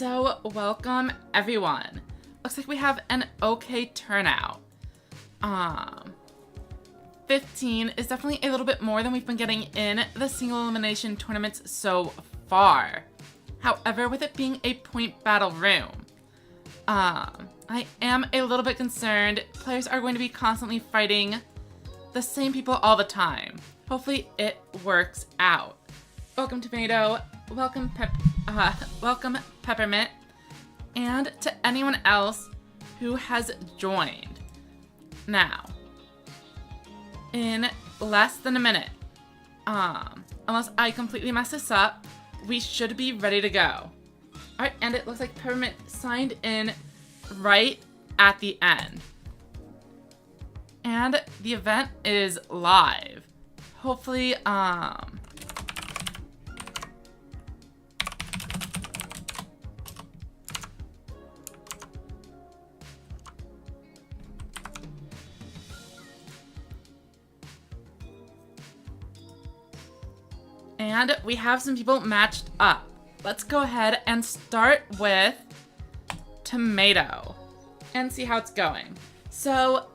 So, welcome everyone. Looks like we have an okay turnout. 15 is definitely a little bit more than we've been getting in the single elimination tournaments so far. However, with it being a point battle room, I am a little bit concerned. Players are going to be constantly fighting the same people all the time. Hopefully it works out. Welcome Tomato, welcome Peppermint, and to anyone else who has joined. Now, in less than a minute, unless I completely mess this up, we should be ready to go. Alright, and it looks like Peppermint signed in right at the end. And the event is live. Hopefully, and we have some people matched up. Let's go ahead and start with Tomato and see how it's going. So,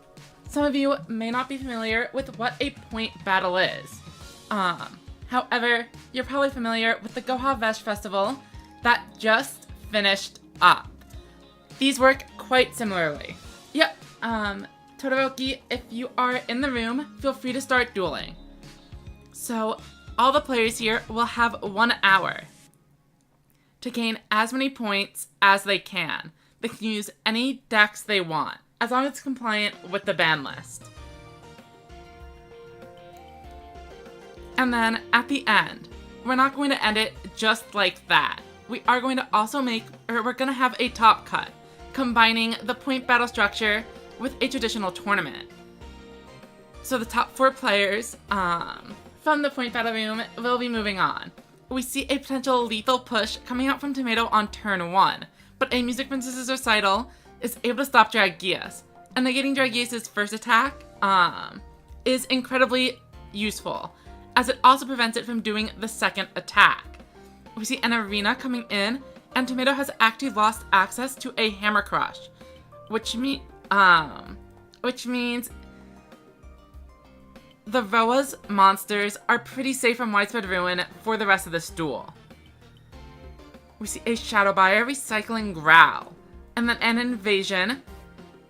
some of you may not be familiar with what a point battle is. However, you're probably familiar with the Goha Vesh Festival that just finished up. These work quite similarly. Yep, Todoroki, if you are in the room, feel free to start dueling. So, all the players here will have 1 hour to gain as many points as they can. They can use any decks they want, as long as it's compliant with the ban list. And then, at the end, we're not going to end it just like that. We are going to also we're going to have a top cut, combining the point battle structure with a traditional tournament. So the top 4 players, from the point battle room will be moving on. We see a potential lethal push coming out from Tomato on turn 1, but a Music Princess's recital is able to stop Dragius, and negating Dragius' first attack is incredibly useful, as it also prevents it from doing the second attack. We see an arena coming in, and Tomato has actually lost access to a Hammer Crush, which means the Roa's monsters are pretty safe from widespread ruin for the rest of this duel. We see a Shadow Buyer recycling Growl, and then an Invasion.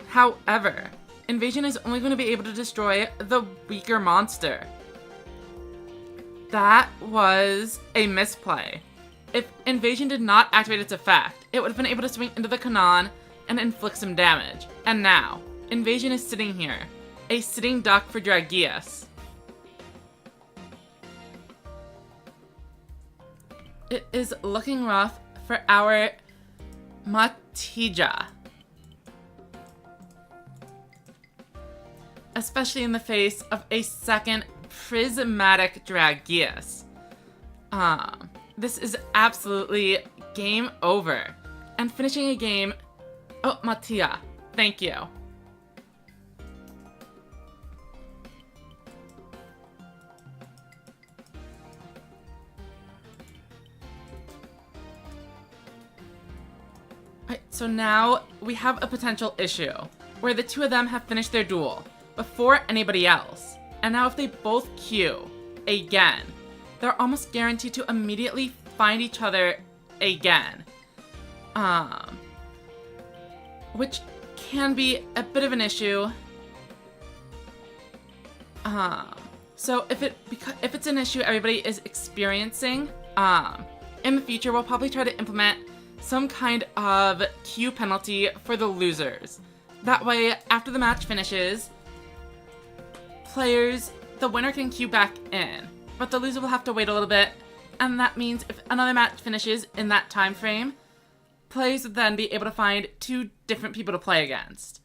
However, Invasion is only going to be able to destroy the weaker monster. That was a misplay. If Invasion did not activate its effect, it would have been able to swing into the Kanon and inflict some damage. And now, Invasion is sitting here, a sitting duck for Dragius. It is looking rough for our Matia, especially in the face of a second prismatic Dragius. This is absolutely game over. And finishing a game... Oh, Matia, thank you. Alright, so now we have a potential issue, where the 2 of them have finished their duel before anybody else. And now if they both queue again, they're almost guaranteed to immediately find each other again. Which can be a bit of an issue. So if it's an issue everybody is experiencing, in the future we'll probably try to implement some kind of queue penalty for the losers. That way, after the match finishes, the winner can queue back in, but the loser will have to wait a little bit, and that means if another match finishes in that time frame, players would then be able to find 2 different people to play against.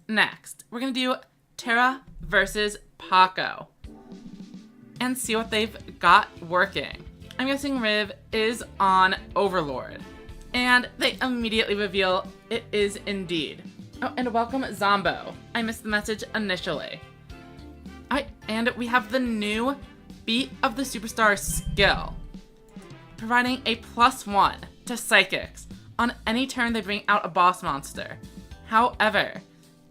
Next, we're going to do Terra versus Paco, and see what they've got working. I'm guessing Riv is on Overlord, and they immediately reveal it is indeed. Oh, and welcome Zombo. I missed the message initially. Alright, and we have the new Beat of the Superstar skill, providing a +1 to Psychics On any turn, they bring out a boss monster. However,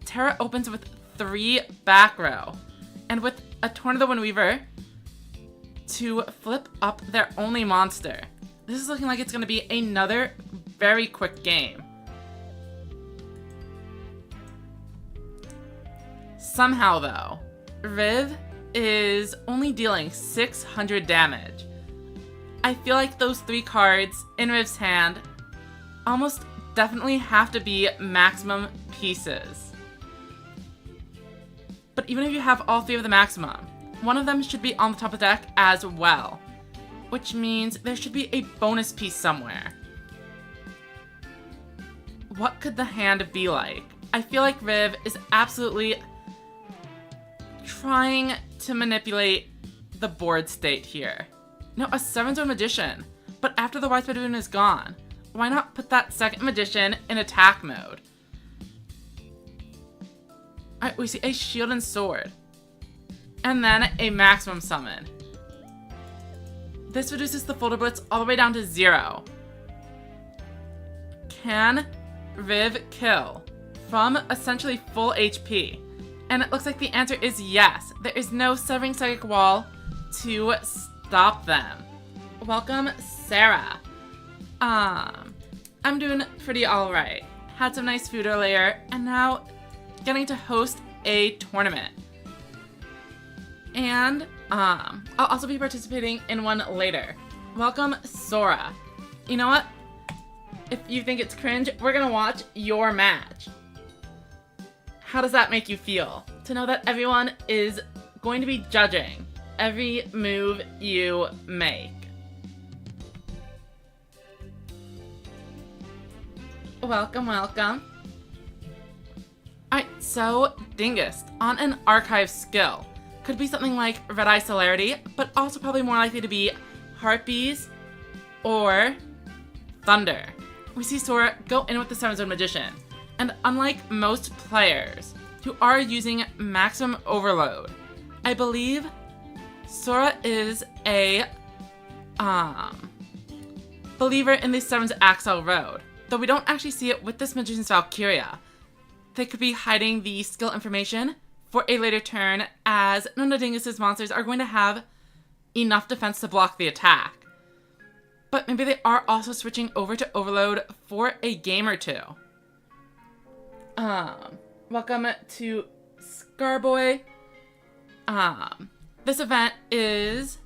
Terra opens with 3 back row, and with a Torn of the Windweaver to flip up their only monster. This is looking like it's going to be another very quick game. Somehow, though, Riv is only dealing 600 damage. I feel like those 3 cards in Riv's hand almost definitely have to be maximum pieces. But even if you have all 3 of the maximum, one of them should be on the top of the deck as well, which means there should be a bonus piece somewhere. What could the hand be like? I feel like Riv is absolutely trying to manipulate the board state here. No, a 7-zone Magician, but after the Widespread Boon is gone, why not put that second Magician in attack mode? Alright, we see a Shield and Sword, and then a maximum summon. This reduces the Folder Blitz all the way down to 0. Can Riv kill from essentially full HP? And it looks like the answer is yes. There is no Severing Psychic Wall to stop them. Welcome, Sarah. I'm doing pretty alright. Had some nice food earlier, and now getting to host a tournament. And I'll also be participating in one later. Welcome, Sora. You know what? If you think it's cringe, we're gonna watch your match. How does that make you feel? To know that everyone is going to be judging every move you make. Welcome, welcome. Alright, so Dingus on an archive skill. Could be something like Red Eye Celerity, but also probably more likely to be Harpies or Thunder. We see Sora go in with the 7-zone Magician, and unlike most players who are using Maximum Overload, I believe Sora is a believer in the 7's Axel Road, though we don't actually see it with this Magician's Valkyria. They could be hiding the skill information for a later turn, as none of Dingus's monsters are going to have enough defense to block the attack. But maybe they are also switching over to Overload for a game or two. Welcome to Scarboy. This event is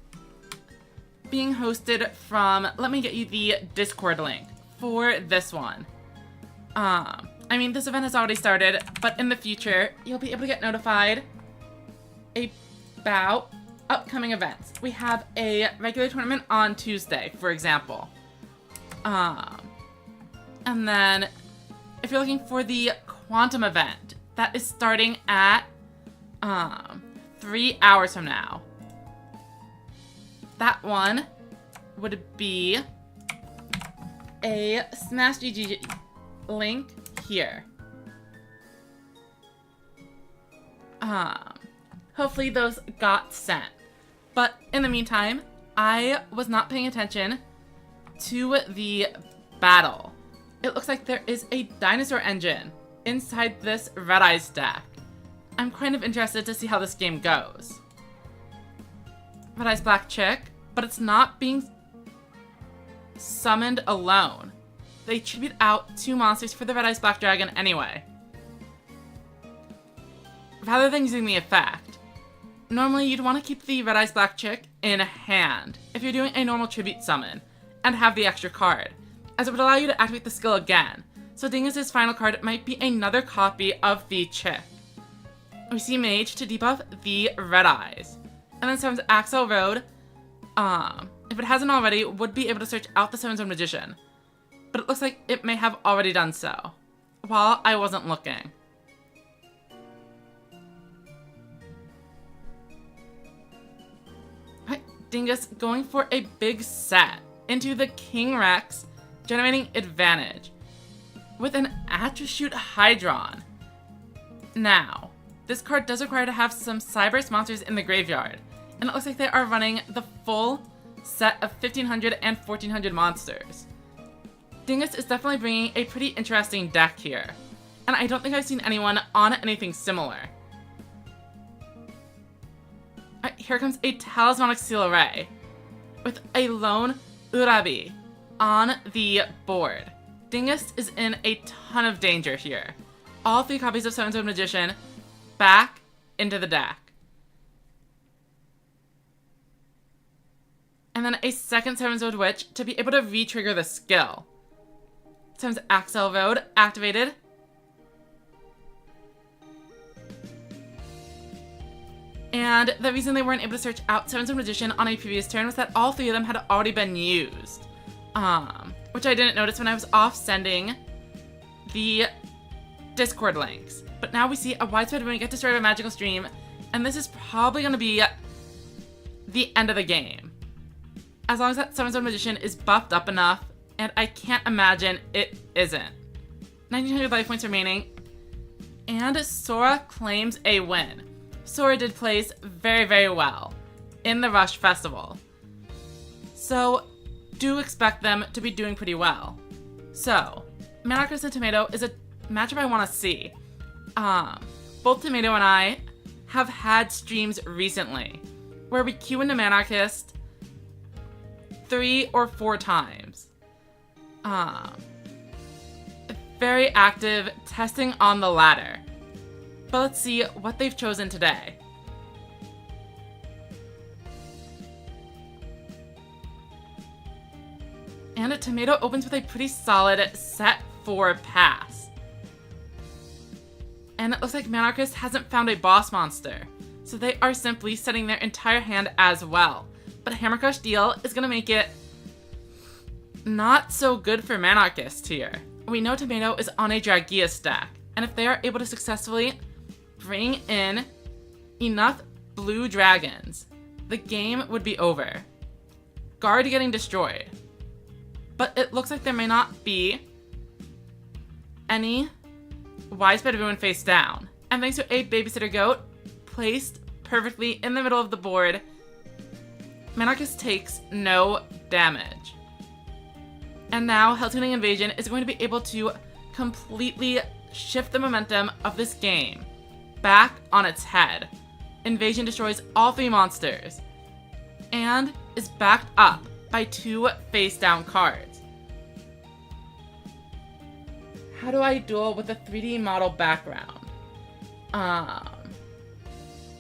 being hosted from, let me get you the Discord link for this one. I mean, this event has already started, but in the future, you'll be able to get notified about upcoming events. We have a regular tournament on Tuesday, for example. And then, if you're looking for the Quantum event, that is starting at 3 hours from now. That one would be a Smash GG link here. Hopefully those got sent. But in the meantime, I was not paying attention to the battle. It looks like there is a dinosaur engine inside this Red Eyes deck. I'm kind of interested to see how this game goes. Red Eyes Black Chick, but it's not being summoned alone. They tribute out 2 monsters for the Red Eyes Black Dragon anyway, rather than using the effect. Normally, you'd want to keep the Red Eyes Black Chick in hand if you're doing a normal tribute summon, and have the extra card, as it would allow you to activate the skill again. So Dingus's final card might be another copy of the Chick. We see Mage to debuff the Red Eyes, and then 7's Axel Road, if it hasn't already, would be able to search out the 7-zone Magician. But it looks like it may have already done so, while I wasn't looking. Alright, Dingus going for a big set into the King Rex, generating advantage with an Atrashute Hydron. Now, this card does require to have some Cyberse monsters in the graveyard, and it looks like they are running the full set of 1500 and 1400 monsters. Dingus is definitely bringing a pretty interesting deck here, and I don't think I've seen anyone on anything similar. Alright, here comes a Talismanic Seal Array with a lone Urabi on the board. Dingus is in a ton of danger here. All 3 copies of Seven-Sword Magician back into the deck. And then a second Seven-Sword Witch to be able to re-trigger the skill. Times Axel Road activated. And the reason they weren't able to search out Seven-Sword Magician on a previous turn was that all 3 of them had already been used. Which I didn't notice when I was off sending the Discord links. But now we see a widespread when we get to start a magical stream, and this is probably going to be the end of the game. As long as that Seven-Sword Magician is buffed up enough, and I can't imagine it isn't. 1900 life points remaining, and Sora claims a win. Sora did place very, very well in the Rush Festival. So, do expect them to be doing pretty well. So, Manarchist and Tomato is a matchup I want to see. Both Tomato and I have had streams recently where we queue into Manarchist 3 or 4 times. Very active testing on the ladder. But let's see what they've chosen today. And a Tomato opens with a pretty solid set 4 pass. And it looks like Manarchist hasn't found a boss monster, so they are simply setting their entire hand as well. But Hammer Crush Deal is going to make it not so good for Manarchist here. We know Tomato is on a Dragia stack, and if they are able to successfully bring in enough blue dragons, the game would be over. Guard getting destroyed. But it looks like there may not be any widespread ruin face down. And thanks to a Babysitter Goat placed perfectly in the middle of the board, Manarchist takes no damage. And now Helltuning Invasion is going to be able to completely shift the momentum of this game back on its head. Invasion destroys all 3 monsters and is backed up by 2 face down cards. How do I duel with a 3D model background?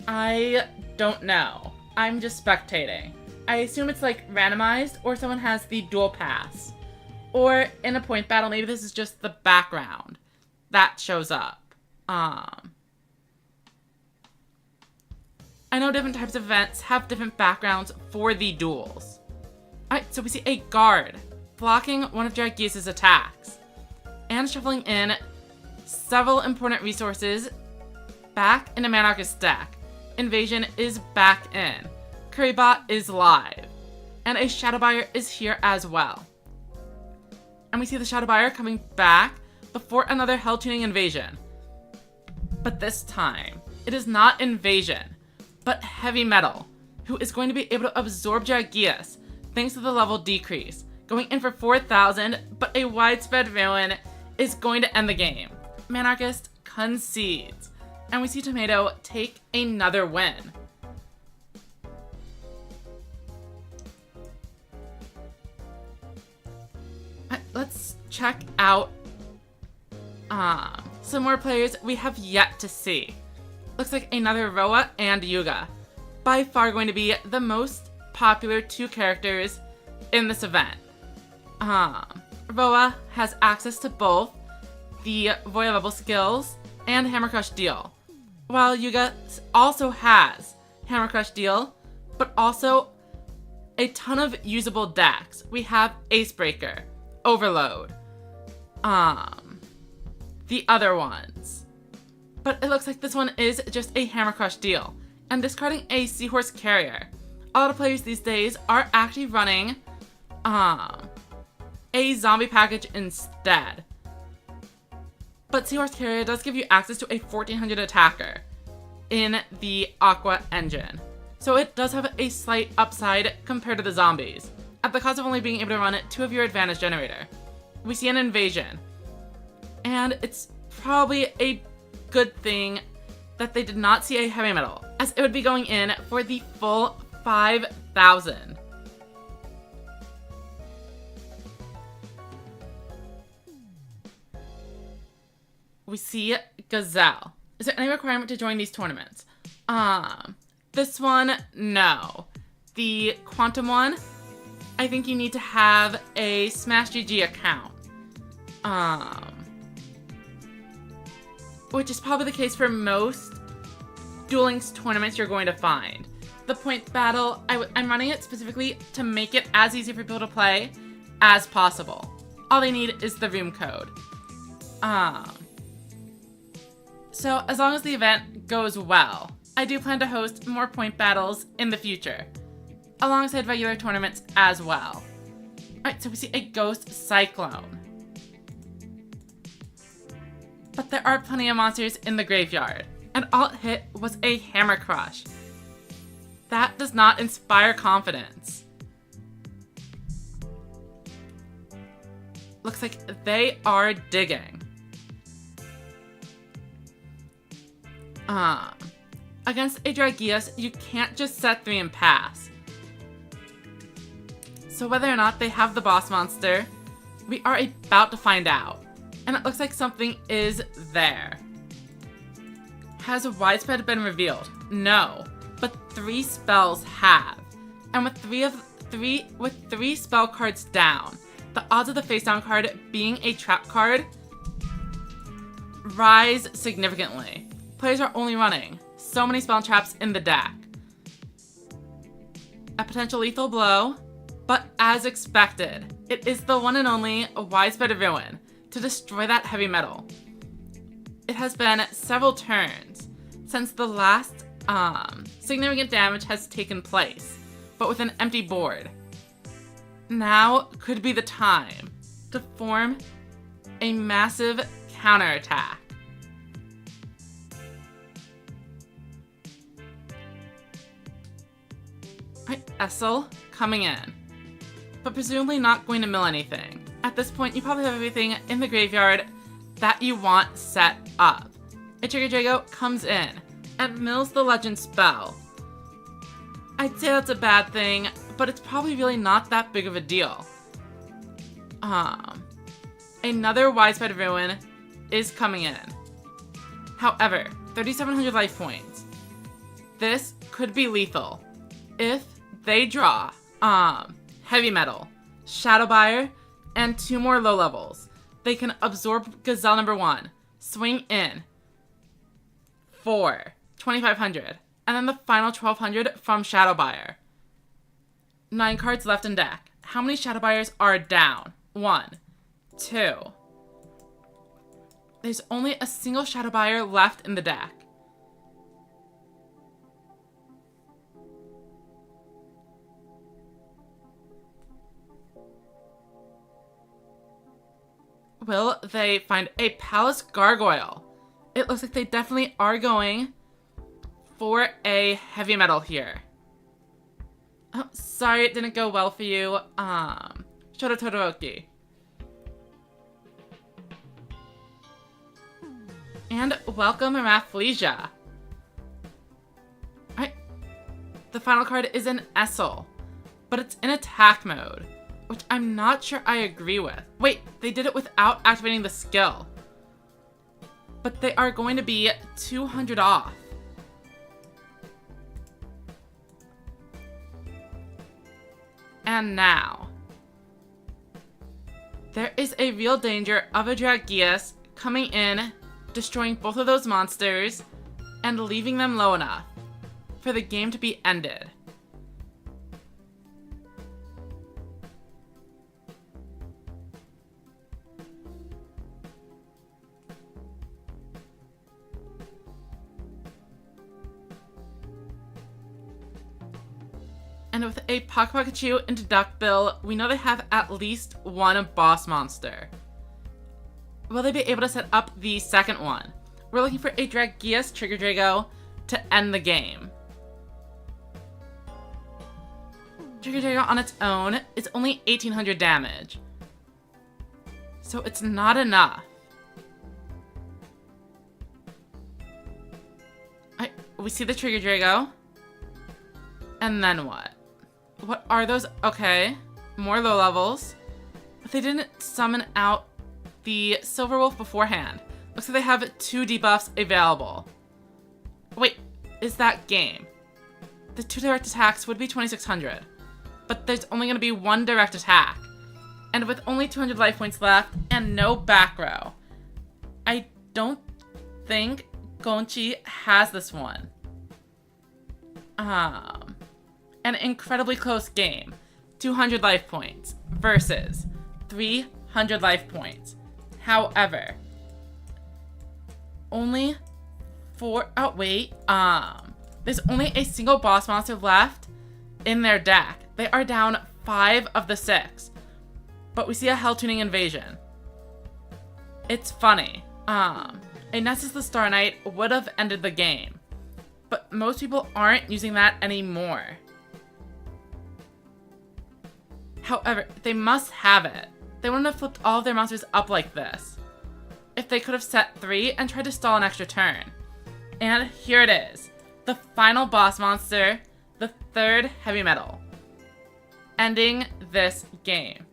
I don't know. I'm just spectating. I assume it's like randomized, or someone has the dual pass. Or in a point battle, maybe this is just the background that shows up. I know different types of events have different backgrounds for the duels. Alright, so we see a guard blocking one of Dragius' attacks and shuffling in several important resources back into Manarchist's deck. Invasion is back in. Currybot is live. And a Shadow Buyer is here as well. And we see the Shadow Buyer coming back before another Helltuning Invasion. But this time, it is not Invasion, but Heavy Metal, who is going to be able to absorb Dragius thanks to the level decrease, going in for 4,000, but a widespread ruin is going to end the game. Manarchist concedes, and we see Tomato take another win. Let's check out some more players we have yet to see. Looks like another Roa and Yuga. By far going to be the most popular 2 characters in this event. Roa has access to both the Void Level skills and Hammer Crush Deal, while Yuga also has Hammer Crush Deal, but also a ton of usable decks. We have Acebreaker, Overload, the other ones. But it looks like this one is just a Hammer Crush Deal, and discarding a Seahorse Carrier. A lot of players these days are actually running a zombie package instead. But Seahorse Carrier does give you access to a 1400 attacker in the Aqua engine. So it does have a slight upside compared to the zombies, at the cost of only being able to run 2 of your advantage generator. we see an invasion. And it's probably a good thing that they did not see a heavy metal, as it would be going in for the full 5,000. We see Gazelle. Is there any requirement to join these tournaments? This one, no. The Quantum one, I think you need to have a Smash GG account. Which is probably the case for most Duel Links tournaments you're going to find. The point battle, I'm running it specifically to make it as easy for people to play as possible. All they need is the room code. So as long as the event goes well, I do plan to host more point battles in the future, alongside regular tournaments as well. Alright, so we see a Ghost Cyclone. But there are plenty of monsters in the graveyard, and all it hit was a Hammer Crush. That does not inspire confidence. Looks like they are digging. Against a Dragius, you can't just set 3 and pass. So whether or not they have the boss monster, we are about to find out. And it looks like something is there. Has Widespread been revealed? No, but 3 spells have. And with three spell cards down, the odds of the face down card being a trap card rise significantly. Players are only running so many spell traps in the deck. A potential lethal blow, but as expected, it is the one and only Widespread Ruin to destroy that heavy metal. It has been several turns since the last significant damage has taken place, but with an empty board. Now could be the time to form a massive counterattack. Right, Essel coming in, but presumably not going to mill anything. At this point, you probably have everything in the graveyard that you want set up. A Trigger Draco comes in and mills the legend spell. I'd say that's a bad thing, but it's probably really not that big of a deal. Another Widespread Ruin is coming in. However, 3,700 life points. This could be lethal if they draw heavy metal, Shadow Buyer, and 2 more low levels. They can absorb Gazelle number 1, swing in for 2,500, and then the final 1,200 from Shadow Buyer. 9 cards left in deck. How many Shadow Buyers are down? 1, 2. There's only a single Shadow Buyer left in the deck. Will they find a Palace Gargoyle? It looks like they definitely are going for a heavy metal here. Oh, sorry it didn't go well for you. Shoto Todoroki. And welcome Rafflesia. Alright. The final card is an Essel, but it's in attack mode, which I'm not sure I agree with. Wait, they did it without activating the skill. But they are going to be 200 off. And now, there is a real danger of a Dragius coming in, destroying both of those monsters, and leaving them low enough for the game to be ended. And with a Paco Pikachu into Duckbill, we know they have at least one boss monster. Will they be able to set up the second one? We're looking for a Dragius Trigger Draco to end the game. Trigger Draco on its own is only 1,800 damage. So it's not enough. We see the Trigger Drago. And then what? What are those? Okay. More low levels. But they didn't summon out the Silver Wolf beforehand. Looks like they have 2 debuffs available. Wait, is that game? The 2 direct attacks would be 2600. But there's only going to be 1 direct attack. And with only 200 life points left and no back row, I don't think Gonchi has this one. An incredibly close game. 200 life points versus 300 life points. However, only 4... Oh, wait. There's only a single boss monster left in their deck. They are down 5 of the 6. But we see a Hell Tuning Invasion. It's funny. A Nessus the Star Knight would have ended the game. But most people aren't using that anymore. However, they must have it. They wouldn't have flipped all of their monsters up like this if they could have set 3 and tried to stall an extra turn. And here it is. The final boss monster, the 3rd heavy metal, ending this game.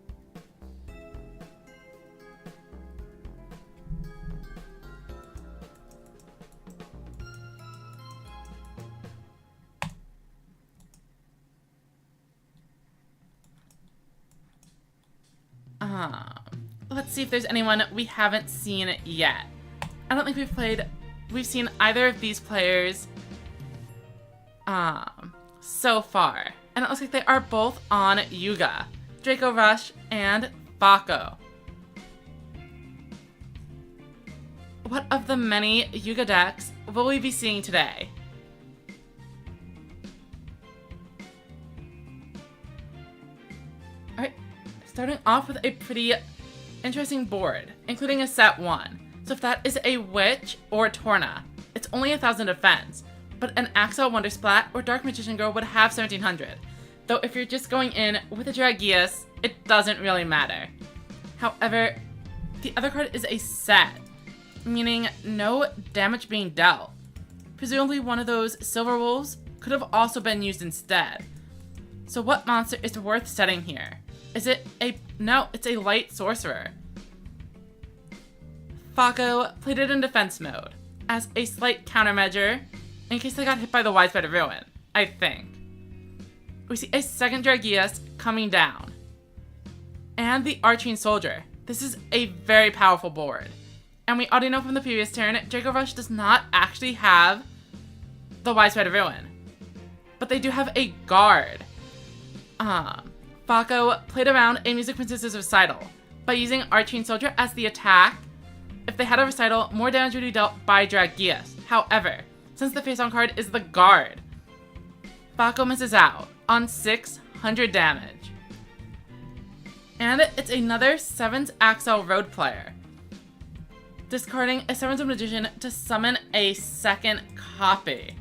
Let's see if there's anyone we haven't seen yet. I don't think we've seen either of these players so far. And it looks like they are both on Yuga. Draco Rush and Fako. What of the many Yuga decks will we be seeing today? Alright, starting off with a pretty interesting board, including a set 1. So if that is a Witch or Torna, it's only 1000 defense, but an Axel Wondersplat or Dark Magician Girl would have 1700. Though if you're just going in with a Dragius, it doesn't really matter. However, the other card is a set, meaning no damage being dealt. Presumably one of those Silver Wolves could have also been used instead. So what monster is worth setting here? Is it a... No, it's a Light Sorcerer. Fako played it in defense mode, as a slight countermeasure, in case they got hit by the Widespread Ruin, I think. We see a second Dragius coming down. And the Arching Soldier. This is a very powerful board. And we already know from the previous turn, Draco Rush does not actually have the Widespread Ruin. But they do have a guard. Fako played around a Music Princess's Recital by using Arching Soldier as the attack. If they had a Recital, more damage would be dealt by Dragius. However, since the face-on card is the guard, Fako misses out on 600 damage. And it's another 7th Axel Road player, discarding a 7th Magician to summon a second copy.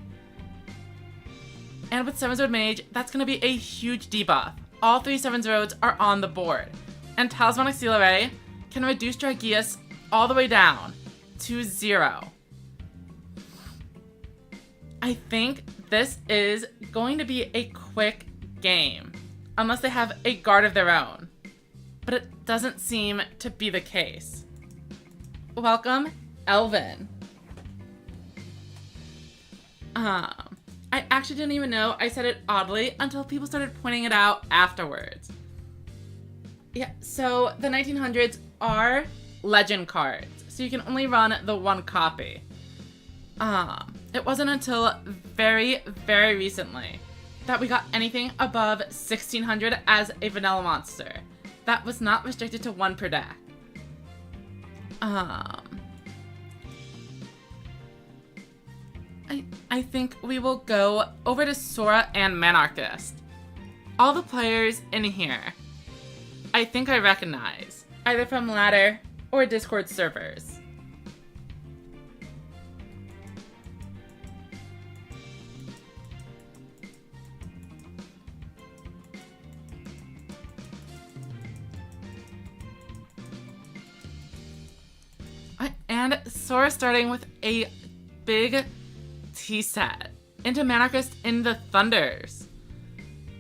And with 7th Road Mage, that's going to be a huge debuff. All 3 7th Roads are on the board. And Talismanic Seal Array can reduce Dragius all the way down to 0. I think this is going to be a quick game, unless they have a guard of their own. But it doesn't seem to be the case. Welcome, Elvin. I actually didn't even know I said it oddly until people started pointing it out afterwards. Yeah, so the 1900s are legend cards, so you can only run the 1 copy. It wasn't until very, very recently that we got anything above 1600 as a vanilla monster. That was not restricted to 1 per deck. I think we will go over to Sora and Manarchist. All the players in here, I think I recognize, either from ladder or Discord servers. And Sora starting with a big T set into Manarchist in the Thunders.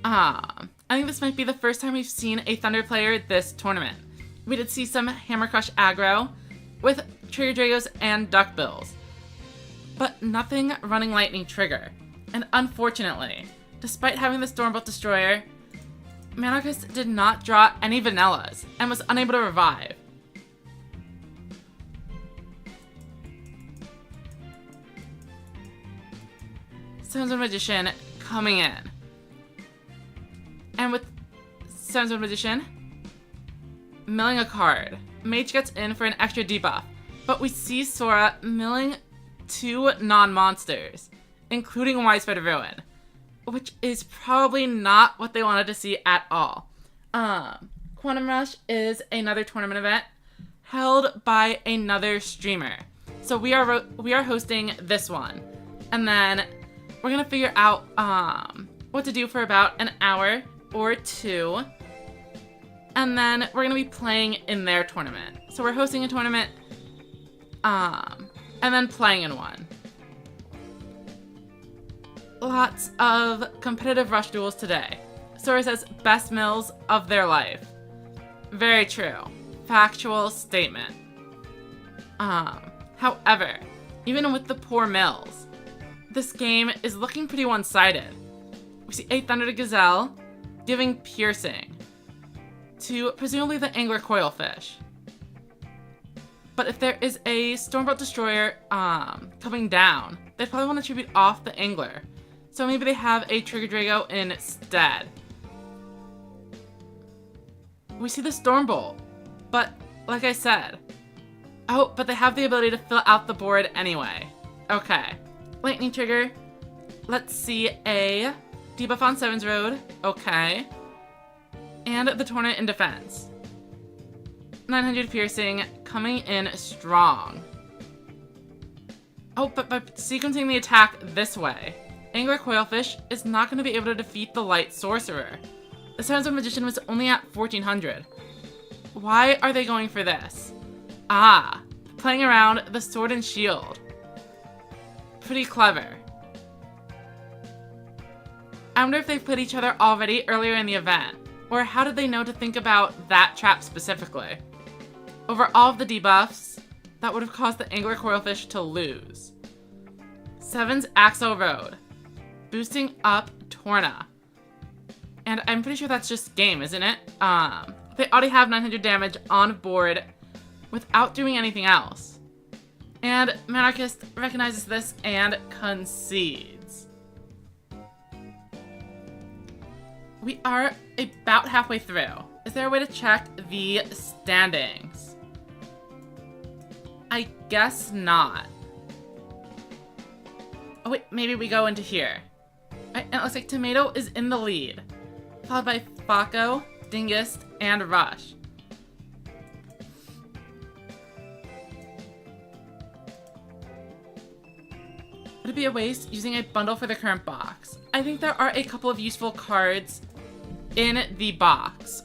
I think this might be the first time we've seen a Thunder player this tournament. We did see some Hammer Crush aggro with Trigger Dragos and Duckbills, but nothing running Lightning Trigger. And unfortunately, despite having the Stormbolt Destroyer, Manarchist did not draw any Vanillas and was unable to revive. Stones of Magician coming in. And with Stones of Magician, milling a card. Mage gets in for an extra debuff, but we see Sora milling 2 non-monsters, including Widespread Ruin, which is probably not what they wanted to see at all. Quantum Rush is another tournament event held by another streamer. So we are hosting this one, and then we're gonna figure out what to do for about an hour or 2, and then we're gonna be playing in their tournament. So we're hosting a tournament, and then playing in one. Lots of competitive rush duels today. Sora says best mills of their life. Very true. Factual statement. However, even with the poor mills, this game is looking pretty one-sided. We see a Thunder to Gazelle giving piercing to presumably the Angler Coilfish. But if there is a Stormbolt Destroyer coming down, they'd probably want to tribute off the Angler. So maybe they have a Trigger Drago instead. We see the Stormbolt, but like I said, oh, but they have the ability to fill out the board anyway. Okay, Lightning Trigger. Let's see a debuff on Seven's Road. Okay, and the Torrent in defense. 900 piercing coming in strong. Oh, but by sequencing the attack this way, Angler Coilfish is not going to be able to defeat the Light Sorcerer. The Sounds of Magician was only at 1400. Why are they going for this? Playing around the Sword and Shield. Pretty clever. I wonder if they've played each other already earlier in the event, or how did they know to think about that trap specifically? Over all of the debuffs, that would have caused the Angler Coilfish to lose. 7's Axel Road, boosting up Torna. And I'm pretty sure that's just game, isn't it? They already have 900 damage on board without doing anything else. And Manarchist recognizes this and concedes. We are about halfway through. Is there a way to check the standings? I guess not. Oh wait, maybe we go into here. And it looks like Tomato is in the lead, followed by Fako, Dingus, and Rush. Would it be a waste using a bundle for the current box? I think there are a couple of useful cards in the box.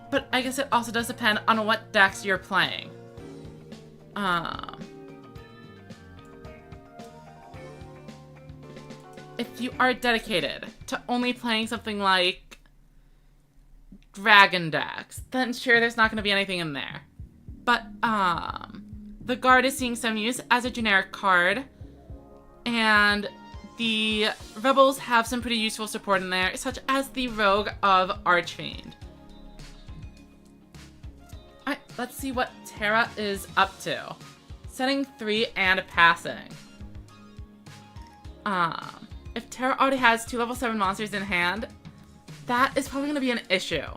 But I guess it also does depend on what decks you're playing. If you are dedicated to only playing something like Dragon decks, then sure, there's not going to be anything in there. But, the Guard is seeing some use as a generic card, and the Rebels have some pretty useful support in there, such as the Rogue of Archfiend. Alright, let's see what Terra is up to. Setting 3 and passing. If Terra already has 2 level 7 monsters in hand, that is probably going to be an issue.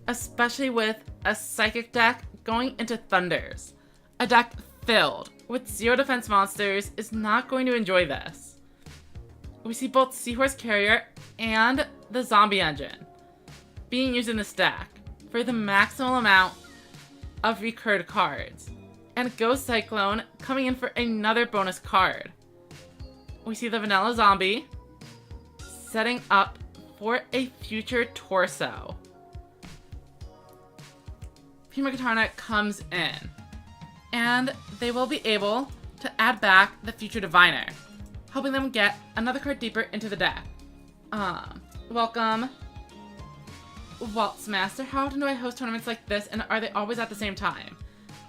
Especially with a Psychic deck going into Thunders. A deck filled with 0 defense monsters is not going to enjoy this. We see both Seahorse Carrier and the Zombie Engine being used in this deck for the maximal amount of recurred cards. And Ghost Cyclone coming in for another bonus card. We see the Vanilla Zombie setting up for a future Torso. Prima Katana comes in. And they will be able to add back the Future Diviner, helping them get another card deeper into the deck. Welcome, Waltz Master. How often do I host tournaments like this, and are they always at the same time?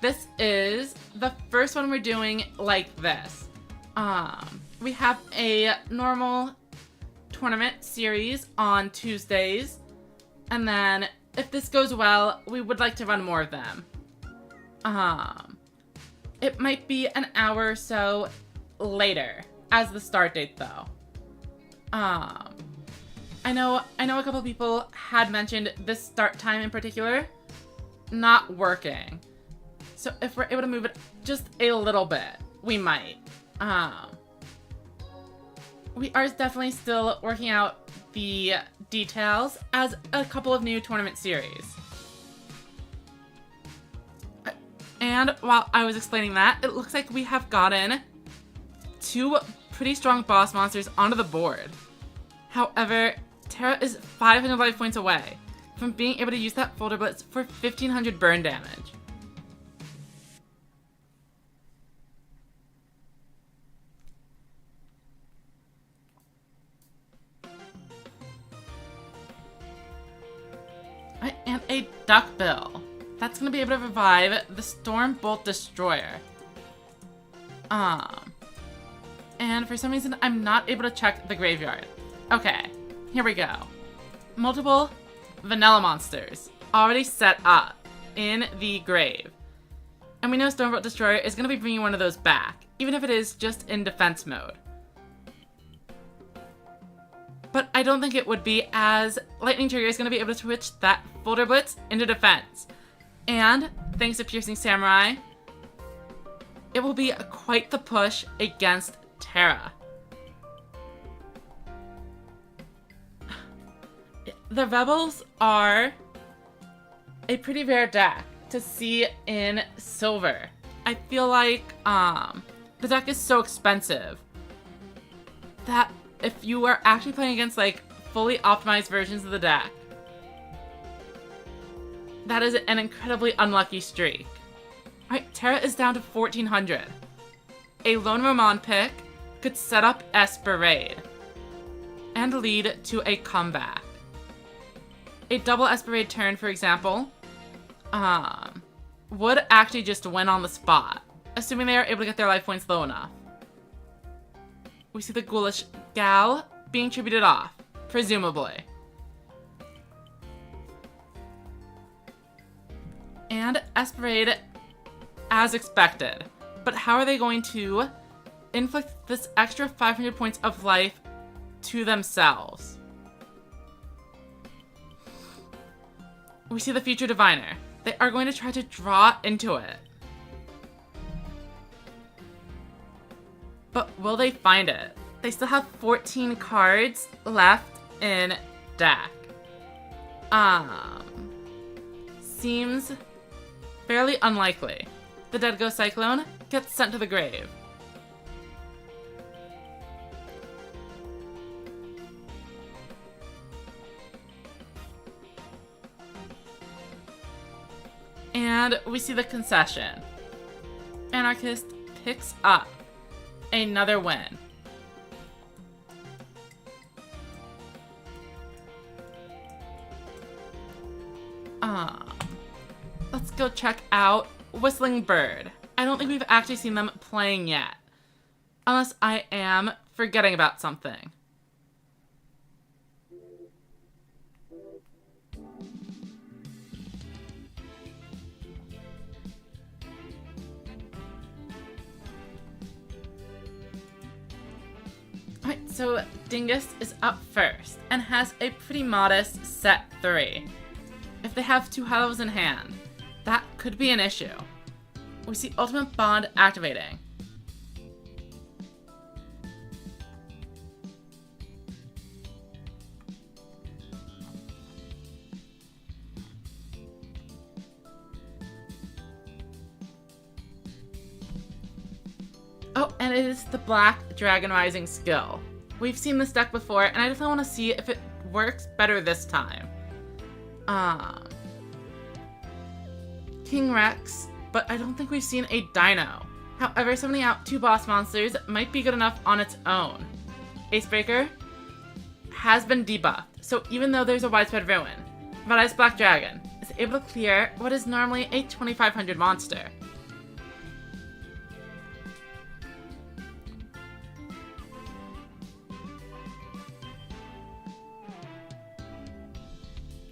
This is the first one we're doing like this. We have a normal tournament series on Tuesdays, and then if this goes well, we would like to run more of them. It might be an hour or so later as the start date, though. I know a couple people had mentioned this start time in particular not working. So if we're able to move it just a little bit, we might. We are definitely still working out the details as a couple of new tournament series. And while I was explaining that, it looks like we have gotten 2 pretty strong boss monsters onto the board. However, Terra is 500 life points away from being able to use that Folder Blitz for 1500 burn damage. Right, and a Duckbill. That's going to be able to revive the Stormbolt Destroyer. And for some reason, I'm not able to check the graveyard. Okay, here we go. Multiple vanilla monsters already set up in the grave. And we know Stormbolt Destroyer is going to be bringing one of those back, even if it is just in defense mode. But I don't think it would be, as Lightning Trigger is going to be able to switch that Folder Blitz into defense. And thanks to Piercing Samurai, it will be quite the push against Terra. The Rebels are a pretty rare deck to see in Silver. I feel like the deck is so expensive that if you are actually playing against like fully optimized versions of the deck, that is an incredibly unlucky streak. Alright, Terra is down to 1400. A Lone Ramon pick could set up Esperade and lead to a comeback. A double Esperade turn, for example, would actually just win on the spot, assuming they are able to get their life points low enough. We see the Ghoulish Gal being tributed off, presumably. And Esperade, as expected. But how are they going to inflict this extra 500 points of life to themselves? We see the Future Diviner. They are going to try to draw into it. But will they find it? They still have 14 cards left in deck. Seems fairly unlikely. The Dead Ghost Cyclone gets sent to the grave. And we see the concession. Manarchist picks up another win. Let's go check out Whistling Bird. I don't think we've actually seen them playing yet. Unless I am forgetting about something. Alright, so Dingus is up first and has a pretty modest set 3. If they have 2 Hollows in hand, that could be an issue. We see Ultimate Bond activating. Oh, and it is the Black Dragon Rising skill. We've seen this deck before, and I definitely want to see if it works better this time. King Rex, but I don't think we've seen a Dino. However, summoning out 2 boss monsters might be good enough on its own. Acebreaker has been debuffed, so even though there's a widespread ruin, Red Eyes Black Dragon is able to clear what is normally a 2500 monster.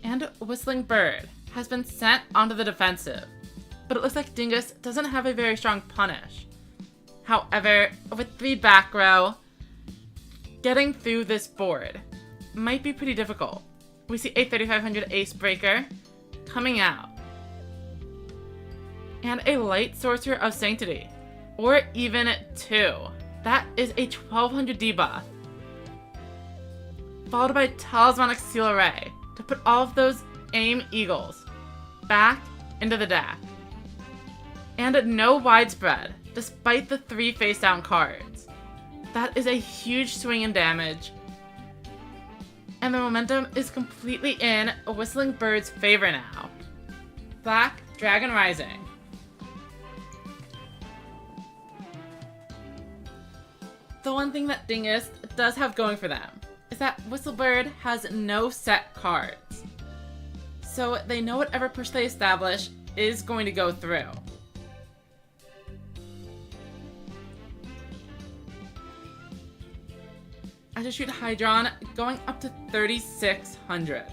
And Whistling Bird has been sent onto the defensive, but it looks like Dingus doesn't have a very strong punish. However, with 3 back row, getting through this board might be pretty difficult. We see a 3500 Acebreaker coming out, and a Light Sorcerer of Sanctity, or even 2. That is a 1200 debuff, followed by Talismanic Seal Array to put all of those aim eagles back into the deck. And no widespread, despite the 3 face down cards. That is a huge swing in damage. And the momentum is completely in Whistling Bird's favor now. Black Dragon Rising. The one thing that Dingus does have going for them is that Whistlebird has no set cards. So they know whatever push they establish is going to go through. I just shoot Hydron, going up to 3600.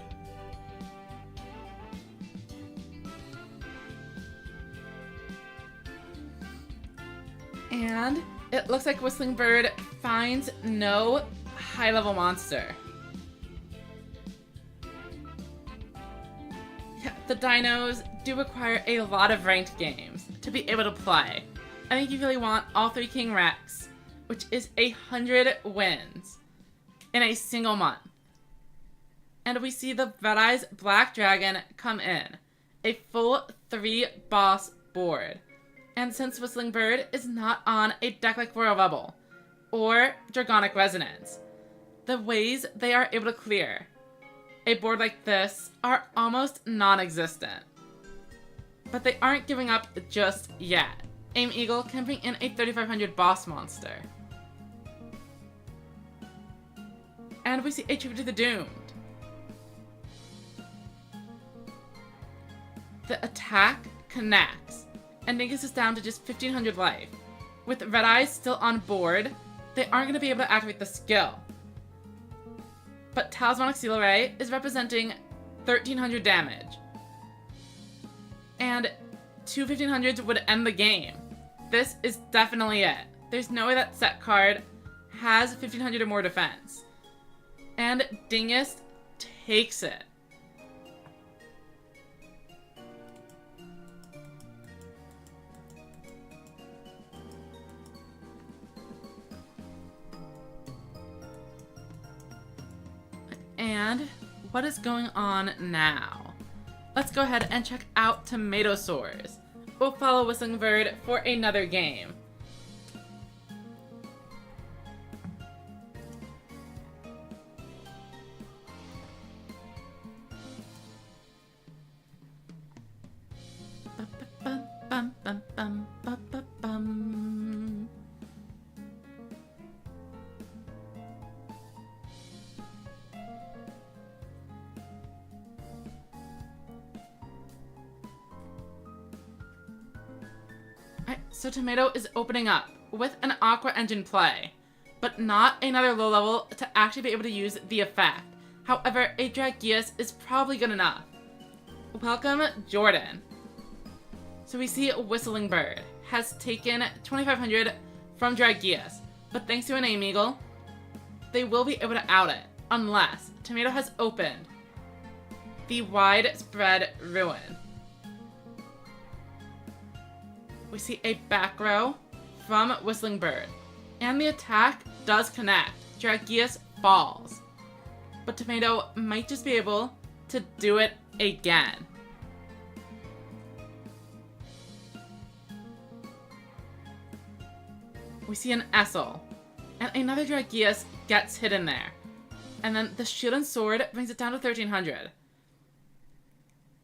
And it looks like Whistling Bird finds no high-level monster. Yeah, the dinos do require a lot of ranked games to be able to play. I think you really want all 3 King Rex, which is 100 wins in a single month. And we see the Red Eyes Black Dragon come in. A full 3 boss board. And since Whistling Bird is not on a deck like Royal Rebel or Dragonic Resonance, the ways they are able to clear a board like this are almost non-existent. But they aren't giving up just yet. Aim Eagle can bring in a 3500 boss monster. And we see a Tribute to the Doomed. The attack connects, and Dingus is down to just 1500 life. With Red Eyes still on board, they aren't going to be able to activate the skill. But Talismanic Seal Array is representing 1300 damage. And 2 1500s would end the game. This is definitely it. There's no way that set card has 1500 or more defense. And Dingus takes it. And what is going on now? Let's go ahead and check out Tomato Sores. We'll follow Whistling Bird for another game. So Tomato is opening up with an Aqua Engine play, but not another low level to actually be able to use the effect. However, a Dragius is probably good enough. Welcome, Jordan. So we see Whistling Bird has taken 2500 from Dragius, but thanks to an Aim Eagle, they will be able to out it, unless Tomato has opened the Widespread Ruin. We see a back row from Whistling Bird, and the attack does connect. Dragius falls, but Tomato might just be able to do it again. We see an Essel, and another Dragius gets hit in there, and then the Shield and Sword brings it down to 1300.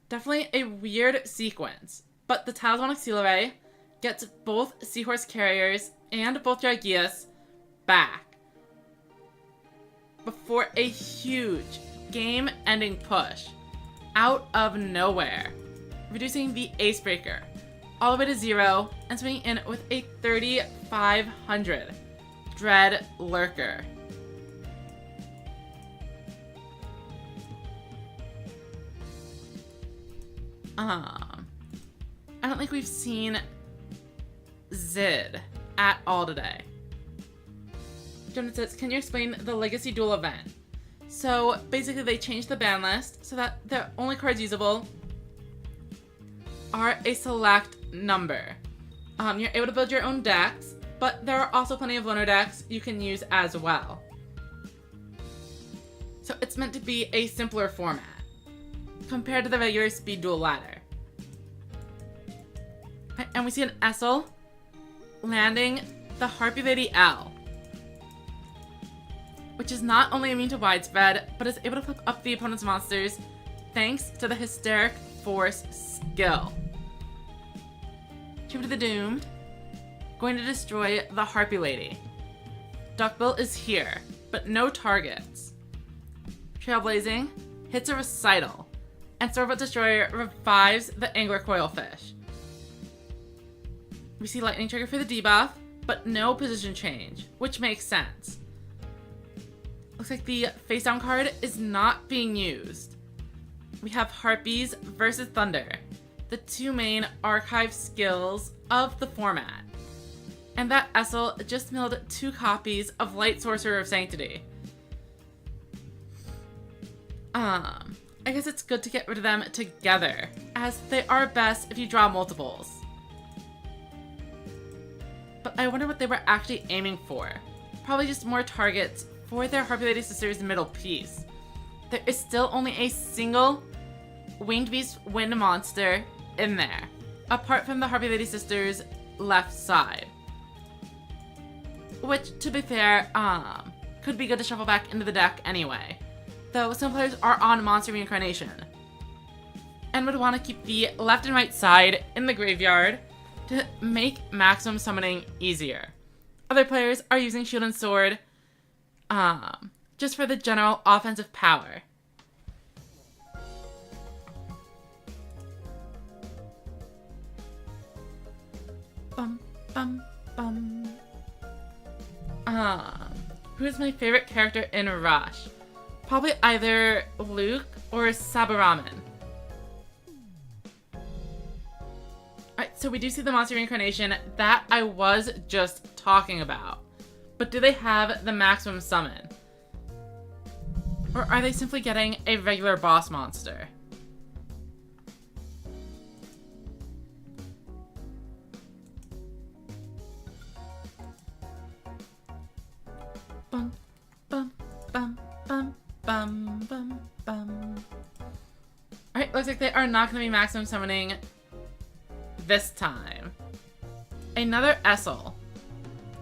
Definitely a weird sequence, but the Talisman Auxiliary gets both Seahorse Carriers and both Dragias back before a huge game-ending push out of nowhere, reducing the Ace Breaker all the way to 0 and swinging in with a 3,500 Dread Lurker. I don't think we've seen Zid at all today. Jonah says, can you explain the Legacy Duel event? So basically they changed the ban list so that the only cards usable are a select number. You're able to build your own decks, but there are also plenty of loaner decks you can use as well. So it's meant to be a simpler format compared to the regular speed duel ladder. And we see an Essel landing the Harpy Lady L, which is not only immune to widespread, but is able to flip up the opponent's monsters thanks to the Hysteric Force skill. Tribute to the Doomed, going to destroy the Harpy Lady. Duckbill is here, but no targets. Trailblazing hits a Recital, and Sorbolt Destroyer revives the Angler Coilfish. We see Lightning Trigger for the debuff, but no position change, which makes sense. Looks like the face down card is not being used. We have Harpies versus Thunder, the two main archive skills of the format. And that Essel just milled 2 copies of Light Sorcerer of Sanctity. I guess it's good to get rid of them together, as they are best if you draw multiples. But I wonder what they were actually aiming for. Probably just more targets for their Harpy Lady Sisters middle piece. There is still only a single Winged Beast Wind monster in there, apart from the Harpy Lady Sisters left side. Which, to be fair, could be good to shuffle back into the deck anyway, though some players are on Monster Reincarnation and would want to keep the left and right side in the graveyard to make maximum summoning easier. Other players are using Shield and Sword just for the general offensive power. Bum, bum, bum. Who is my favorite character in Rush? Probably either Luke or Sabaraman. Alright, so we do see the Monster Reincarnation that I was just talking about. But do they have the maximum summon? Or are they simply getting a regular boss monster? Bum, bum, bum, bum, bum, bum, bum. Alright, looks like they are not going to be maximum summoning this time. Another Essel.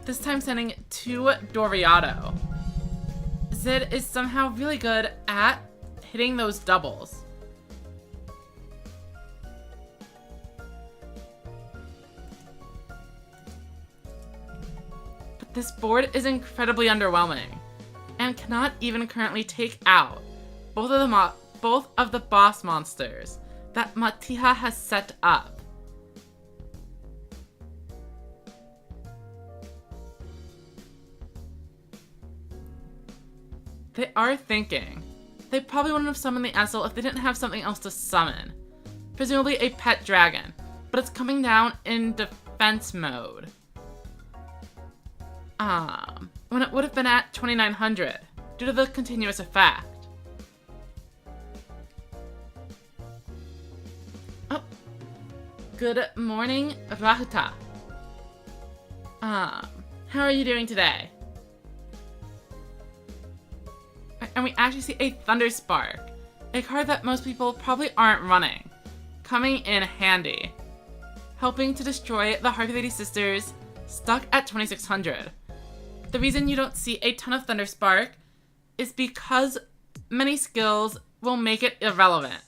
This time sending 2 Doriado. Zid is somehow really good at hitting those doubles. But this board is incredibly underwhelming and cannot even currently take out both of the boss monsters that Matia has set up. They are thinking. They probably wouldn't have summoned the Essel if they didn't have something else to summon. Presumably a pet dragon, but it's coming down in defense mode. When it would have been at 2900 due to the continuous effect. Oh. Good morning, Rahuta. How are you doing today? And we actually see a Thunder Spark, a card that most people probably aren't running, coming in handy, helping to destroy the Harpy Lady Sisters stuck at 2600. The reason you don't see a ton of Thunder Spark is because many skills will make it irrelevant.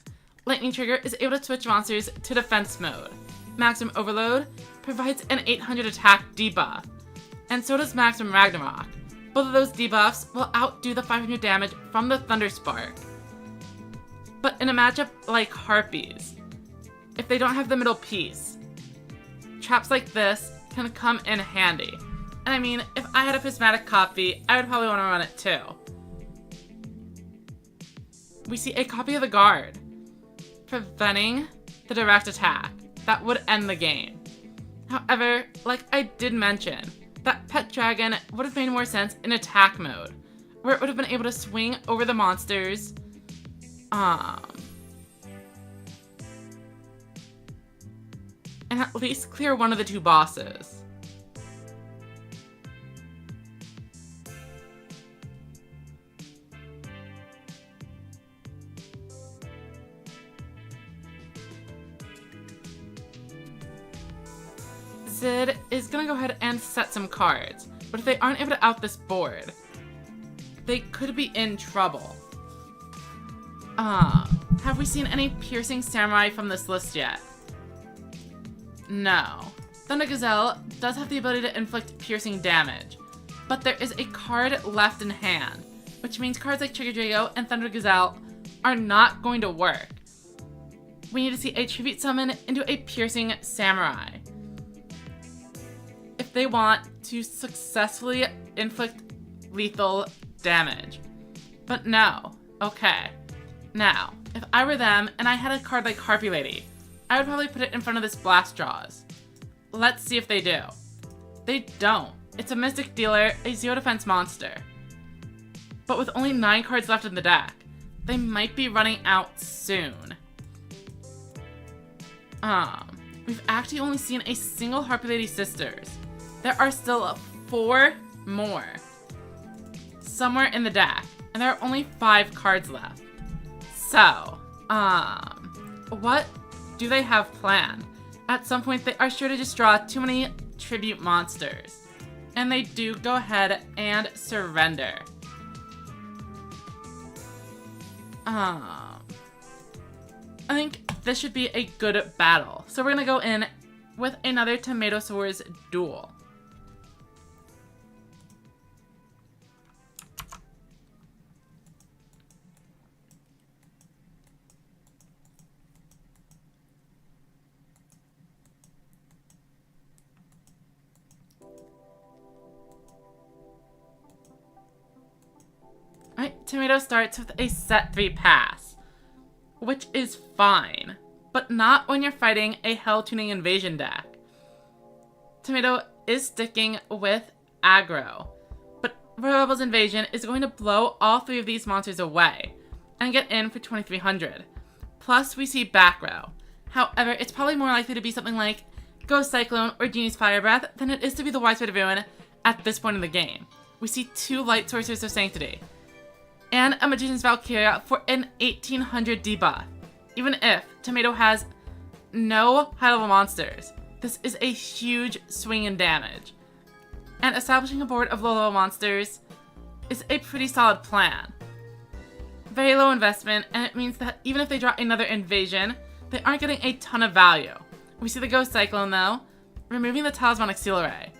Lightning Trigger is able to switch monsters to defense mode, Maximum Overload provides an 800 attack debuff, and so does Maximum Ragnarok. Both of those debuffs will outdo the 500 damage from the Thunder Spark. But in a matchup like Harpies, if they don't have the middle piece, traps like this can come in handy. And I mean, if I had a prismatic copy, I would probably want to run it too. We see a copy of the Guard, preventing the direct attack. That would end the game. However, like I did mention, that Pet Dragon would have made more sense in attack mode, where it would have been able to swing over the monsters, and at least clear one of the two bosses. Zid is gonna go ahead and set some cards, but if they aren't able to out this board, they could be in trouble. Have we seen any Piercing Samurai from this list yet? No. Thunder Gazelle does have the ability to inflict piercing damage, but there is a card left in hand, which means cards like Trigger Drago and Thunder Gazelle are not going to work. We need to see a Tribute Summon into a Piercing Samurai if they want to successfully inflict lethal damage. But no. Okay. Now, if I were them and I had a card like Harpy Lady, I would probably put it in front of this Blast Jaws. Let's see if they do. They don't. It's a Mystic Dealer, a 0 defense monster. But with only 9 cards left in the deck, they might be running out soon. We've actually only seen a single Harpy Lady Sisters. There are still 4 more somewhere in the deck, and there are only 5 cards left. So, what do they have planned? At some point, they are sure to just draw too many tribute monsters, and they do go ahead and surrender. I think this should be a good battle. So we're gonna go in with another Tomato Swords duel. Alright, Tomato starts with a set 3 pass, which is fine, but not when you're fighting a Hell Tuning Invasion deck. Tomato is sticking with aggro, but Rebel's Invasion is going to blow all 3 of these monsters away and get in for 2300. Plus, we see back row. However, it's probably more likely to be something like Ghost Cyclone or Genie's Fire Breath than it is to be the Wide Sword of Ruin at this point in the game. We see 2 Light Sorcerers of Sanctity and a Magician's Valkyria for an 1800 debuff. Even if Tomato has no high-level monsters, this is a huge swing in damage. And establishing a board of low-level monsters is a pretty solid plan. Very low investment, and it means that even if they draw another invasion, they aren't getting a ton of value. We see the Ghost Cyclone though, removing the Talismanic Seal Array.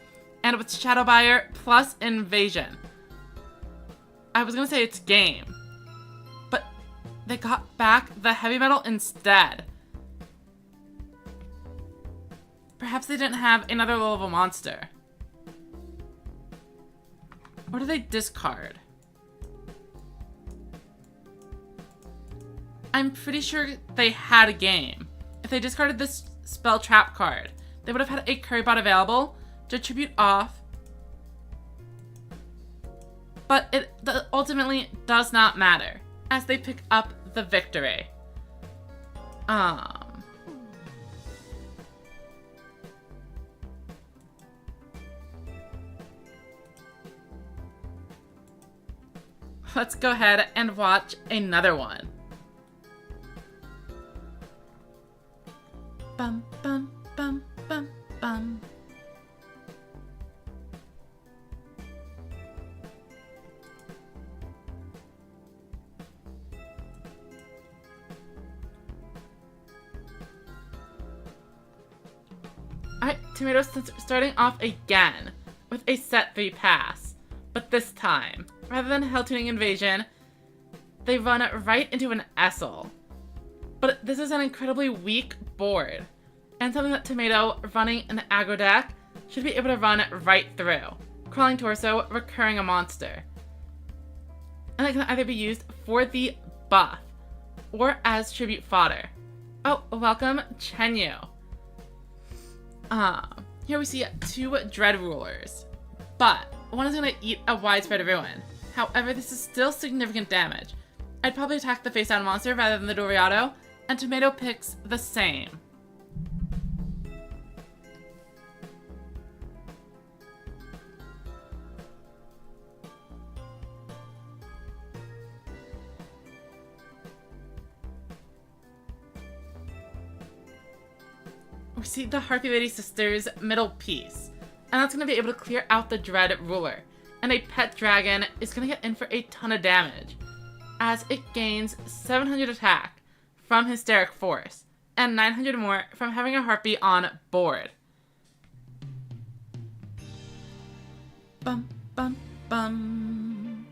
And with Shadow Buyer plus Invasion, I was gonna say it's game, but they got back the Heavy Metal instead. Perhaps they didn't have another low-level monster. Or do they discard? I'm pretty sure they had a game. If they discarded this Spell Trap card, they would have had a Currybot available to tribute off. But it ultimately does not matter, as they pick up the victory. Let's go ahead and watch another one. Bum, bum, bum, bum, bum. Tomato's starting off again with a set 3 pass. But this time, rather than Hell Tuning Invasion, they run right into an Essel. But this is an incredibly weak board, and something that Tomato, running an aggro deck, should be able to run right through. Crawling Torso, recurring a monster. And it can either be used for the buff, or as tribute fodder. Oh, welcome, Chenyu. Here we see 2 Dread Rulers, but one is going to eat a Widespread Ruin. However, this is still significant damage. I'd probably attack the face down monster rather than the Doriado, and Tomato picks the same. We see the Harpy Lady Sisters middle piece, and that's going to be able to clear out the Dread Ruler, and a Pet Dragon is going to get in for a ton of damage, as it gains 700 attack from Hysteric Force, and 900 more from having a Harpy on board. Bum, bum, bum.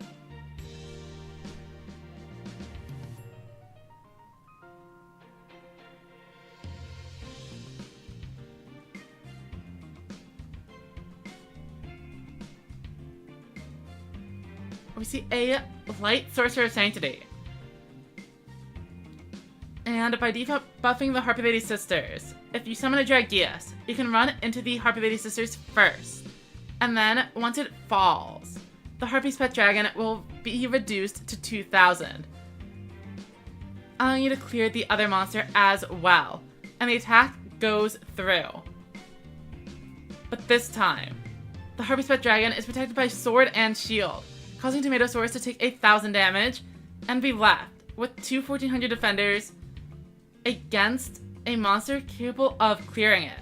We see a Light Sorcerer of Sanctity. And by default, buffing the Harpy Lady Sisters. If you summon a Dragius, you can run into the Harpy Lady Sisters first. And then, once it falls, the Harpy's Pet Dragon will be reduced to 2,000. Allowing you to clear the other monster as well. And the attack goes through. But this time, the Harpy's Pet Dragon is protected by Sword and Shield, causing Tomatosaurus to take 1,000 damage and be left with 2 1,400 defenders against a monster capable of clearing it.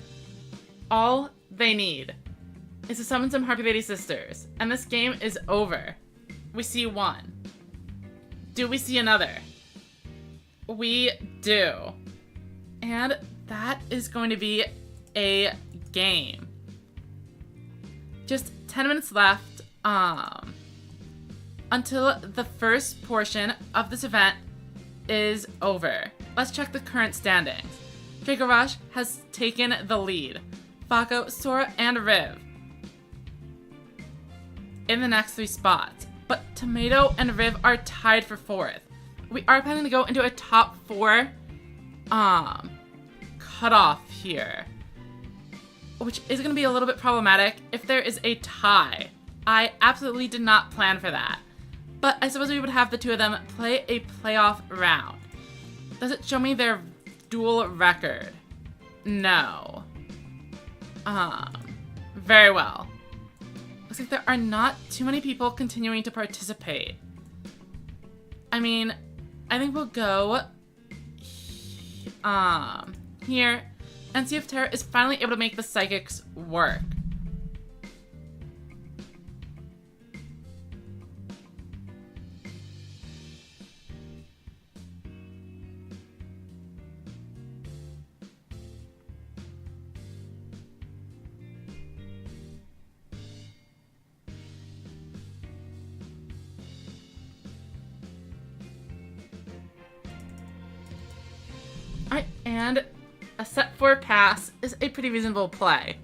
All they need is to summon some Harpy Lady Sisters, and this game is over. We see one. Do we see another? We do. And that is going to be a game. Just 10 minutes left, until the first portion of this event is over. Let's check the current standings. Draco Rush has taken the lead. Fako, Sora, and Riv in the next 3 spots. But Tomato and Riv are tied for 4th. We are planning to go into a top 4 cutoff here, which is going to be a little bit problematic if there is a tie. I absolutely did not plan for that. But I suppose we would have the 2 of them play a playoff round. Does it show me their duel record? No. Very well. Looks like there are not too many people continuing to participate. I mean, I think we'll go here and see if Terra is finally able to make the psychics work. Alright, and a set 4 pass is a pretty reasonable play.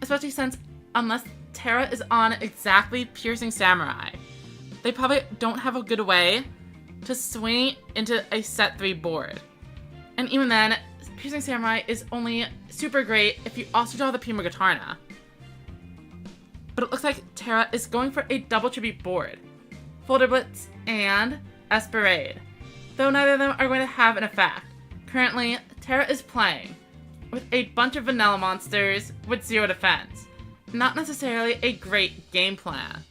Especially since, unless Terra is on exactly Piercing Samurai, they probably don't have a good way to swing into a set 3 board. And even then, Piercing Samurai is only super great if you also draw the Puma Gatarna. But it looks like Terra is going for a double tribute board. Folder Blitz and Esperade, though neither of them are going to have an effect. Currently, Terra is playing with a bunch of vanilla monsters with 0 defense. Not necessarily a great game plan.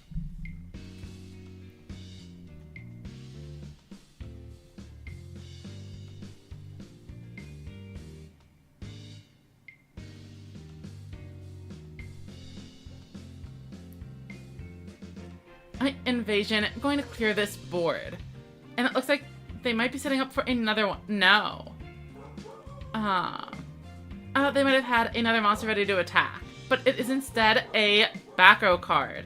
Invasion going to clear this board. And it looks like they might be setting up for another one. No. I thought they might have had another monster ready to attack. but it is instead a Fako card.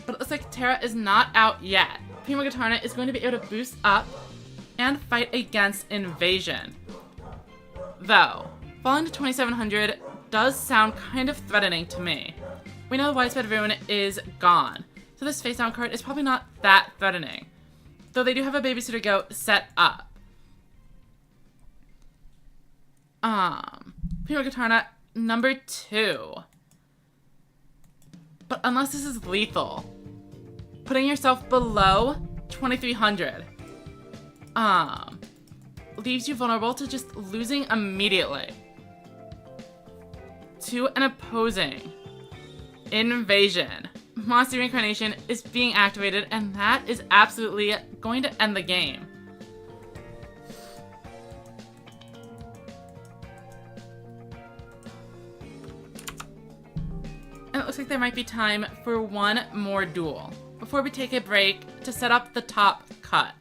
But it looks like Terra is not out yet. Prima Guitarna is going to be able to boost up and fight against Invasion. Though, falling to 2700 does sound kind of threatening to me. We know the Widespread Rune is gone, so this face down card is probably not that threatening. Though they do have a Babysitter Goat set up. Prima Guitarna, number 2. But unless this is lethal, putting yourself below 2300 leaves you vulnerable to just losing immediately to an opposing Invasion. Monster Reincarnation is being activated, and that is absolutely going to end the game. And it looks like there might be time for one more duel before we take a break to set up the top cut.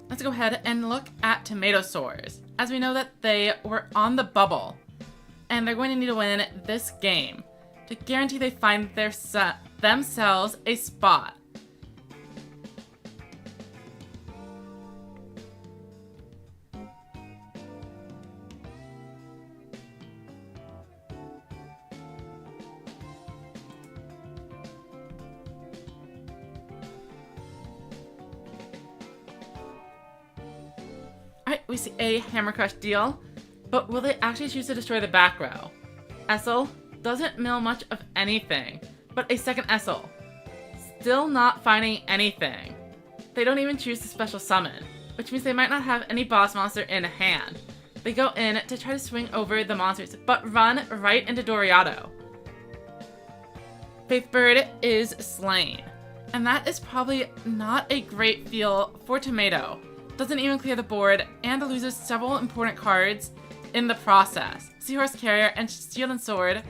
Let's go ahead and look at Tomato Sores, as we know that they were on the bubble, and they're going to need to win this game to guarantee they find themselves a spot. Alright, we see a Hammer Crush deal, but will they actually choose to destroy the back row? Essel doesn't mill much of anything, but a second Essel. Still not finding anything. They don't even choose to special summon, which means they might not have any boss monster in hand. They go in to try to swing over the monsters, but run right into Doriado. Faithbird is slain, and that is probably not a great feel for Tomato. Doesn't even clear the board, and loses several important cards in the process. Seahorse Carrier and Shield and Sword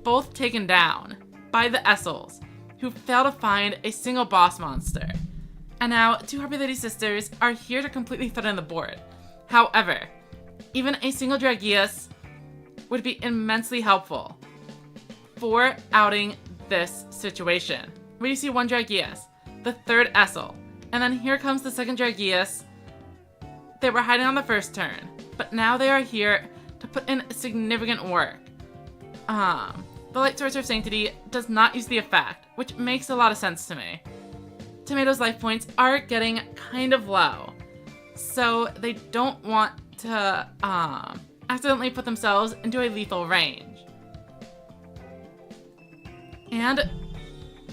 both taken down by the Essels, who fail to find a single boss monster. And now, 2 Harpy Lady Sisters are here to completely threaten the board. However, even a single Dragius would be immensely helpful for outing this situation. Where you see 1 Dragius, the 3rd Essel, and then here comes the 2nd Dragius. They were hiding on the first turn, but now they are here to put in significant work. The Light Sorcerer of Sanctity does not use the effect, which makes a lot of sense to me. Tomato's life points are getting kind of low, so they don't want to accidentally put themselves into a lethal range. And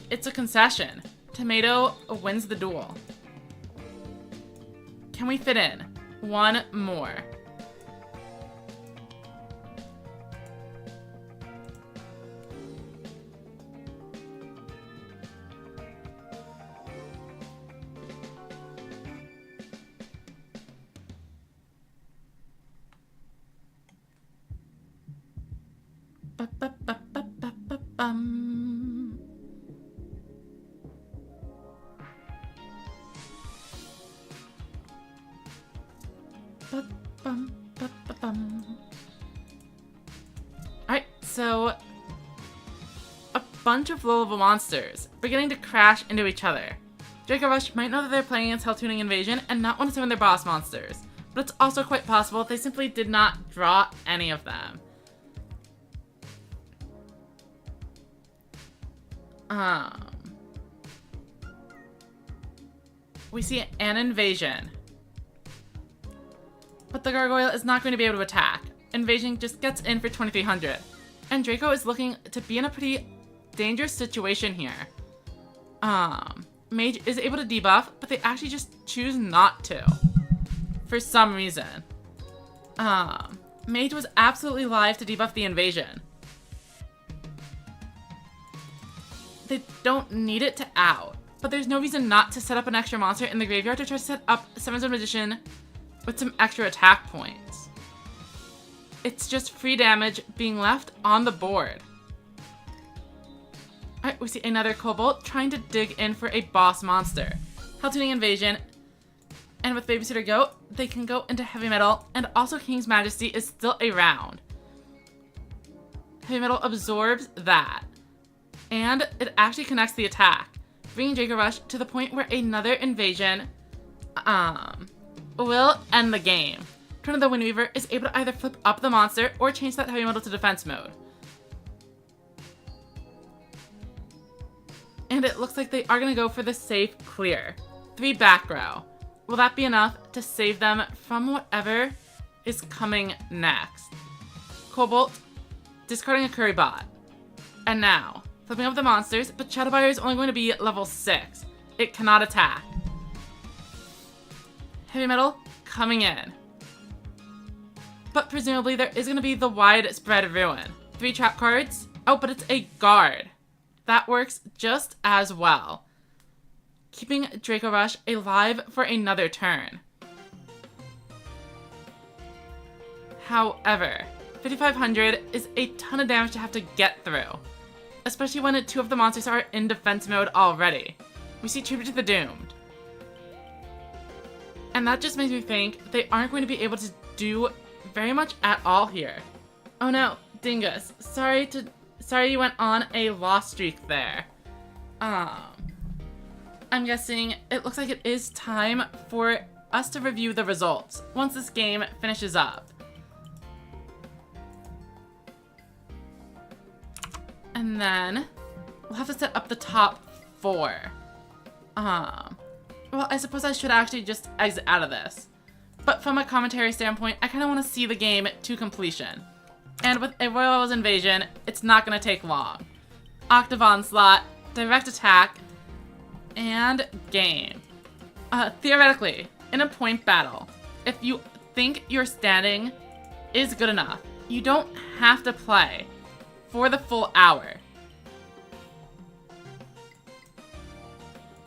it's a concession. Tomato wins the duel. Can we fit in one more? Alright, so a bunch of low-level monsters beginning to crash into each other. Draco Rush might know that they're playing against Hell Tuning Invasion and not want to summon their boss monsters, but it's also quite possible they simply did not draw any of them. We see an Invasion, but the Gargoyle is not going to be able to attack. Invasion just gets in for 2300, and Draco is looking to be in a pretty dangerous situation here. Mage is able to debuff, but they actually just choose not to, for some reason. Mage was absolutely live to debuff the Invasion. They don't need it to out, but there's no reason not to set up an extra monster in the graveyard to try to set up 7-Zone Magician with some extra attack points. It's just free damage being left on the board. Alright, we see another Cobalt trying to dig in for a boss monster. Hell Tuning Invasion And with Babysitter Goat, they can go into Heavy Metal, and also King's Majesty is still around. Heavy Metal absorbs that. And it actually connects the attack, bringing Draco Rush to the point where another invasion will end the game. Turn of the Windweaver is able to either flip up the monster or change that Heavy Metal to defense mode. And it looks like they are going to go for the safe clear. 3 back row. Will that be enough to save them from whatever is coming next? Cobalt, discarding a Curry Bot. And now, flipping up the monsters, but Shadowfire is only going to be level 6. It cannot attack. Heavy Metal coming in. But presumably there is going to be the Widespread Ruin. 3 trap cards. Oh, but it's a guard. That works just as well, keeping Draco Rush alive for another turn. However, 5,500 is a ton of damage to have to get through, especially when 2 of the monsters are in defense mode already. We see Tribute to the Doomed. And that just makes me think they aren't going to be able to do very much at all here. Oh no, Dingus, sorry you went on a loss streak there. I'm guessing it looks like it is time for us to review the results once this game finishes up. And then we'll have to set up the top 4. Well, I suppose I should actually just exit out of this. But from a commentary standpoint, I kind of want to see the game to completion. And with a Royals Invasion, it's not going to take long. Octave Onslaught, Direct Attack, and game. Theoretically, in a point battle, if you think your standing is good enough, you don't have to play for the full hour.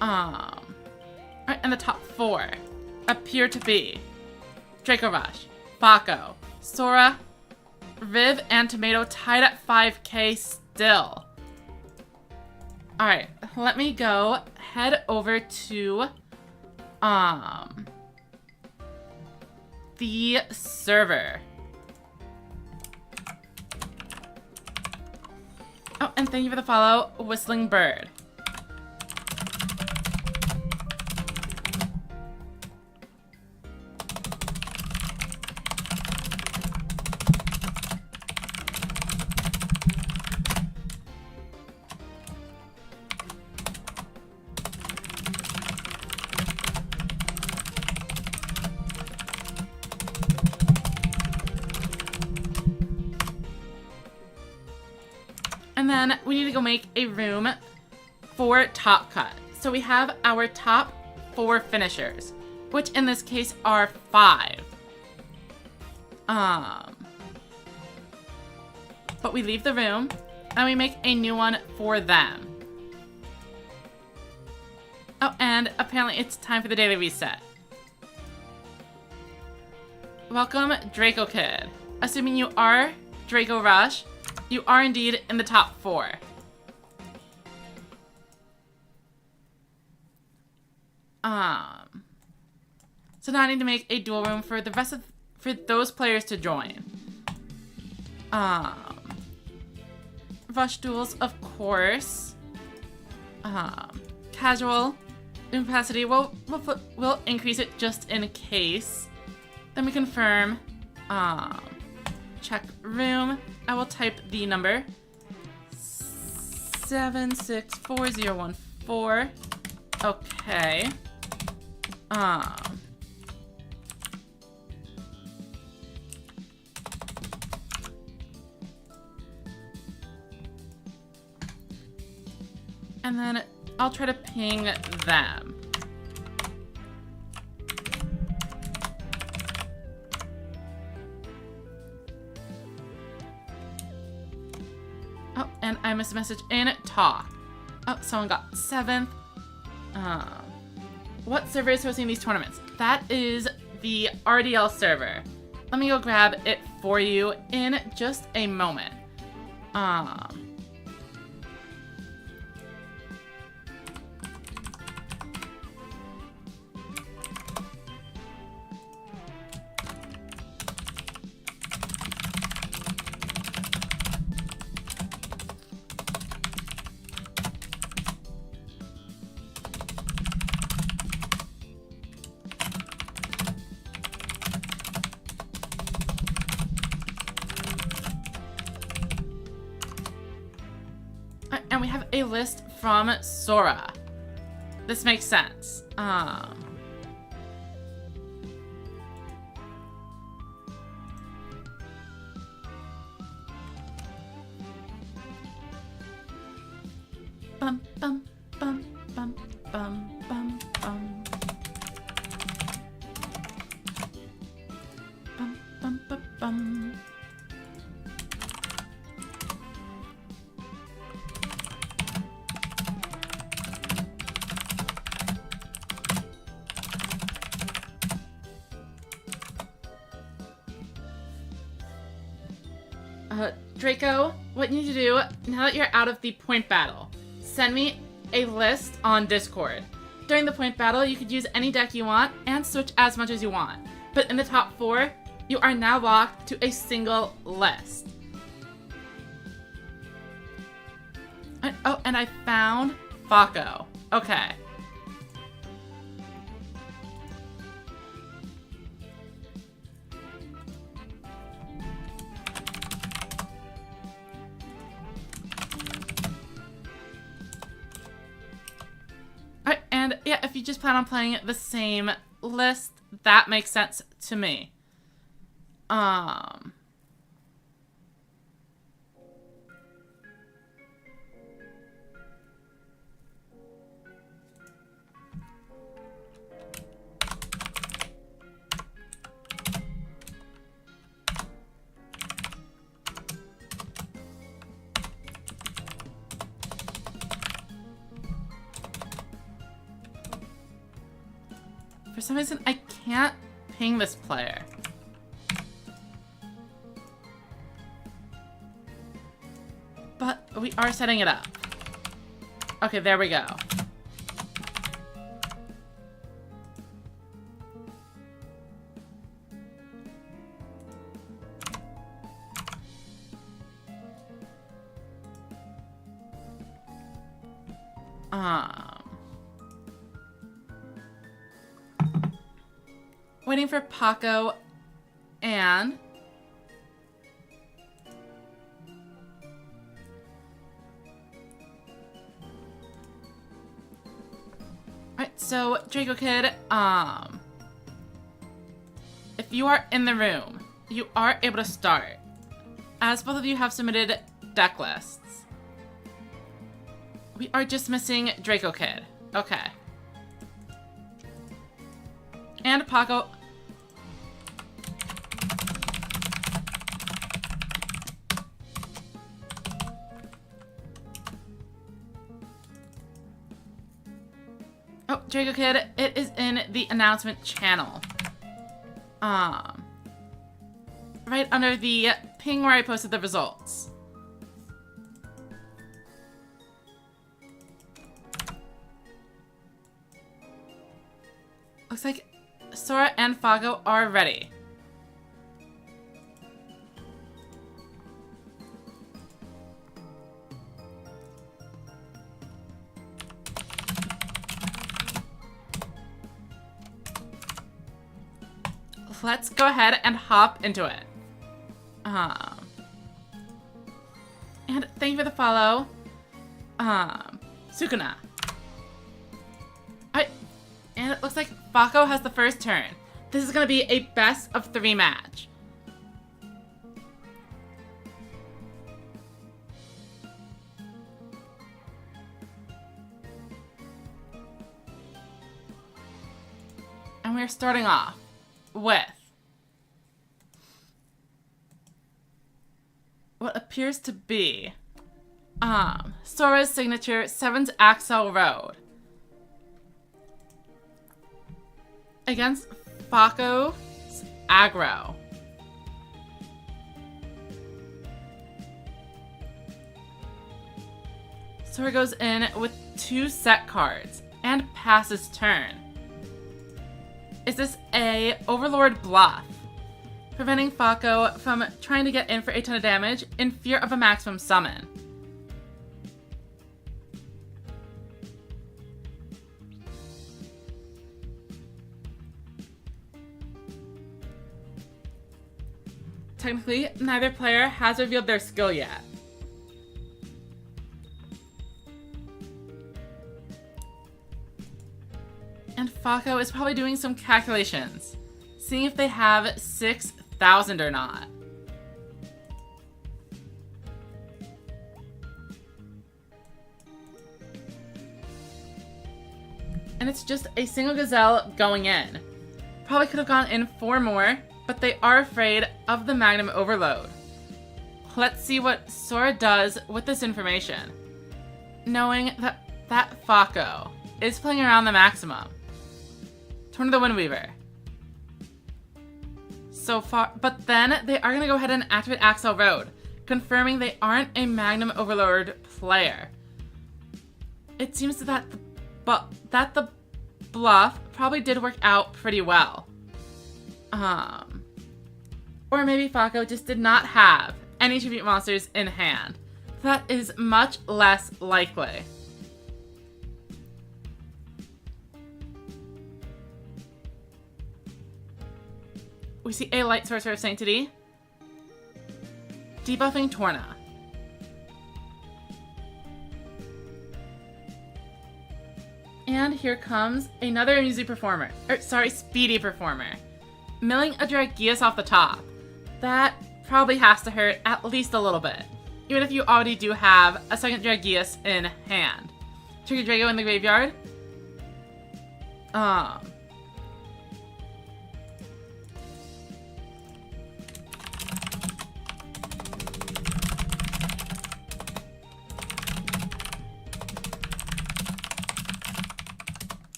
Alright, and the top 4 appear to be Draco Rush, Fako, Sora, Riv, and Tomato tied at 5k still. Alright, let me go head over to the server. Oh, and thank you for the follow, Whistling Bird. And then we need to go make a room for top cut. So we have our top 4 finishers, which in this case are 5. But we leave the room and we make a new one for them. Oh, and apparently it's time for the daily reset. Welcome, Draco Kid. Assuming you are Draco Rush, you are indeed in the top 4. So now I need to make a duel room for the rest of for those players to join. Rush duels, of course. Casual incapacity. We'll increase it just in case. Then we confirm. Check room. I will type the number 764014. Okay. And then I'll try to ping them. Oh, and I missed a message in talk. Oh, someone got 7th. What server is hosting these tournaments? That is the RDL server. Let me go grab it for you in just a moment. And we have a list from Sora. This makes sense. Bum, bum, bum, bum, bum, bum, bum. Bum, bum, bum, bum. Draco, what you need to do, now that you're out of the point battle, send me a list on Discord. During the point battle, you could use any deck you want and switch as much as you want. But in the top 4, you are now locked to a single list. And I found Fako. Okay. And yeah, if you just plan on playing the same list, that makes sense to me. For some reason, I can't ping this player. But we are setting it up. Okay, there we go. Waiting for Paco and Alright, so Draco Kid, if you are in the room, you are able to start, as both of you have submitted deck lists. We are just missing Draco Kid. Okay. And Paco. Oh, Draco Kid, it is in the announcement channel. Right under the ping where I posted the results. Looks like Sora and Fako are ready. Let's go ahead and hop into it. And thank you for the follow. Sukuna. Alright. And it looks like Fako has the first turn. This is going to be a best of 3 match. And we're starting off with what appears to be Sora's signature 7's Axel Road against Fako's aggro. Sora goes in with 2 set cards and passes turn. Is this a Overlord bluff, preventing Fako from trying to get in for a ton of damage in fear of a maximum summon? Technically, neither player has revealed their skill yet. Fako is probably doing some calculations, seeing if they have 6,000 or not. And it's just a single gazelle going in. Probably could have gone in 4 more, but they are afraid of the Magnum Overload. Let's see what Sora does with this information. Knowing that Fako is playing around the maximum. Turn to the Windweaver. So far, but then they are going to go ahead and activate Axel Road, confirming they aren't a Magnum Overlord player. It seems that the bluff probably did work out pretty well. Or maybe Fako just did not have any tribute monsters in hand. That is much less likely. We see a Light Sorcerer of Sanctity, debuffing Torna. And here comes another speedy performer. Milling a Dragius off the top. That probably has to hurt at least a little bit, even if you already do have a second Dragius in hand. Trigger Draco in the graveyard.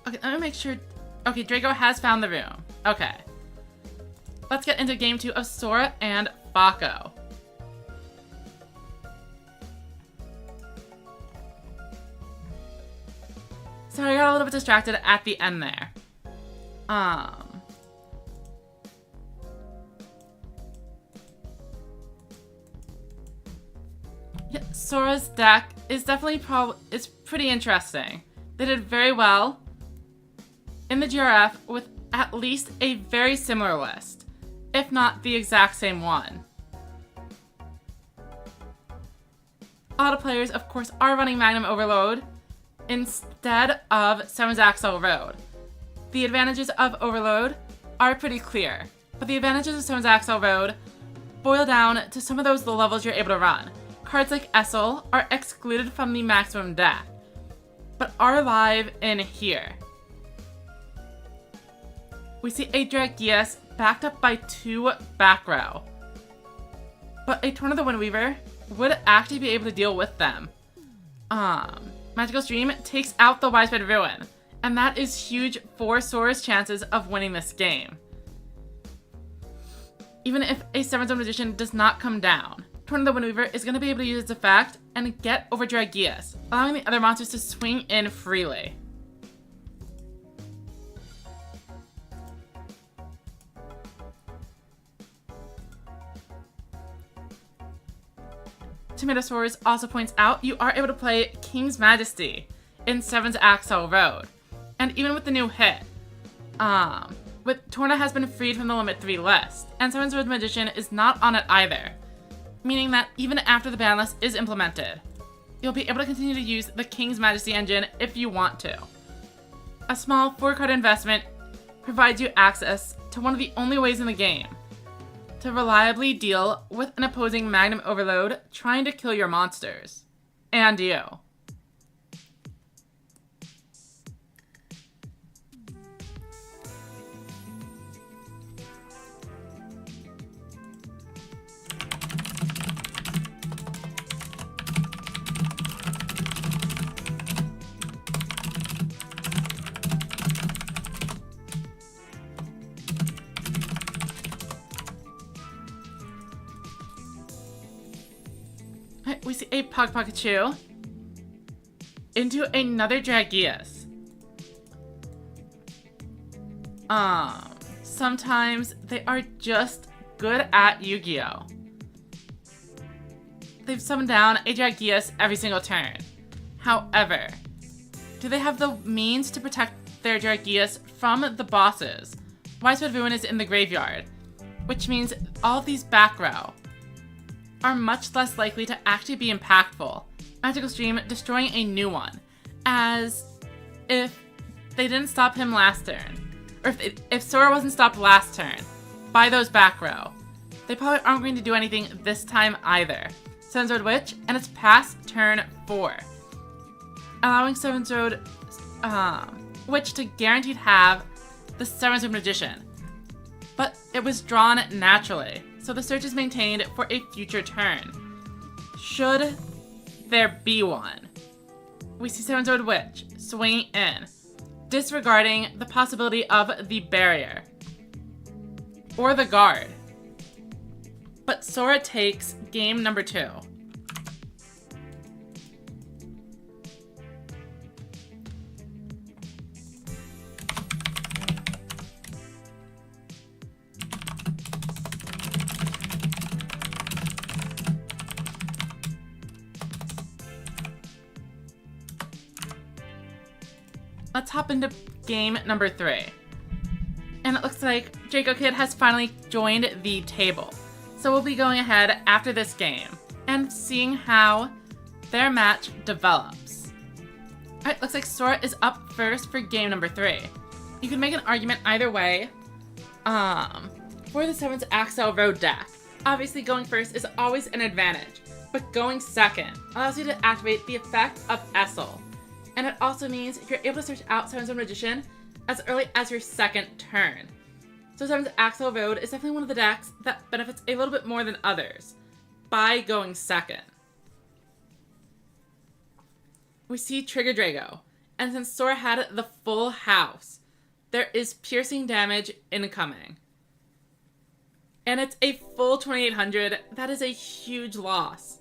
Okay, let me make sure. Okay, Draco has found the room. Okay. Let's get into game 2 of Sora and Fako. Sorry, I got a little bit distracted at the end there. Yeah, Sora's deck is definitely pretty interesting. They did very well in the GRF with at least a very similar list, if not the exact same one. A lot of players, of course, are running Magnum Overload instead of 7's Axel Road. The advantages of Overload are pretty clear, but the advantages of 7's Axel Road boil down to some of the levels you're able to run. Cards like Essel are excluded from the maximum deck, but are live in here. We see a Dragius backed up by 2 back row, but a Torn of the Windweaver would actually be able to deal with them. Magical Stream takes out the Widespread Ruin, and that is huge for Sora's chances of winning this game. Even if a 7-zone Magician does not come down, Torn of the Windweaver is going to be able to use its effect and get over Dragius, allowing the other monsters to swing in freely. Tomatosaurus also points out you are able to play King's Majesty in 7's Axel Road. And even with the new hit, Torna has been freed from the Limit 3 list, and 7's Road Magician is not on it either, meaning that even after the ban list is implemented, you'll be able to continue to use the King's Majesty engine if you want to. A small 4-card investment provides you access to one of the only ways in the game to reliably deal with an opposing Magnum Overload trying to kill your monsters. And you. We see a Pikachu into another Dragius. Sometimes they are just good at Yu-Gi-Oh! They've summoned down a Dragius every single turn. However, do they have the means to protect their Dragius from the bosses? Widespread Ruin is in the graveyard, which means all of these back row are much less likely to actually be impactful. Magical Stream destroying a new one, as if they didn't stop him last turn, or if Sora wasn't stopped last turn by those back row, they probably aren't going to do anything this time either. Seven's Road Witch, and it's past turn 4, allowing Seven's Road Witch to guaranteed have the Seven's Road Magician, but it was drawn naturally, so the search is maintained for a future turn, should there be one. We see Seven's Road Witch swinging in, disregarding the possibility of the barrier or the guard. But Sora takes game number 2. Let's hop into game number 3. And it looks like Draco Kid has finally joined the table. So we'll be going ahead after this game and seeing how their match develops. Alright, looks like Sora is up first for game number 3. You can make an argument either way for the 7's Axel Road deck. Obviously going first is always an advantage, but going second allows you to activate the effect of Essel. And it also means you're able to search out 7's Road Magician as early as your second turn. So 7's Axel Road is definitely one of the decks that benefits a little bit more than others by going second. We see Trigger Drago, and since Sora had the full house, there is piercing damage incoming. And it's a full 2800, that is a huge loss.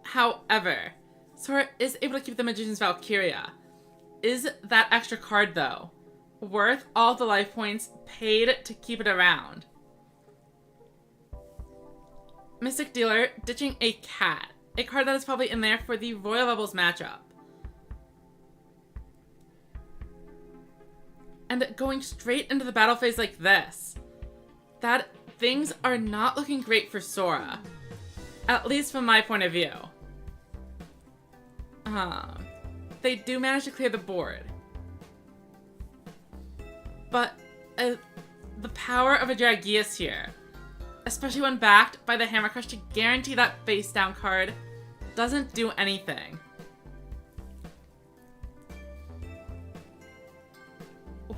However, Sora is able to keep the Magician's Valkyria. Is that extra card, though, worth all the life points paid to keep it around? Mystic Dealer ditching a cat, a card that is probably in there for the Royal Bubbles matchup. And going straight into the battle phase like this, that things are not looking great for Sora, at least from my point of view. They do manage to clear the board. But the power of a Dragius here, especially when backed by the Hammer Crush to guarantee that face down card, doesn't do anything.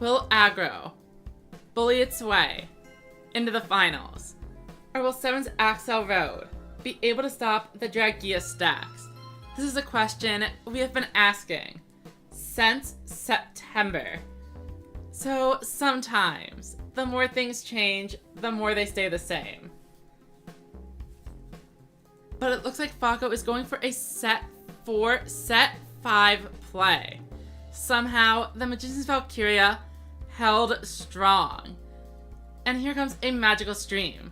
Will aggro bully its way into the finals? Or will 7's Axel Road be able to stop the Dragius stacks? This is a question we have been asking since September. So sometimes, the more things change, the more they stay the same. But it looks like Fako is going for a set 4, set 5 play. Somehow, the Magician's Valkyria held strong. And here comes a Magical Stream,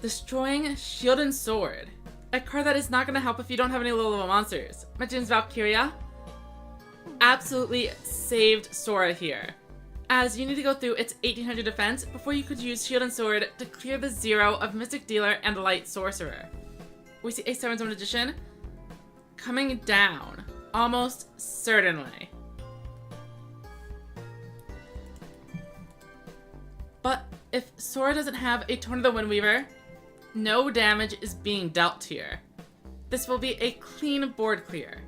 destroying Shield and Sword. A card that is not going to help if you don't have any low-level monsters. Magician's Valkyria absolutely saved Sora here, as you need to go through its 1800 defense before you could use Shield and Sword to clear the 0 of Mystic Dealer and Light Sorcerer. We see a 7's Road Magician coming down, almost certainly. But if Sora doesn't have a Tone of the Windweaver, no damage is being dealt here. This will be a clean board clear.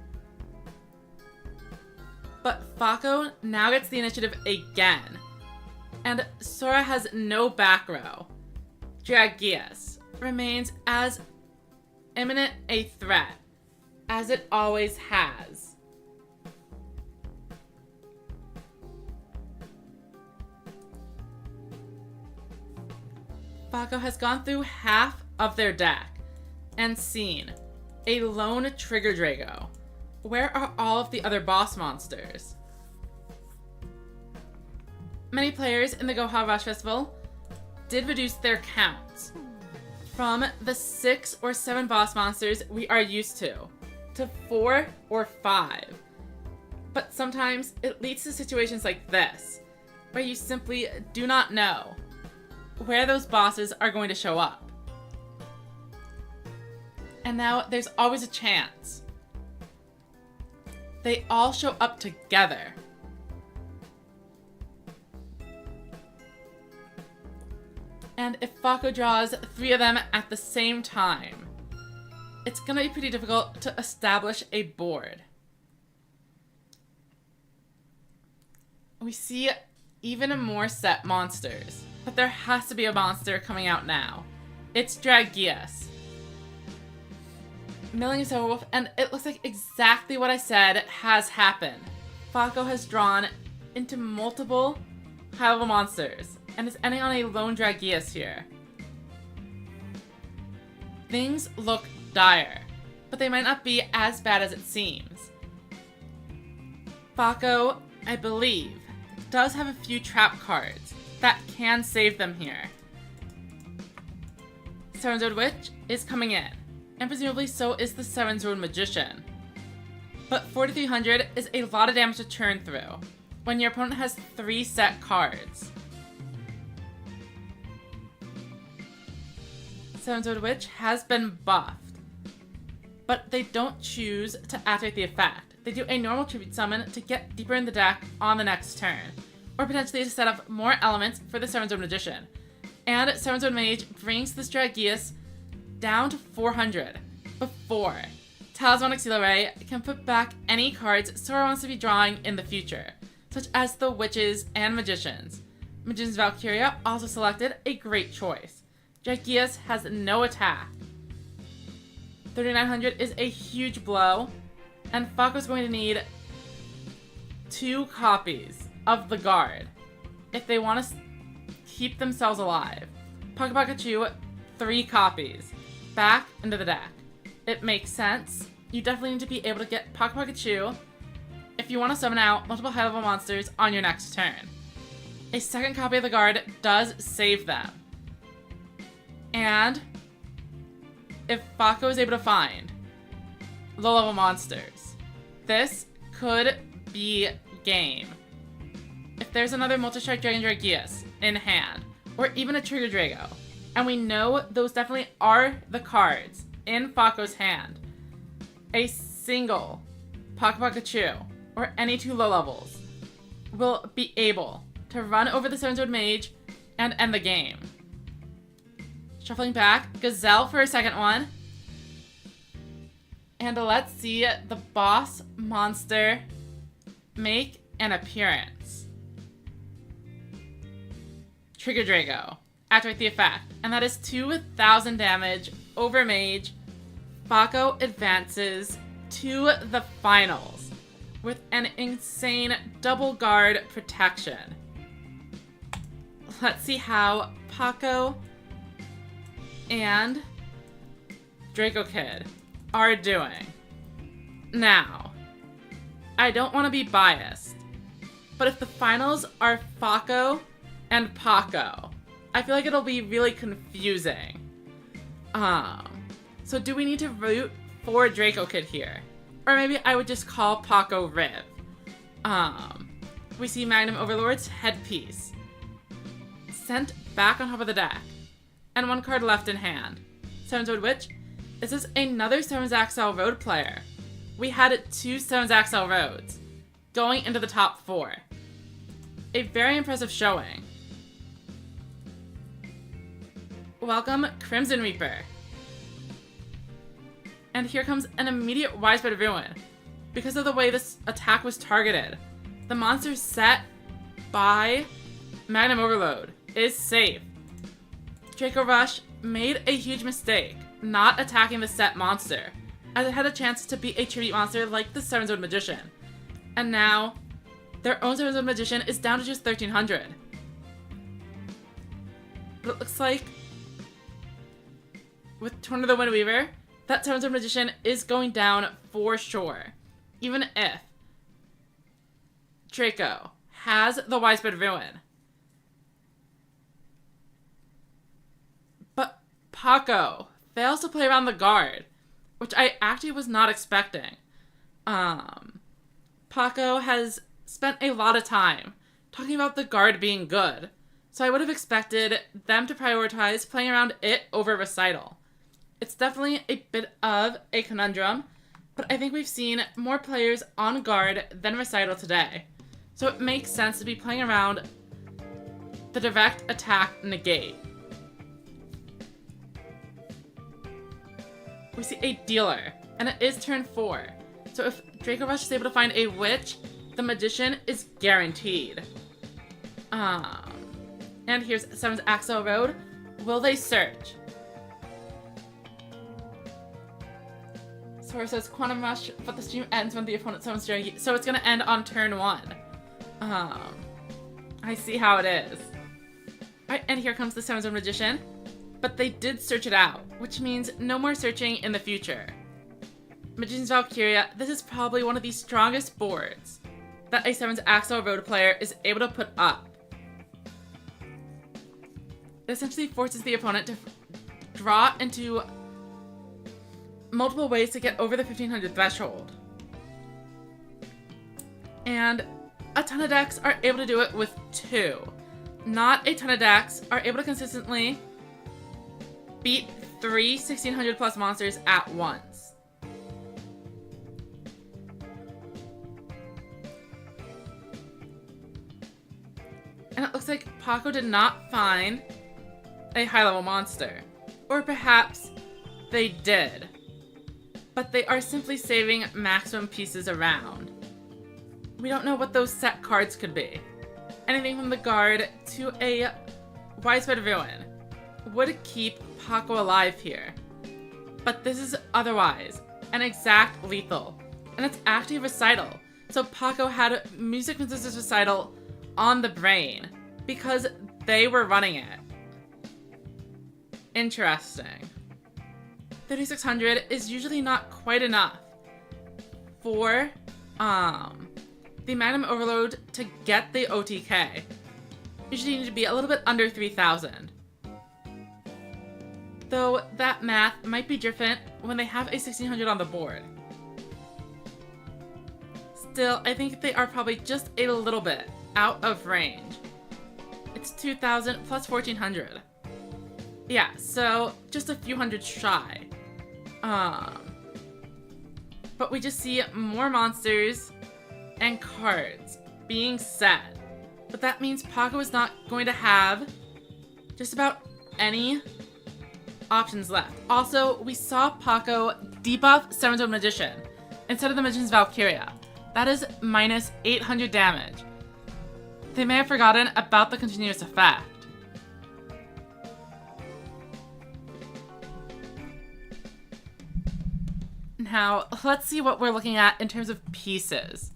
But Fako now gets the initiative again, and Sora has no back row. Dragius remains as imminent a threat as it always has. Paco has gone through half of their deck and seen a lone Trigger Drago. Where are all of the other boss monsters? Many players in the Go Hard Rush Festival did reduce their counts from the 6 or 7 boss monsters we are used to 4 or 5. But sometimes it leads to situations like this, where you simply do not know where those bosses are going to show up. And now there's always a chance. They all show up together. And if Fako draws 3 of them at the same time, it's gonna be pretty difficult to establish a board. We see even more set monsters, but there has to be a monster coming out now. It's Dragius. Milling is over, and it looks like exactly what I said has happened. Fako has drawn into multiple high-level monsters, and is ending on a lone Dragius here. Things look dire, but they might not be as bad as it seems. Fako, I believe, does have a few trap cards that can save them here. Seven-Zone Witch is coming in, and presumably so is the Seven-Zone Magician. But 4,300 is a lot of damage to churn through when your opponent has 3 set cards. Seven-Zone Witch has been buffed, but they don't choose to activate the effect. They do a normal tribute summon to get deeper in the deck on the next turn, or potentially to set up more elements for the Seven-Zone Magician. And Seven-Zone Mage brings this Dragius down to 400 before Talismanic Seal Array can put back any cards Sora wants to be drawing in the future, such as the Witches and Magicians. Magician's Valkyria also selected, a great choice. Dragius has no attack. 3,900 is a huge blow, and Fako's going to need 2 copies of the guard if they want to keep themselves alive. Paco Pikachu, 3 copies. Back into the deck. It makes sense. You definitely need to be able to get Paco Pikachu if you want to summon out multiple high-level monsters on your next turn. A second copy of the guard does save them. And if Fako is able to find low-level monsters, this could be game. If there's another Multi-Strike Dragon Dragius in hand, or even a Trigger Drago, and we know those definitely are the cards in Fako's hand, a single Paco Pikachu, or any 2 low levels, will be able to run over the Seven-Zone Mage and end the game. Shuffling back, Gazelle for a second one. And let's see the boss monster make an appearance. Trigger Drago. Activate the effect. And that is 2,000 damage over Mage. Fako advances to the finals with an insane double guard protection. Let's see how Paco and Draco Kid are doing. Now, I don't want to be biased, but if the finals are Fako and Paco, I feel like it'll be really confusing. So do we need to root for Draco Kid here? Or maybe I would just call Paco Riv. We see Magnum Overlord's headpiece sent back on top of the deck, and 1 card left in hand. Seven-Zone Witch. This is another 7's Axel Road player. We had 2 7's Axel Roads going into the top 4. A very impressive showing. Welcome, Crimson Reaper. And here comes an immediate widespread ruin. Because of the way this attack was targeted, the monster set by Magnum Overload is safe. Draco Rush made a huge mistake not attacking the set monster, as it had a chance to be a tribute monster like the Seven-Zone Magician. And now, their own Seven-Zone Magician is down to just 1,300. But it looks like, with Torn of the Wind Weaver, that Seven-Zone Magician is going down for sure. Even if Draco has the widespread ruin. But Paco fails to play around the guard, which I actually was not expecting. Paco has spent a lot of time talking about the guard being good, So I would have expected them to prioritize playing around it over Recital. It's definitely a bit of a conundrum, but I think we've seen more players on guard than Recital today. So it makes sense to be playing around the direct attack negate. We see a dealer, and it is turn 4. So if Draco Rush is able to find a witch, the magician is guaranteed. And here's 7's Axel Road. Will they search? Sora says Quantum Rush, but the stream ends when the opponent summons Draco. So it's gonna end on turn 1. I see how it is. Alright, and here comes the 7's Magician. But they did search it out, which means no more searching in the future. Magician's Valkyria, this is probably one of the strongest boards that a 7's Axel Road player is able to put up. It essentially forces the opponent to draw into multiple ways to get over the 1500 threshold. And a ton of decks are able to do it with 2. Not a ton of decks are able to consistently beat 3 1600 plus monsters at once. And it looks like Paco did not find a high-level monster. Or perhaps they did. But they are simply saving maximum pieces around. We don't know what those set cards could be. Anything from the guard to a Widespread Ruin would keep Paco alive here. But this is otherwise an exact lethal. And it's actually a Recital. So Paco had Music Princess's Recital on the brain because they were running it. Interesting. 3600 is usually not quite enough for the Magnum Overload to get the OTK. Usually you need to be a little bit under 3000. Though that math might be different when they have a 1600 on the board. Still, I think they are probably just a little bit out of range. It's 2000 plus 1400. Yeah, so just a few hundred shy. But we just see more monsters and cards being set. But that means Paco is not going to have just about any options left. Also, we saw Paco debuff 7's Magician instead of the Magician's Valkyria. That is minus 800 damage. They may have forgotten about the continuous effect. Now, let's see what we're looking at in terms of pieces.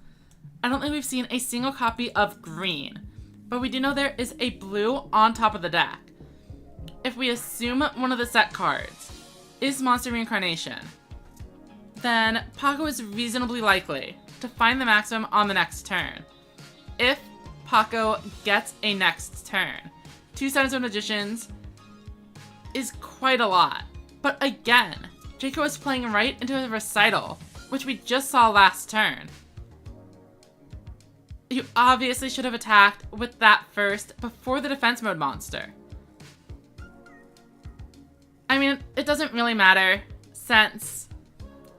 I don't think we've seen a single copy of green, but we do know there is a blue on top of the deck. If we assume one of the set cards is Monster Reincarnation, then Paco is reasonably likely to find the maximum on the next turn. If Paco gets a next turn, 2 7's Magicians is quite a lot. But again, Draco is playing right into a Recital, which we just saw last turn. You obviously should have attacked with that first before the defense mode monster. I mean, it doesn't really matter since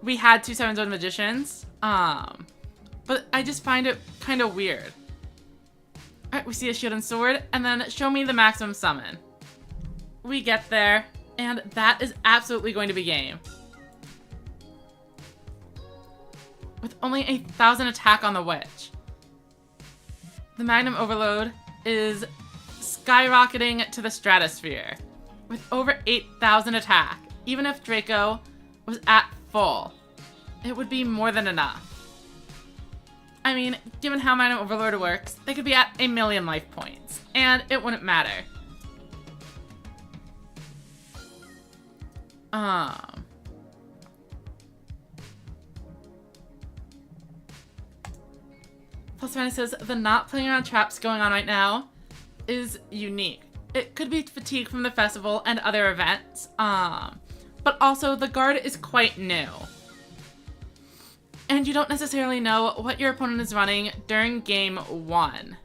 we had 2 7's Magicians, but I just find it kind of weird. Alright, we see a Shield and Sword, and then show me the maximum summon. We get there, and that is absolutely going to be game. With only 1000 attack on the Witch. The Magnum Overload is skyrocketing to the stratosphere. With over 8000 attack, even if Draco was at full, it would be more than enough. I mean, given how Magnum Overlord works, they could be at 1,000,000 life points, and it wouldn't matter. Plus Manny says, the not playing around traps going on right now is unique. It could be fatigue from the festival and other events, but also the guard is quite new. And you don't necessarily know what your opponent is running during game 1.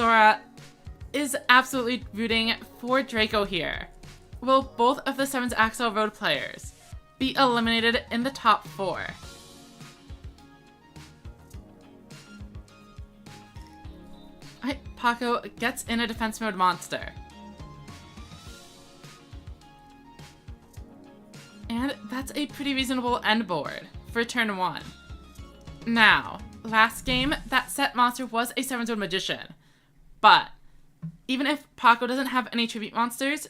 Sora is absolutely rooting for Draco here. Will both of the 7's Axel Road players be eliminated in the top 4? Alright, Paco gets in a defense mode monster. And that's a pretty reasonable end board for turn 1. Now, last game, that set monster was a 7-zone magician. But even if Paco doesn't have any tribute monsters,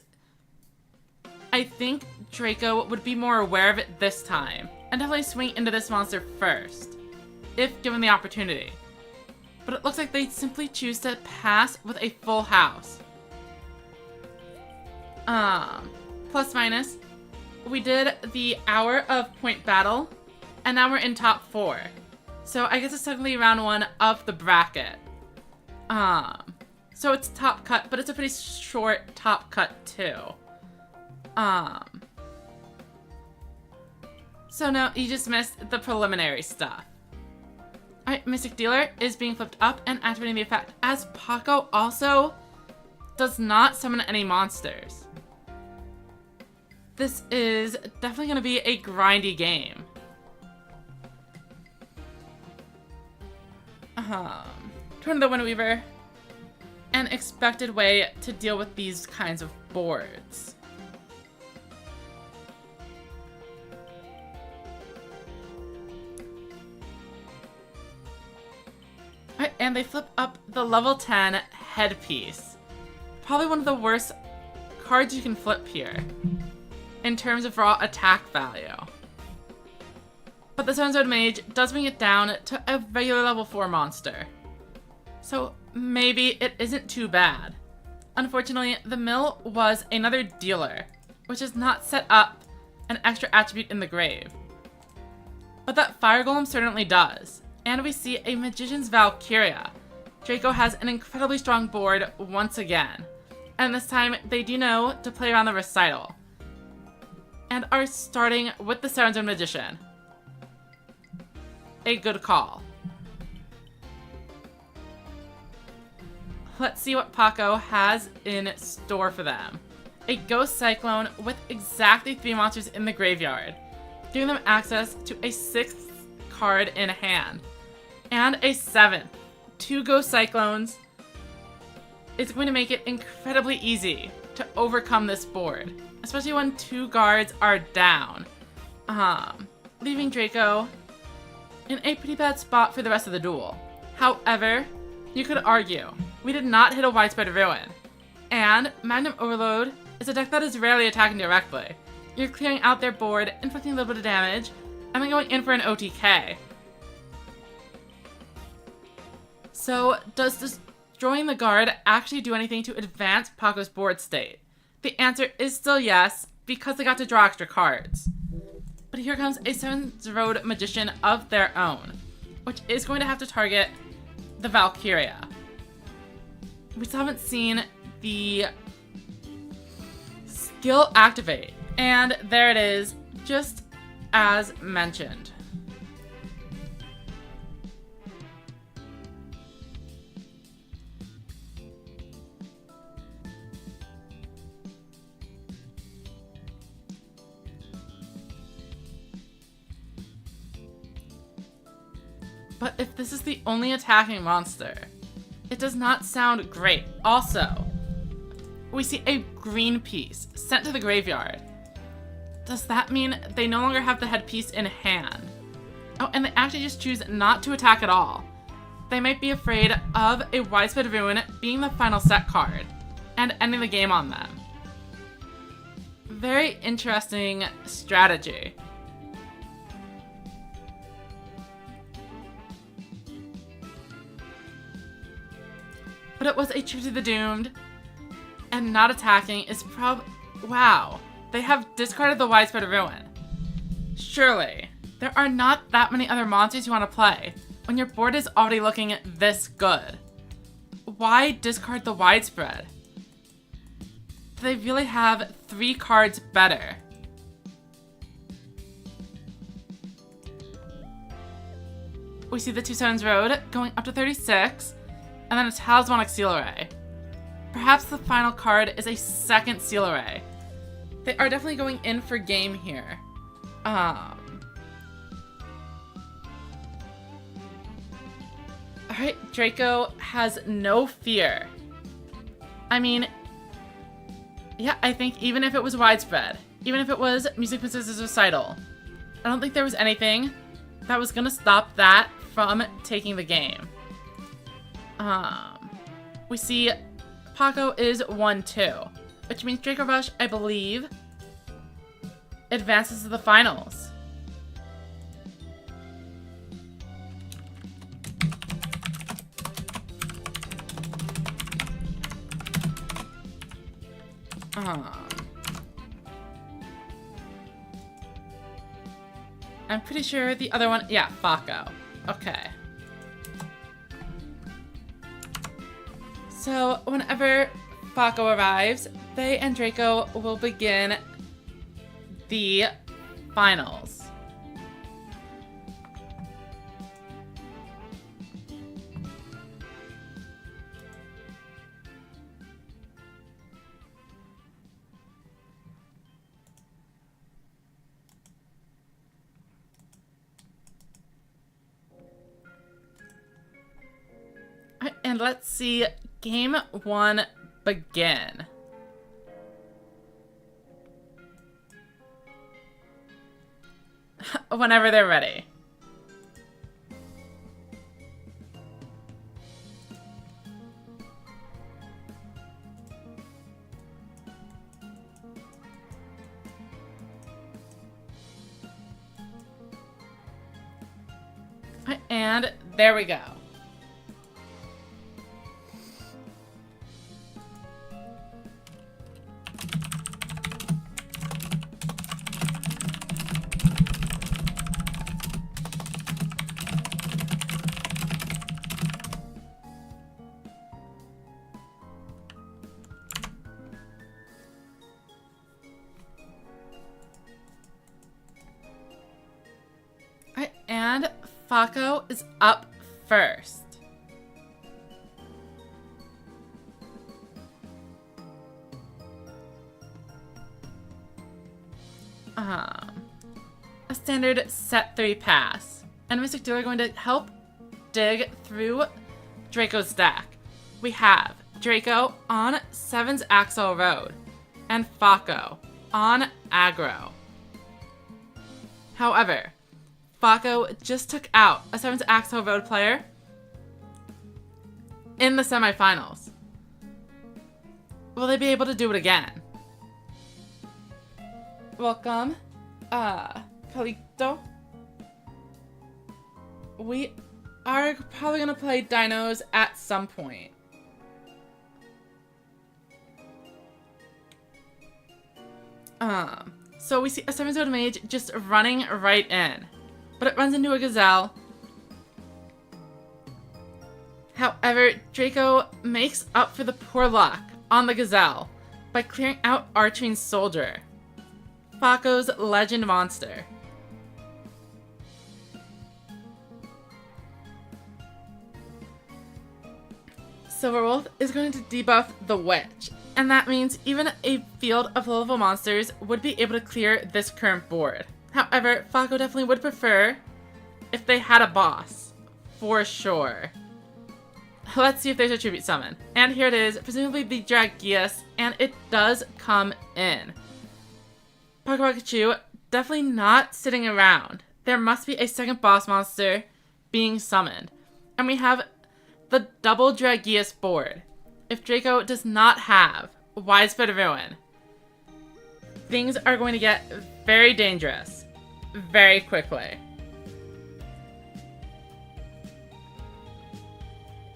I think Draco would be more aware of it this time, and definitely swing into this monster first, if given the opportunity. But it looks like they simply choose to pass with a full house. Plus minus, we did the hour of point battle, and now we're in top 4. So I guess it's technically round 1 of the bracket. So it's top cut, but it's a pretty short top cut too. So no, you just missed the preliminary stuff. Alright, Mystic Dealer is being flipped up and activating the effect, as Paco also does not summon any monsters. This is definitely going to be a grindy game. Turn of the Windweaver. An expected way to deal with these kinds of boards. Alright, and they flip up the level 10 headpiece. Probably one of the worst cards you can flip here in terms of raw attack value. But the 7-zone mage does bring it down to a regular level 4 monster. So maybe it isn't too bad. Unfortunately, the mill was another dealer, which does not set up an extra attribute in the grave. But that fire golem certainly does. And we see a Magician's Valkyria. Draco has an incredibly strong board once again. And this time, they do know to play around the recital. And are starting with the 7-zone Magician. A good call. Let's see what Paco has in store for them. A Ghost Cyclone with exactly 3 monsters in the graveyard, giving them access to a 6th card in hand. And a 7th. 2 Ghost Cyclones is going to make it incredibly easy to overcome this board, especially when 2 guards are down. Leaving Draco in a pretty bad spot for the rest of the duel. However, you could argue we did not hit a widespread ruin, and Magnum Overload is a deck that is rarely attacking directly. You're clearing out their board, inflicting a little bit of damage, and then going in for an OTK. So, does destroying the guard actually do anything to advance Paco's board state? The answer is still yes, because they got to draw extra cards. But here comes a 7's Road Magician of their own, which is going to have to target the Valkyria. We still haven't seen the skill activate, and there it is, just as mentioned. But if this is the only attacking monster, it does not sound great. Also, we see a green piece sent to the graveyard. Does that mean they no longer have the headpiece in hand? Oh, and they actually just choose not to attack at all. They might be afraid of a Widespread Ruin being the final set card and ending the game on them. Very interesting strategy. But it was a Trip to the Doomed, and not attacking is wow, they have discarded the Widespread Ruin. Surely, there are not that many other monsters you want to play when your board is already looking this good. Why discard the Widespread? Do they really have 3 cards better? We see the 2 Suns Road going up to 36. and then a Talismanic Seal Array. Perhaps the final card is a second Seal Array. They are definitely going in for game here. Alright, Draco has no fear. I mean, yeah, I think even if it was widespread, even if it was Music Princess's Recital, I don't think there was anything that was gonna stop that from taking the game. We see Paco is 1-2, which means Draco Rush, I believe, advances to the finals. I'm pretty sure the other one, yeah, Fako. Okay. So whenever Fako arrives, they and Draco will begin the finals. And let's see game 1 begin. Whenever they're ready. And there we go. And Fako is up first. A standard set 3 pass. And Mystic Duel are going to help dig through Draco's deck. We have Draco on 7's Axel Road and Fako on aggro. However, Fako just took out a 7's Axel Road player in the semifinals. Will they be able to do it again? Welcome, Calito. We are probably gonna play Dinos at some point. So we see a 7's Road Mage just running right in. But it runs into a Gazelle. However, Draco makes up for the poor luck on the Gazelle by clearing out Archwing's Soldier, Fako's legend monster. Silverwolf is going to debuff the Witch, and that means even a field of low-level monsters would be able to clear this current board. However, Fako definitely would prefer if they had a boss, for sure. Let's see if there's a tribute summon. And here it is, presumably the Dragius, and it does come in. Paco Pikachu definitely not sitting around. There must be a second boss monster being summoned. And we have the double Dragius board. If Draco does not have Widespread Ruin, things are going to get very dangerous very quickly.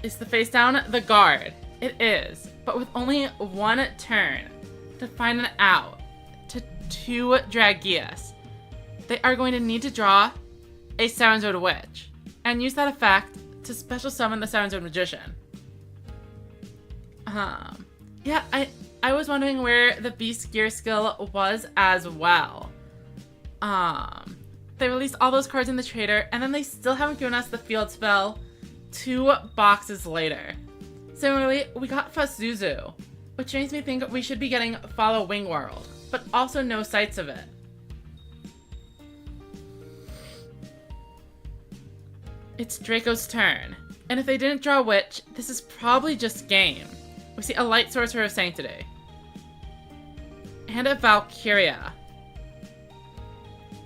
Is the face down the guard? It is, but with only one turn to find an out to 2 Dragius, they are going to need to draw a 7's Road Witch and use that effect to special summon the 7's Road Magician. Yeah, I was wondering where the Beast Gear skill was as well. They released all those cards in the trader, and then they still haven't given us the field spell 2 boxes later. Similarly, we got Fasuzu, which makes me think we should be getting Follow Wing World, but also no sights of it. It's Draco's turn, and if they didn't draw a Witch, this is probably just game. We see a Light Sorcerer of Sanctity. And a Valkyria.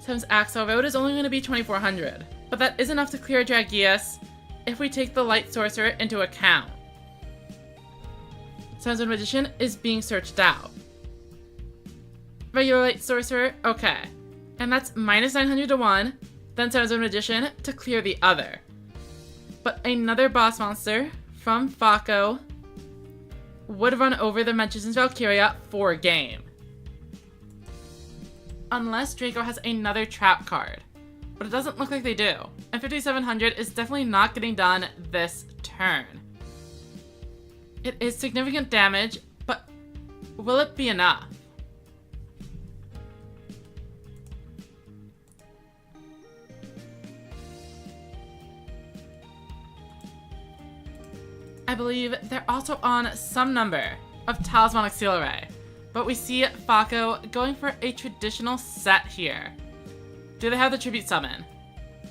Since Axel Road is only going to be 2400, but that is enough to clear Dragius if we take the Light Sorcerer into account. Sounds of Magician is being searched out. Regular Light Sorcerer, okay. And that's minus 900 to 1, then Sounds of Magician to clear the other. But another boss monster from Fako would run over the Magician's Valkyria for game. Unless Draco has another trap card. But it doesn't look like they do. And 5700 is definitely not getting done this turn. It is significant damage, but will it be enough? I believe they're also on some number of Talismanic Seal Ray, but we see Fako going for a traditional set here. Do they have the Tribute Summon?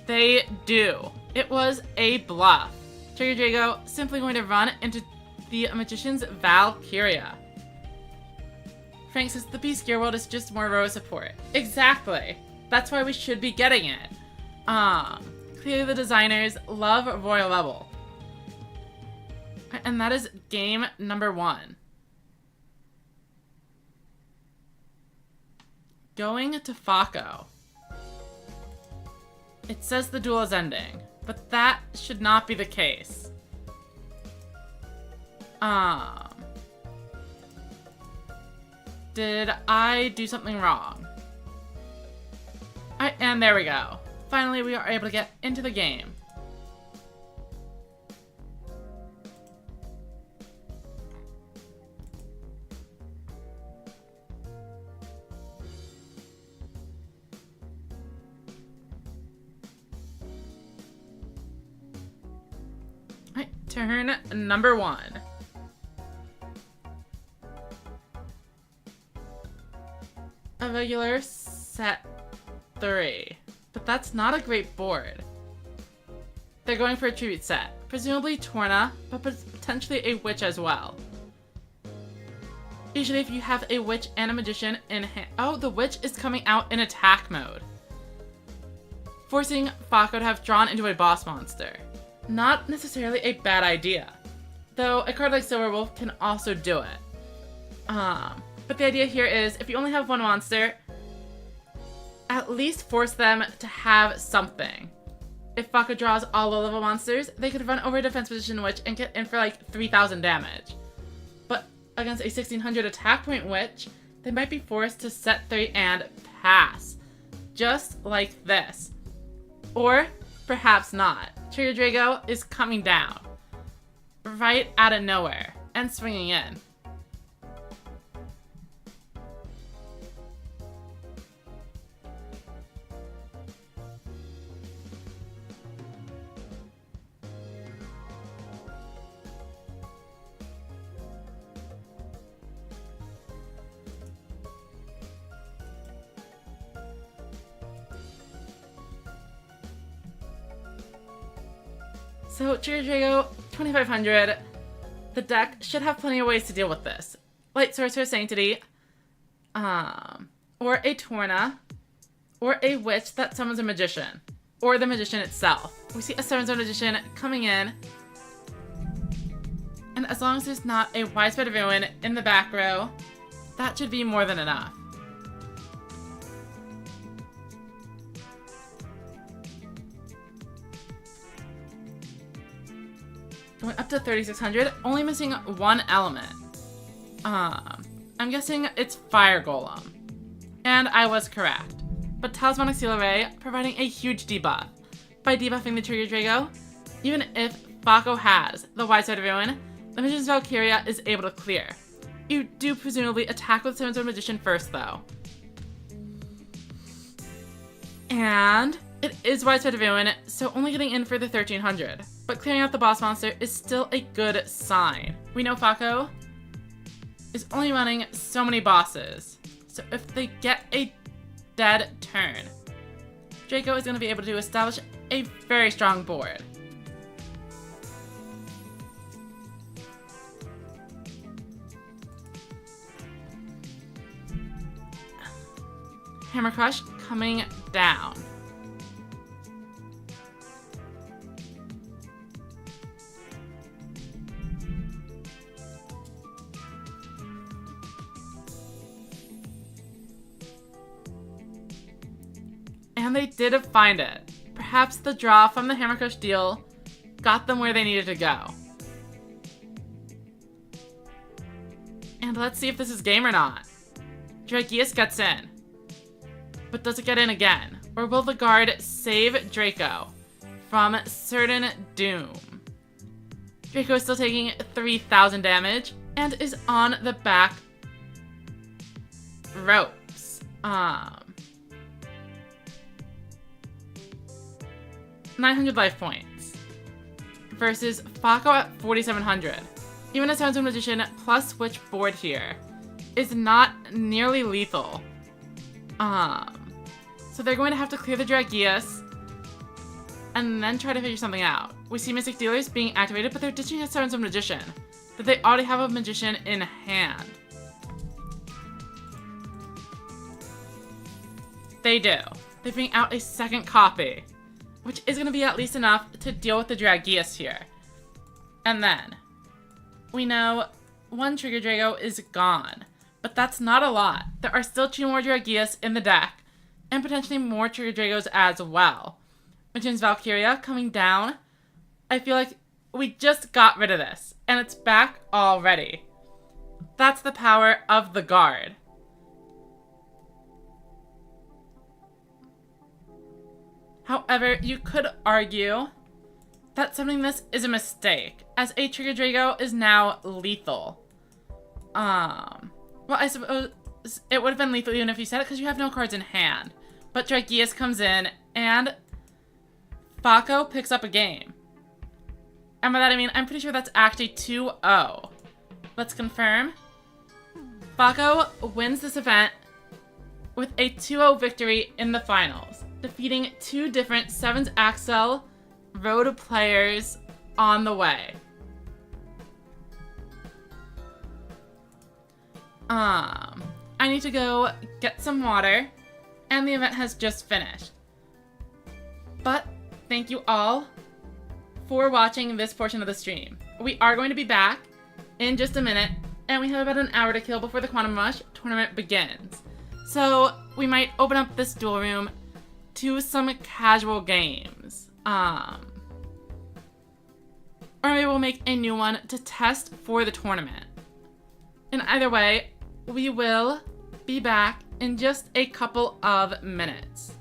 They do. It was a bluff. Trigger Draco simply going to run into the Magician's Valkyria. Frank says the Beast Gear World is just more row support. Exactly. That's why we should be getting it. Clearly the designers love Royal Level. And that is game number 1. Going to Fako. It says the duel is ending, but that should not be the case. Did I do something wrong? And there we go. Finally, we are able to get into the game. Turn number 1. A regular set 3. But that's not a great board. They're going for a tribute set. Presumably Torna, but potentially a witch as well. Usually if you have a witch and a magician in hand... Oh, the witch is coming out in attack mode. Forcing Fako to have drawn into a boss monster. Not necessarily a bad idea, though a card like Silver Wolf can also do it. But the idea here is, if you only have one monster, at least force them to have something. If Fako draws all low-level monsters, they could run over a Defense Position Witch and get in for like 3000 damage. But against a 1600 attack point Witch, they might be forced to set 3 and pass. Just like this. Or perhaps not. Trigger Draco is coming down. Right out of nowhere. And swinging in. So, Trigger Draco, 2500. The deck should have plenty of ways to deal with this. Light Sorcerer Sanctity, or a Torna, or a Witch that summons a Magician, or the Magician itself. We see a 7-zone Magician coming in, and as long as there's not a Widespread Ruin in the back row, that should be more than enough. Going up to 3600, only missing one element. I'm guessing it's Fire Golem. And I was correct. But Talismanic Seal Ray providing a huge debuff. By debuffing the Trigger Draco, even if Fako has the Widespread Ruin, the Magician's Valkyria is able to clear. You do presumably attack with 7-zone Magician first though. And it is Widespread Ruin, so only getting in for the 1300. but clearing out the boss monster is still a good sign. We know Fako is only running so many bosses, so if they get a dead turn, Draco is going to be able to establish a very strong board. Hammer Crush coming down. And they did find it. Perhaps the draw from the Hammer Crush deal got them where they needed to go. And let's see if this is game or not. Dragius gets in. But does it get in again? Or will the guard save Draco from certain doom? Draco is still taking 3,000 damage and is on the back ropes. 900 life points versus Fako at 4,700. Even a Sounds of Magician plus switchboard here is not nearly lethal. So they're going to have to clear the Dragius and then try to figure something out. We see Mystic Dealers being activated, but they're ditching a Sounds of Magician, that they already have a Magician in hand. They do. They bring out a second copy, which is going to be at least enough to deal with the Dragius here. And then, we know one Trigger Drago is gone, but that's not a lot. There are still 2 more Dragius in the deck, and potentially more Trigger Dragos as well. Which means Valkyria coming down. I feel like we just got rid of this, and it's back already. That's the power of the guard. However, you could argue that summoning this is a mistake, as a Trigger Drago is now lethal. Well, I suppose it would have been lethal even if you said it, because you have no cards in hand. But Dragius comes in, and Fako picks up a game. And by that I mean, I'm pretty sure that's actually 2-0. Let's confirm. Fako wins this event with a 2-0 victory in the finals, defeating 2 different 7's Axel road players on the way. I need to go get some water, and the event has just finished. But thank you all for watching this portion of the stream. We are going to be back in just a minute, and we have about an hour to kill before the Quantum Rush tournament begins. So we might open up this duel room to some casual games. Or maybe we'll make a new one to test for the tournament. In either way, we will be back in just a couple of minutes.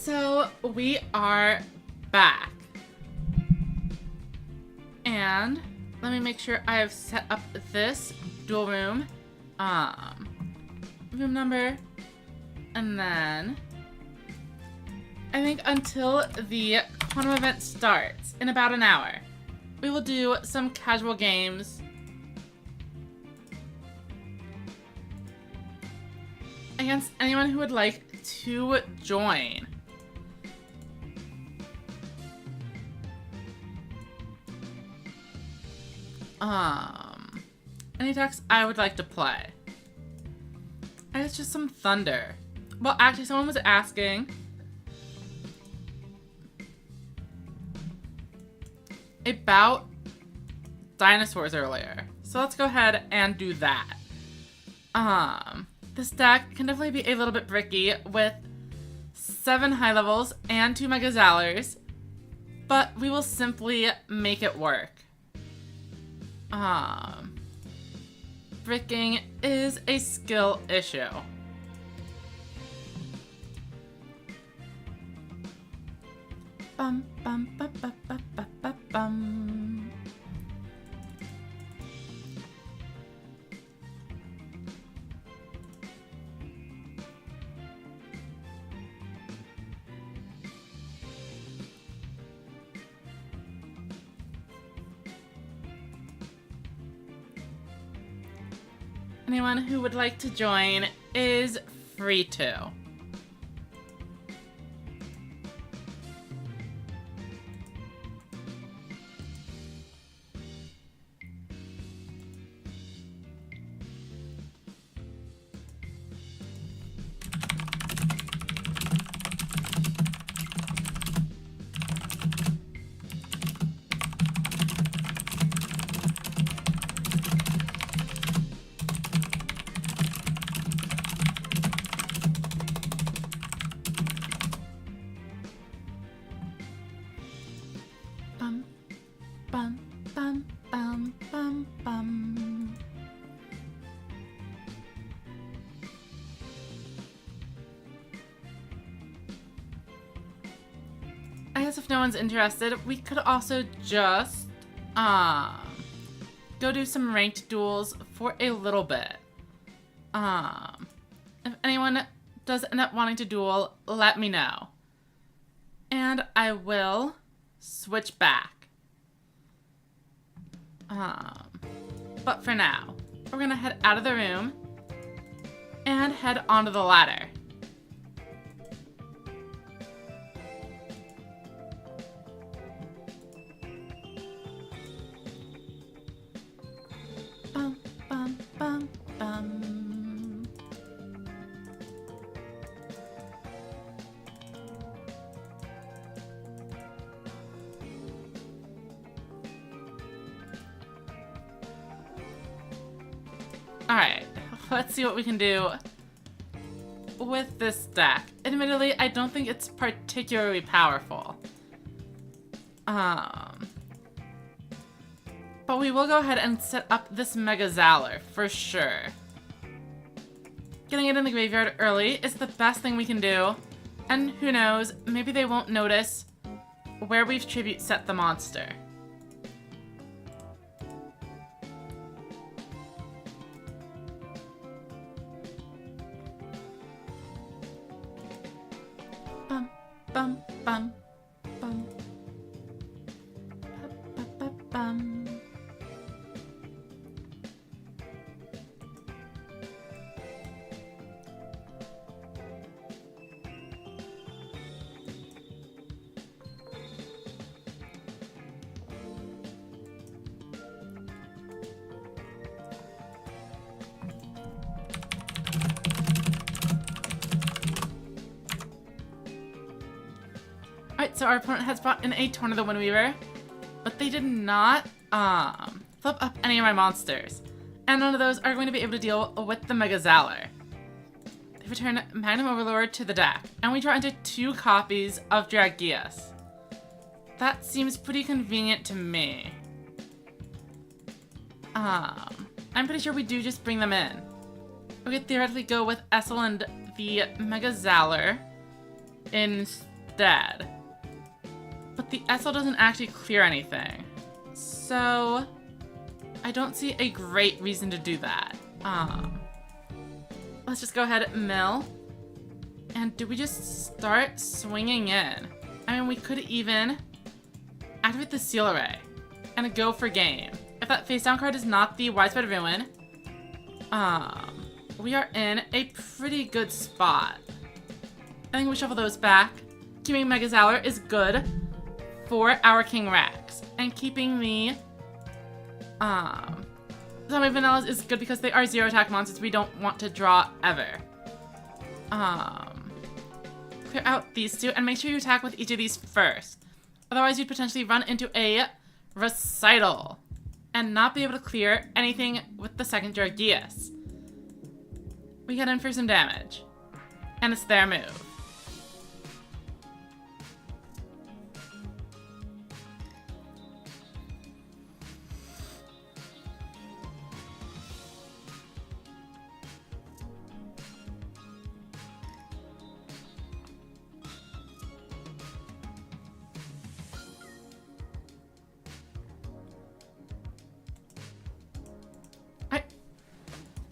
So we are back. And let me make sure I have set up this duel room. Room number. And then I think until the quantum event starts in about an hour, we will do some casual games against anyone who would like to join. Any decks I would like to play? I guess just some Thunder. Well, actually, someone was asking about dinosaurs earlier. So let's go ahead and do that. This deck can definitely be a little bit bricky with 7 high levels and 2 Mega Zallers, but we will simply make it work. Bricking is a skill issue. Bum bum ba ba ba ba ba bum. Anyone who would like to join is free to. Bum, bum, bum, bum, bum. I guess if no one's interested, we could also just go do some ranked duels for a little bit. If anyone does end up wanting to duel, let me know. And I will switch back. But for now, we're gonna head out of the room and head onto the ladder. Bum, bum, bum, bum. Alright, let's see what we can do with this deck. Admittedly, I don't think it's particularly powerful. But we will go ahead and set up this Mega Zaller for sure. Getting it in the graveyard early is the best thing we can do. And who knows, maybe they won't notice where we've tribute set the monster. Bum, bum, bum, bum. Bum. Alright, so our opponent has brought in a Torn of the Windweaver, but they did not flip up any of my monsters. And none of those are going to be able to deal with the Mega Zaller. They return Magnum Overlord to the deck, and we draw into 2 copies of Dragius. That seems pretty convenient to me. I'm pretty sure we do just bring them in. We could theoretically go with Essel and the Mega Zaller instead. dead. But the SL doesn't actually clear anything. So I don't see a great reason to do that. Let's just go ahead and mill. And do we just start swinging in? I mean, we could even activate the seal array and go for game. If that face down card is not the widespread ruin, we are in a pretty good spot. I think we shuffle those back. Keeping Mega Zowler is good for our King Rex. And keeping the Zombie Vanillas is good because they are 0 attack monsters we don't want to draw ever. Clear out these two and make sure you attack with each of these first. Otherwise you'd potentially run into a recital and not be able to clear anything with the second Dragius. We get in for some damage. And it's their move.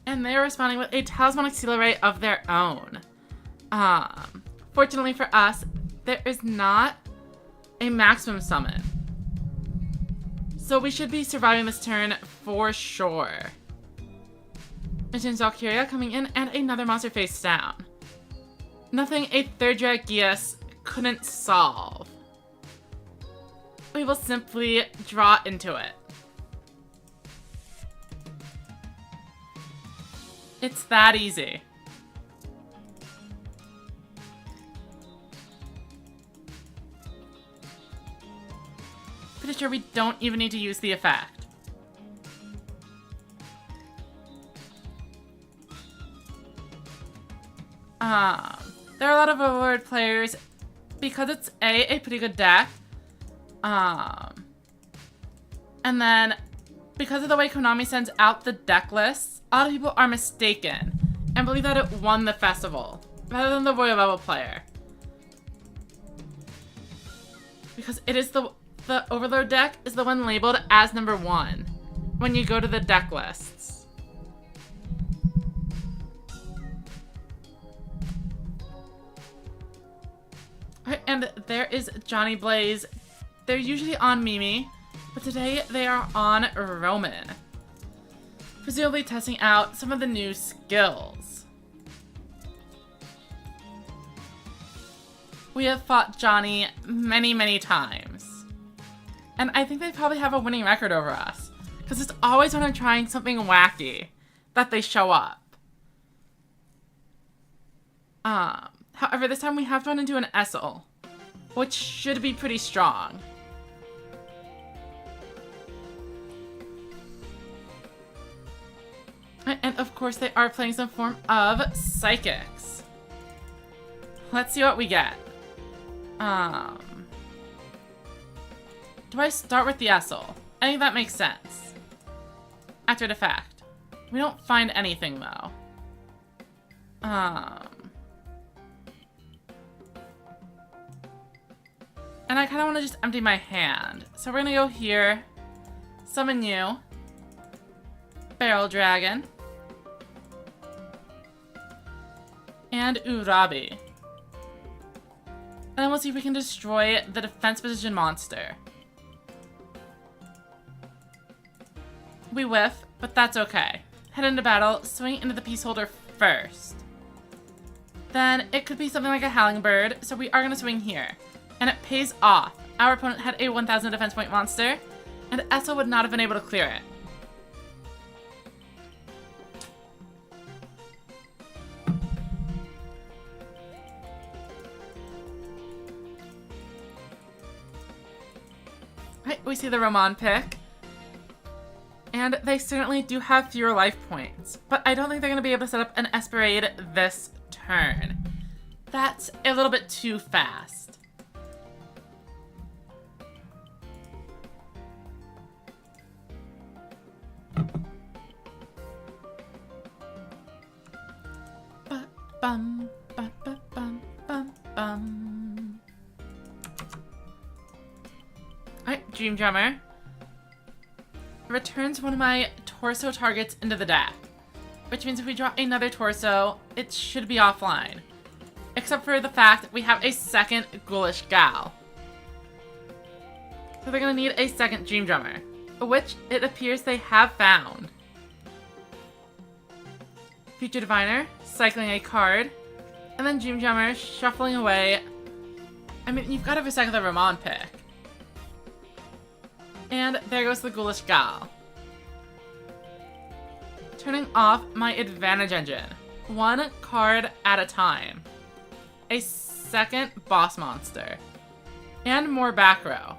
And they are responding with a Talismanic Seal Array of their own. Fortunately for us, there is not a maximum summon. So we should be surviving this turn for sure. Mission Valkyria coming in and another monster face down. Nothing a third Dragius couldn't solve. We will simply draw into it. It's that easy. Pretty sure we don't even need to use the effect. There are a lot of Overlord players because it's a pretty good deck. And then because of the way Konami sends out the deck lists, a lot of people are mistaken and believe that it won the festival rather than the Royal Level player. Because it is the Overlord deck is the one labeled as number 1 when you go to the deck lists. Alright, and there is Johnny Blaze. They're usually on Mimi, but today they are on Roman. Presumably testing out some of the new skills. We have fought Johnny many, many times. And I think they probably have a winning record over us. Because it's always when I'm trying something wacky that they show up. However, this time we have run into an Essel, which should be pretty strong. And of course they are playing some form of Psychics. Let's see what we get. Do I start with the Essel? I think that makes sense. Activate effect. We don't find anything though. And I kind of want to just empty my hand. So we're gonna go here. Summon you. Barrel Dragon. And Urabi. And then we'll see if we can destroy the defense position monster. We whiff, but that's okay. Head into battle, swing into the Peace Holder first. Then it could be something like a Howling Bird, so we are going to swing here. And it pays off. Our opponent had a 1000 defense point monster, and Essel would not have been able to clear it. Right, we see the Roman pick. And they certainly do have fewer life points, but I don't think they're going to be able to set up an Esperade this turn. That's a little bit too fast. Ba-bum, ba-ba-bum, bum-bum. Alright, Dream Drummer. Returns one of my torso targets into the deck. Which means if we draw another torso, it should be offline. Except for the fact that we have a second Ghoulish Gal. So they're gonna need a second Dream Drummer, which it appears they have found. Future Diviner, cycling a card, and then Dream Drummer shuffling away. I mean, you've got to recycle the Ramon pick. And there goes the Ghoulish Gal. Turning off my advantage engine. One card at a time. A second boss monster. And more back row.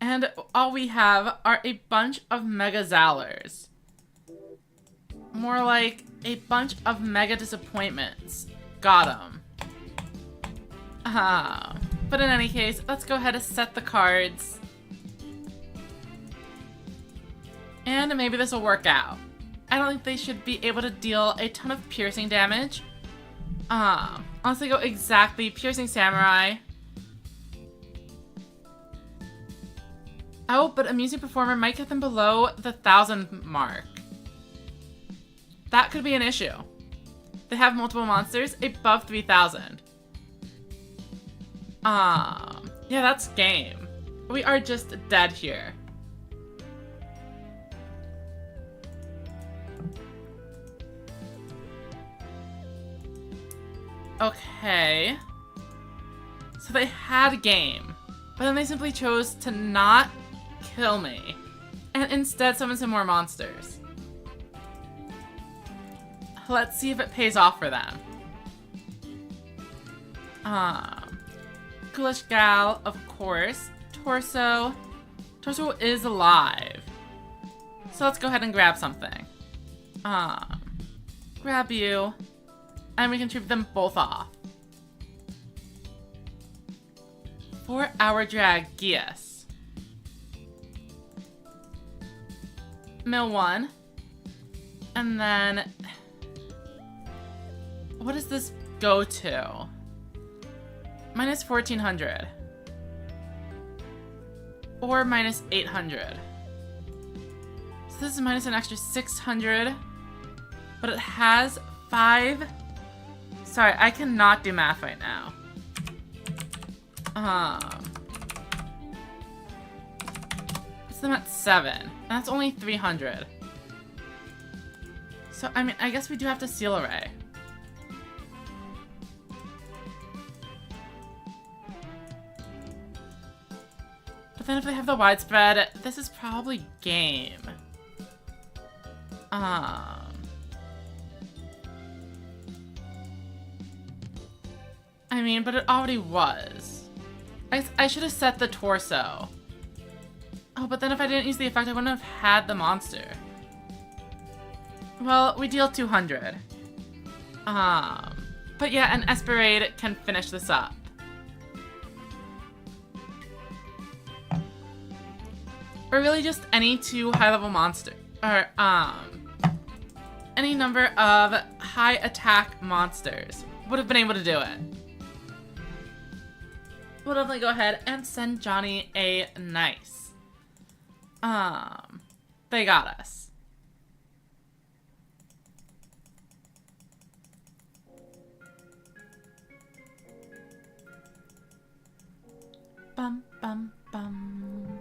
And all we have are a bunch of Mega Zowlers. More like a bunch of Mega Disappointments. Got 'em. But in any case, let's go ahead and set the cards. And maybe this will work out. I don't think they should be able to deal a ton of piercing damage. Unless they go exactly Piercing Samurai. Oh, but Amusing Performer might get them below the 1,000 mark. That could be an issue. They have multiple monsters above 3,000. Yeah, that's game. We are just dead here. Okay. So they had game, but then they simply chose to not kill me, and instead summon some more monsters. Let's see if it pays off for them. Ghoulish Gal, of course. Torso. Torso is alive. So let's go ahead and grab something. Grab you. And we can trip them both off. 4-hour drag, Gias. Mill 1. And then... what does this go to? Minus 1,400. Or minus 800. So this is minus an extra 600. But it has 5... Sorry, I cannot do math right now. Puts them at 7. And that's only 300. So, I mean, I guess we do have to Seal Array. But then if they have the widespread, this is probably game. I mean, but it already was. I should have set the torso. Oh, but then if I didn't use the effect, I wouldn't have had the monster. Well, we deal 200. But yeah, an Esperade can finish this up. Or really just any two high-level monster. Or, any number of high attack monsters would have been able to do it. We'll definitely go ahead and send Johnny a nice. They got us. Bum, bum, bum.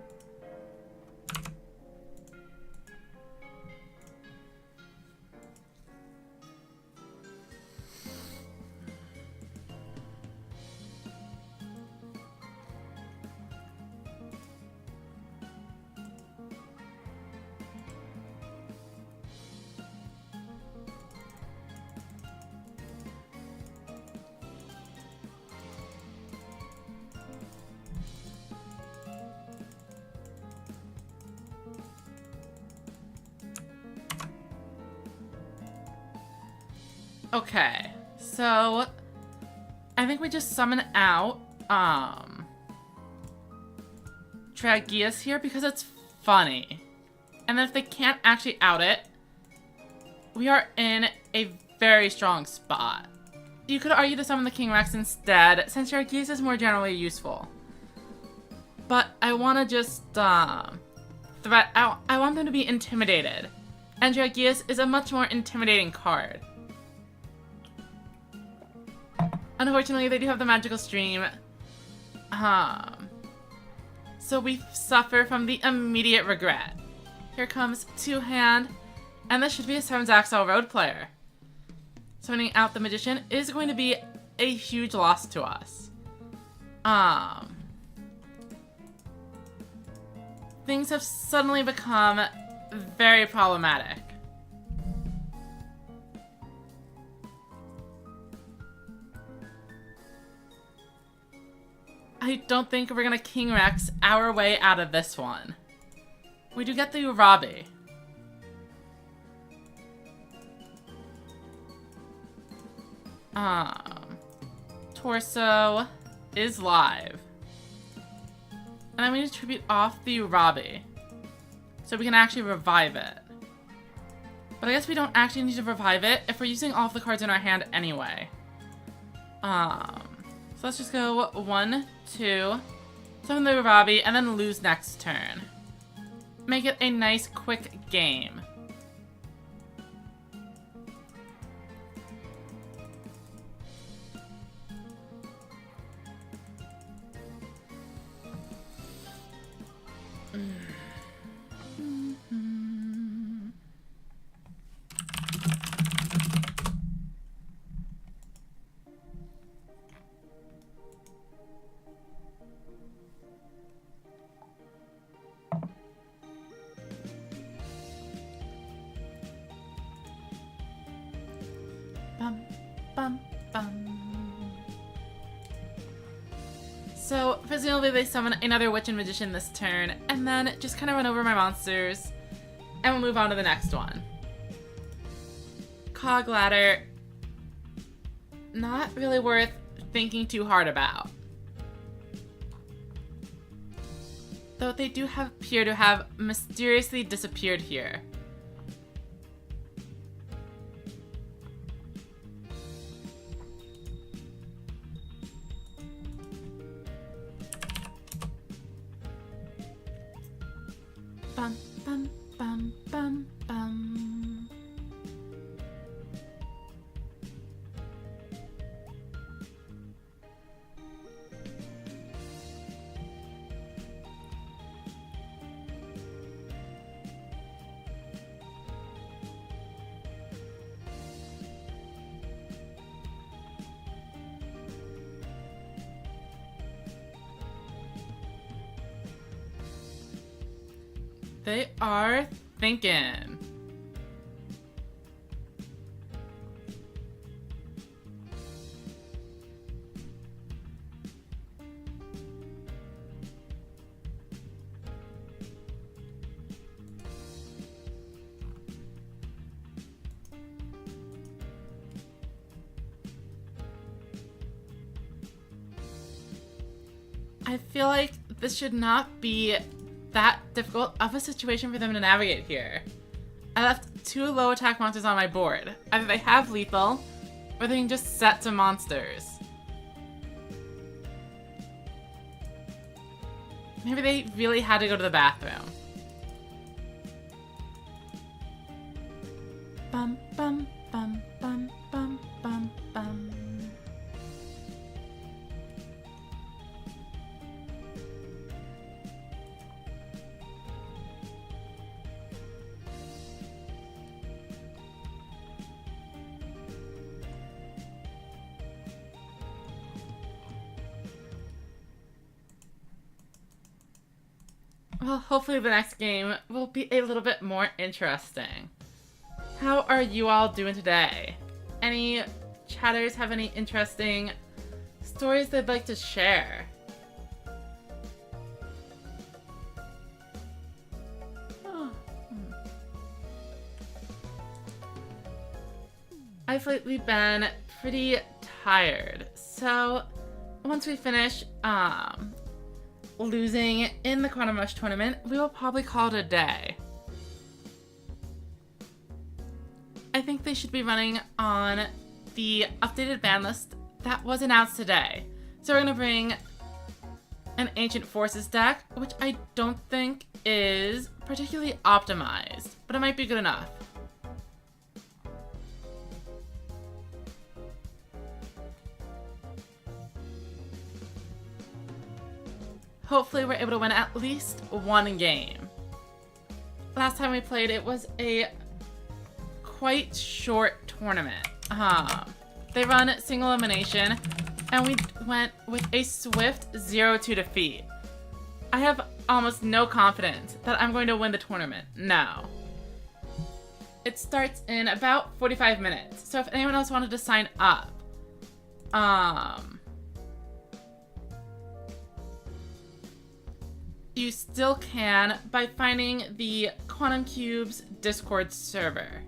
Okay, so I think we just summon out Dragius here because it's funny. And then if they can't actually out it, we are in a very strong spot. You could argue to summon the King Rex instead, since your Geese is more generally useful. But I want to just, I want them to be intimidated. And Dragius is a much more intimidating card. Unfortunately, they do have the magical stream. So we suffer from the immediate regret. Here comes two-hand, and this should be a 7's Axel Road player. Summoning out the Magician is going to be a huge loss to us. Things have suddenly become very problematic. I don't think we're gonna King Rex our way out of this one. We do get the Urabi. Torso is live. And then we need to tribute off the Urabi, so we can actually revive it. But I guess we don't actually need to revive it if we're using all of the cards in our hand anyway. So let's just go 1, 2, summon the Urabi, and then lose next turn. Make it a nice, quick game. So, presumably they summon another Witch and Magician this turn, and then just kind of run over my monsters, and we'll move on to the next one. Cog Ladder, not really worth thinking too hard about. Though they do appear to have mysteriously disappeared here. Bum, bum, bum, bum, bum. They are thinking. I feel like this should not be that difficult of a situation for them to navigate here. I left 2 low attack monsters on my board. Either they have lethal, or they can just set some monsters. Maybe they really had to go to the bathroom. Bum bum bum bum bum bum bum. Well, hopefully the next game will be a little bit more interesting. How are you all doing today? Any chatters have any interesting stories they'd like to share? I've lately been pretty tired, so once we finish losing in the Quantum Rush tournament, we will probably call it a day. I think they should be running on the updated ban list that was announced today. So we're going to bring an Ancient Forces deck, which I don't think is particularly optimized, but it might be good enough. Hopefully we're able to win at least one game. Last time we played, it was a quite short tournament. They run single elimination, and we went with a swift 0-2 defeat. I have almost no confidence that I'm going to win the tournament. No. It starts in about 45 minutes, so if anyone else wanted to sign up, you still can by finding the Quantum Cube's Discord server.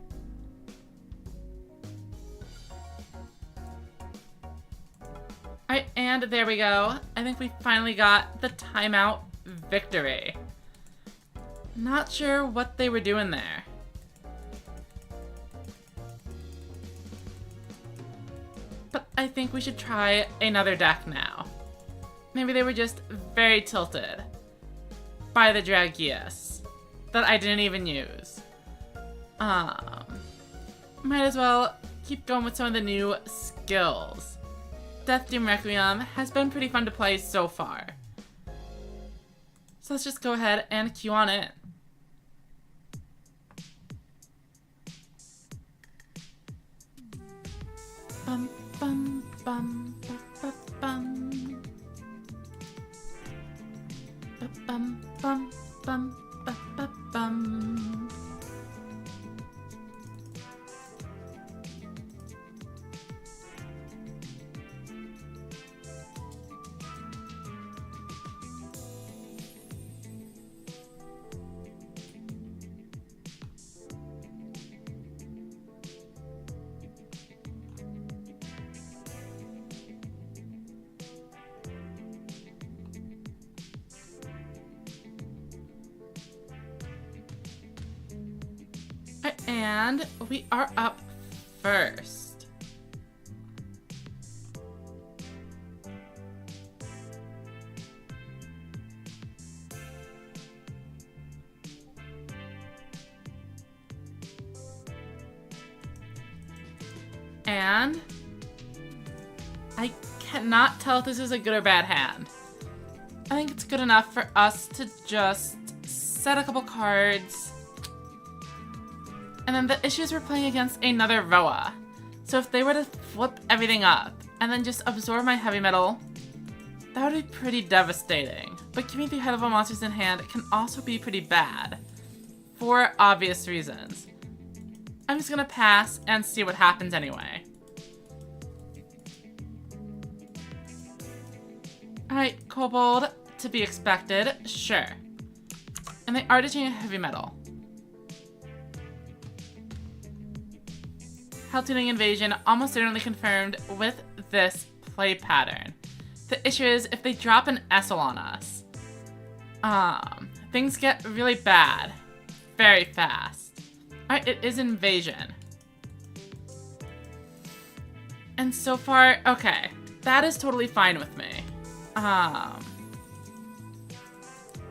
Alright, and there we go. I think we finally got the timeout victory. Not sure what they were doing there. But I think we should try another deck now. Maybe they were just very tilted by the Dragius that I didn't even use. Might as well keep going with some of the new skills. Death Doom Requiem has been pretty fun to play so far. So let's just go ahead and queue on in. Bum bum bum bum bum bum bum bum bum bum. And we are up first. And I cannot tell if this is a good or bad hand. I think it's good enough for us to just set a couple cards. And then the issue is we're playing against another Roa. So if they were to flip everything up and then just absorb my heavy metal, that would be pretty devastating. But keeping 3 high level monsters in hand can also be pretty bad, for obvious reasons. I'm just gonna pass and see what happens anyway. Alright, Kobold, to be expected, sure. And they are ditching a heavy metal. Hell Tuning Invasion almost certainly confirmed with this play pattern. The issue is if they drop an Essel on us, things get really bad very fast. Alright, it is Invasion. And so far, okay, that is totally fine with me.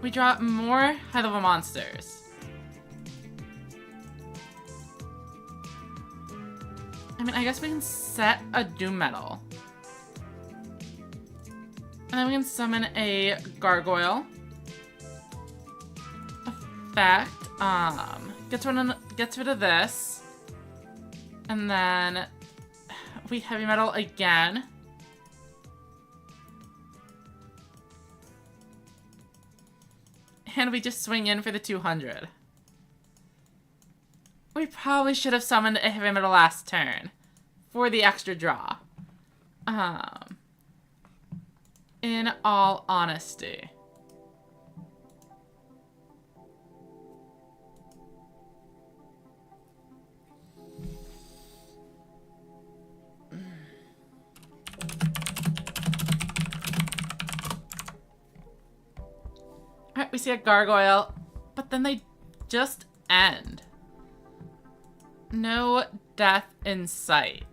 We drop more high level monsters. I mean, I guess we can set a Doom Metal. And then we can summon a Gargoyle. Effect. Gets rid of this. And then we Heavy Metal again. And we just swing in for the 200. We probably should have summoned a Heavy Metal last turn for the extra draw. In all honesty. Alright, we see a Gargoyle, but then they just end. No death in sight.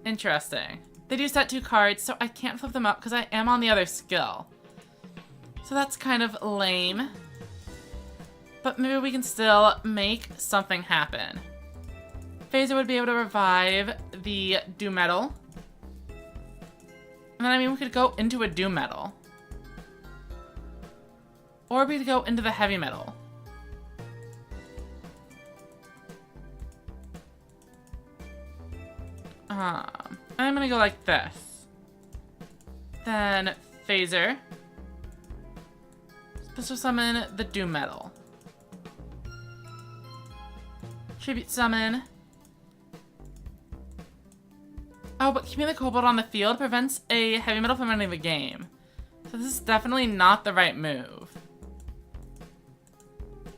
Interesting. They do set 2 cards, so I can't flip them up because I am on the other skill. So that's kind of lame. But maybe we can still make something happen. Phaser would be able to revive the Doom Metal. And then, I mean, we could go into a Doom Metal. Or we could go into the Heavy Metal. I'm gonna go like this. Then Phaser. Special summon the Doom Metal. Tribute summon. Oh, but keeping the Kobold on the field prevents a Heavy Metal from ending the game. So this is definitely not the right move.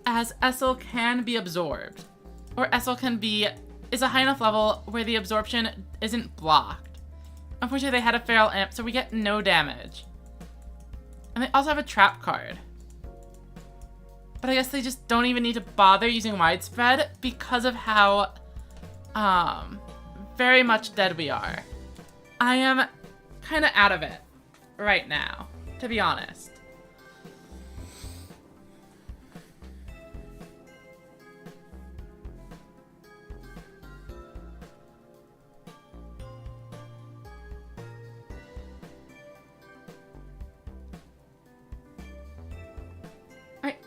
As Essel can be absorbed. Or Essel is a high enough level where the absorption isn't blocked. Unfortunately, they had a Feral Imp, so we get no damage. And they also have a trap card. But I guess they just don't even need to bother using Widespread because of how very much dead we are. I am kind of out of it right now, to be honest.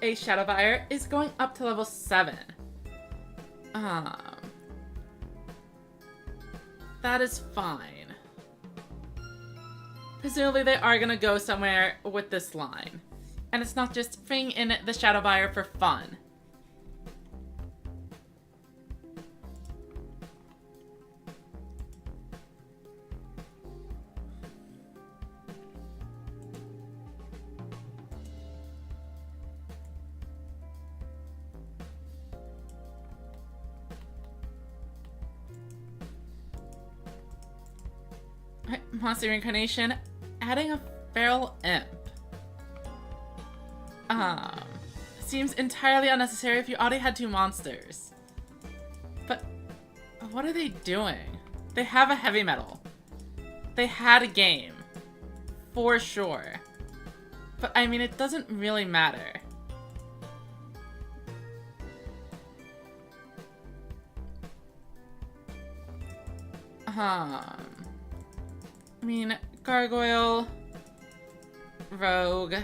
A Shadowfire is going up to level 7. That is fine. Presumably they are gonna go somewhere with this line. And it's not just bringing in the Shadowfire for fun. Monster Reincarnation, adding a Feral Imp. Seems entirely unnecessary if you already had 2 monsters. But what are they doing? They have a Heavy Metal. They had a game. For sure. But I mean, it doesn't really matter. I mean, Gargoyle, Rogue,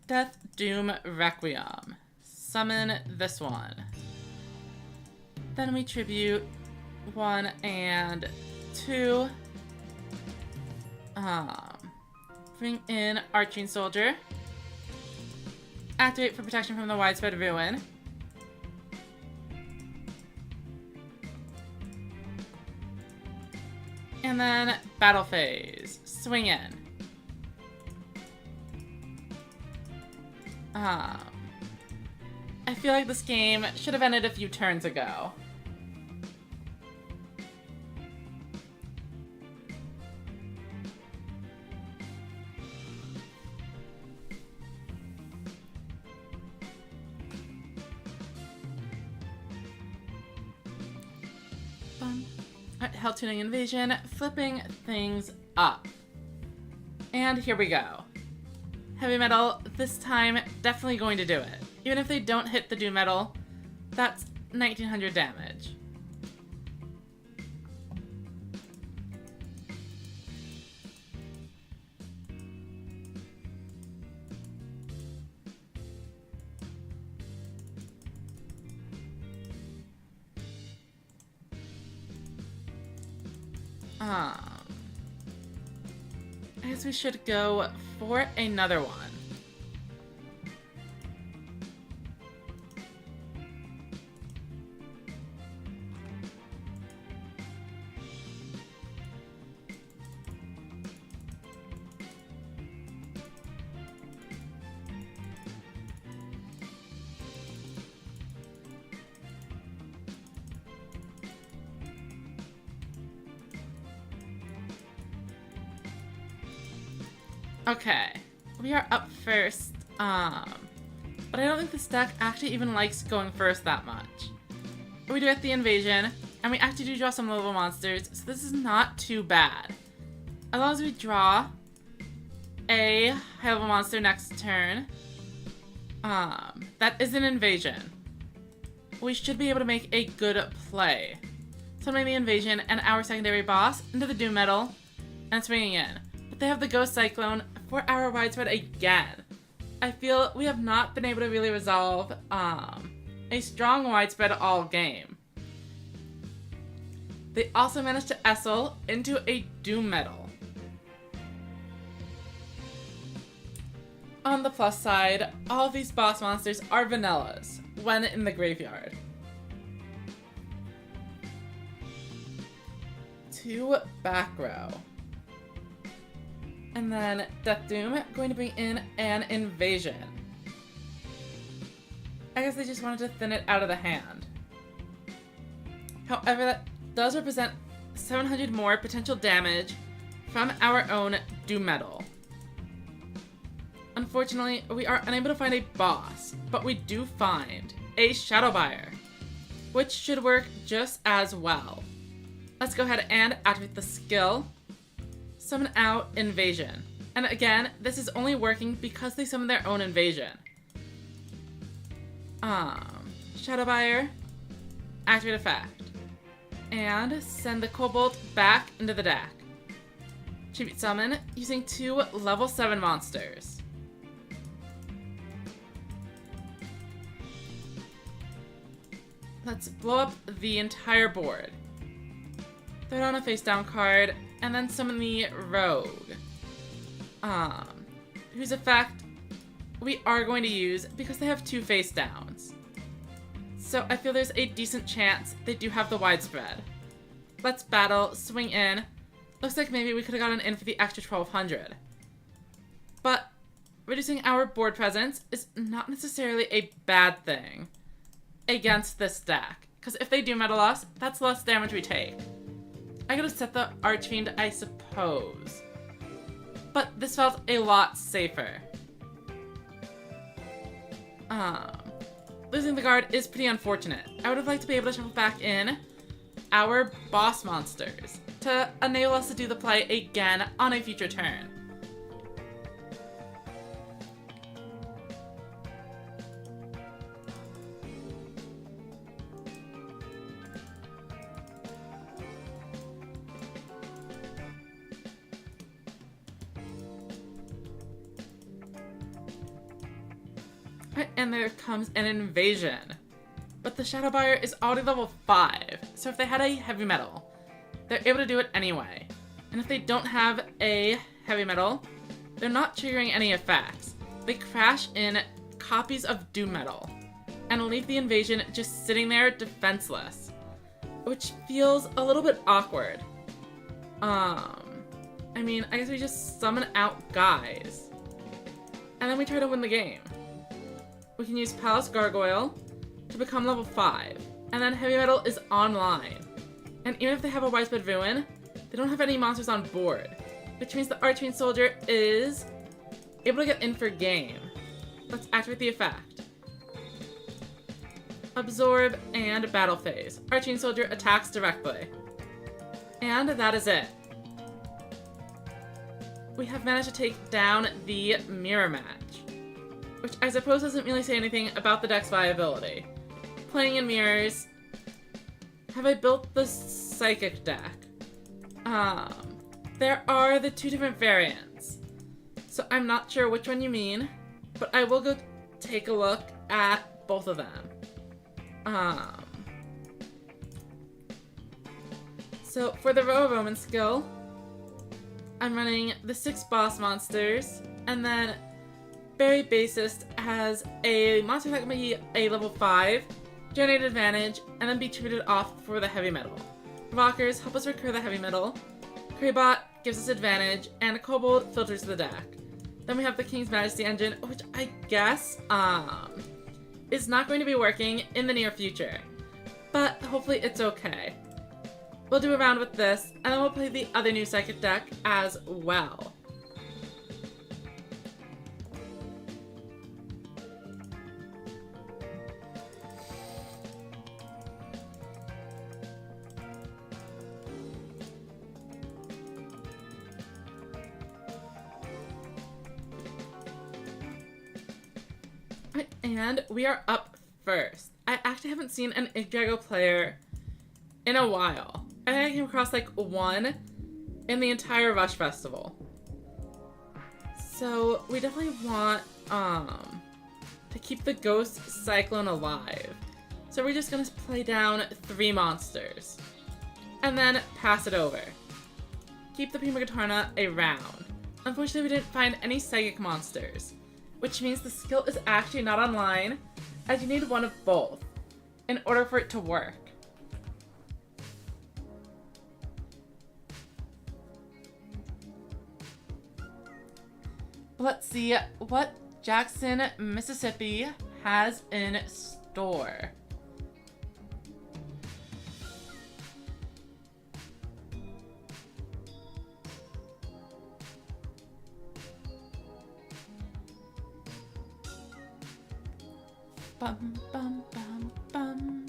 Death Doom Requiem. Summon this one. Then we tribute 1 and 2. Bring in Arching Soldier. Activate for protection from the Widespread Ruin. And then Battle Phase. Swing in. I feel like this game should have ended a few turns ago. Hell Tuning Invasion, flipping things up. And here we go. Heavy Metal, this time, definitely going to do it. Even if they don't hit the Doom Metal, that's 1900 damage. I guess we should go for another one. Okay, we are up first, but I don't think this deck actually even likes going first that much. We do get the invasion, and we actually do draw some level monsters, so this is not too bad. As long as we draw a high level monster next turn, that is an invasion, we should be able to make a good play. Summoning the invasion and our secondary boss into the Doom Metal and swinging in. But they have the Ghost Cyclone for our widespread again. I feel we have not been able to really resolve a strong widespread all game. They also managed to Essel into a Doom Metal. On the plus side, all of these boss monsters are vanillas when in the graveyard. 2 back row. And then Death Doom going to bring in an invasion. I guess they just wanted to thin it out of the hand. However, that does represent 700 more potential damage from our own Doom Metal. Unfortunately, we are unable to find a boss, but we do find a Shadow Buyer, which should work just as well. Let's go ahead and activate the skill, summon out Invasion. And again, this is only working because they summon their own invasion. Shadow Buyer, activate effect, and send the Cobalt back into the deck. Tribute summon using 2 level 7 monsters. Let's blow up the entire board. Throw down a face down card, and then summon the Rogue. Whose effect we are going to use because they have 2 face downs. So I feel there's a decent chance they do have the widespread. Let's battle, swing in. Looks like maybe we could have gotten in for the extra 1200. But reducing our board presence is not necessarily a bad thing against this deck, because if they do metal us, that's less damage we take. I could have set the Archfiend, I suppose, but this felt a lot safer. Losing the guard is pretty unfortunate. I would have liked to be able to shuffle back in our boss monsters to enable us to do the play again on a future turn. And there comes an invasion. But the Shadow Buyer is already level 5, so if they had a heavy metal, they're able to do it anyway. And if they don't have a heavy metal, they're not triggering any effects. They crash in copies of Doom Metal and leave the invasion just sitting there defenseless, which feels a little bit awkward. I mean, I guess we just summon out guys, and then we try to win the game. We can use Palace Gargoyle to become level 5, and then Heavy Metal is online. And even if they have a widespread ruin, they don't have any monsters on board, which means the Archfiend Soldier is able to get in for game. Let's activate the effect. Absorb and Battle Phase. Archfiend Soldier attacks directly. And that is it. We have managed to take down the Mirror Match, which I suppose doesn't really say anything about the deck's viability. Playing in mirrors. Have I built the Psychic deck? There are the 2 different variants, so I'm not sure which one you mean, but I will go take a look at both of them. So for the Row of Roman skill, I'm running the 6 boss monsters, and then Very Basist has a monster that can be a level 5, generate advantage, and then be treated off for the heavy metal. Rockers help us recur the heavy metal. Krybot gives us advantage, and a Kobold filters the deck. Then we have the King's Majesty engine, which I guess is not going to be working in the near future, but hopefully it's okay. We'll do a round with this, and then we'll play the other new Psychic deck as well. And we are up first. I actually haven't seen an Draco player in a while. I think I came across like one in the entire Rush Festival. So we definitely want to keep the Ghost Cyclone alive. So we're just gonna play down 3 monsters. And then pass it over. Keep the Prima Katana around. Unfortunately, we didn't find any Psychic monsters, which means the skill is actually not online, as you need one of both in order for it to work. Let's see what Jackson, Mississippi has in store. Bum, bum, bum, bum.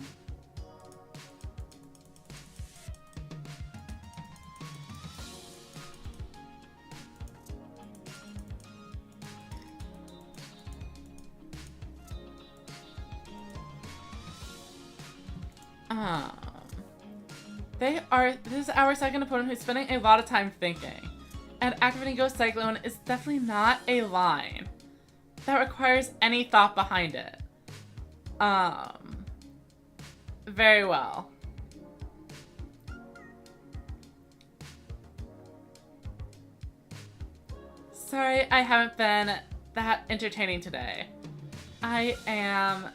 This is our second opponent who's spending a lot of time thinking. And activating Ghost Cyclone is definitely not a line that requires any thought behind it. Very well. Sorry, I haven't been that entertaining today. I am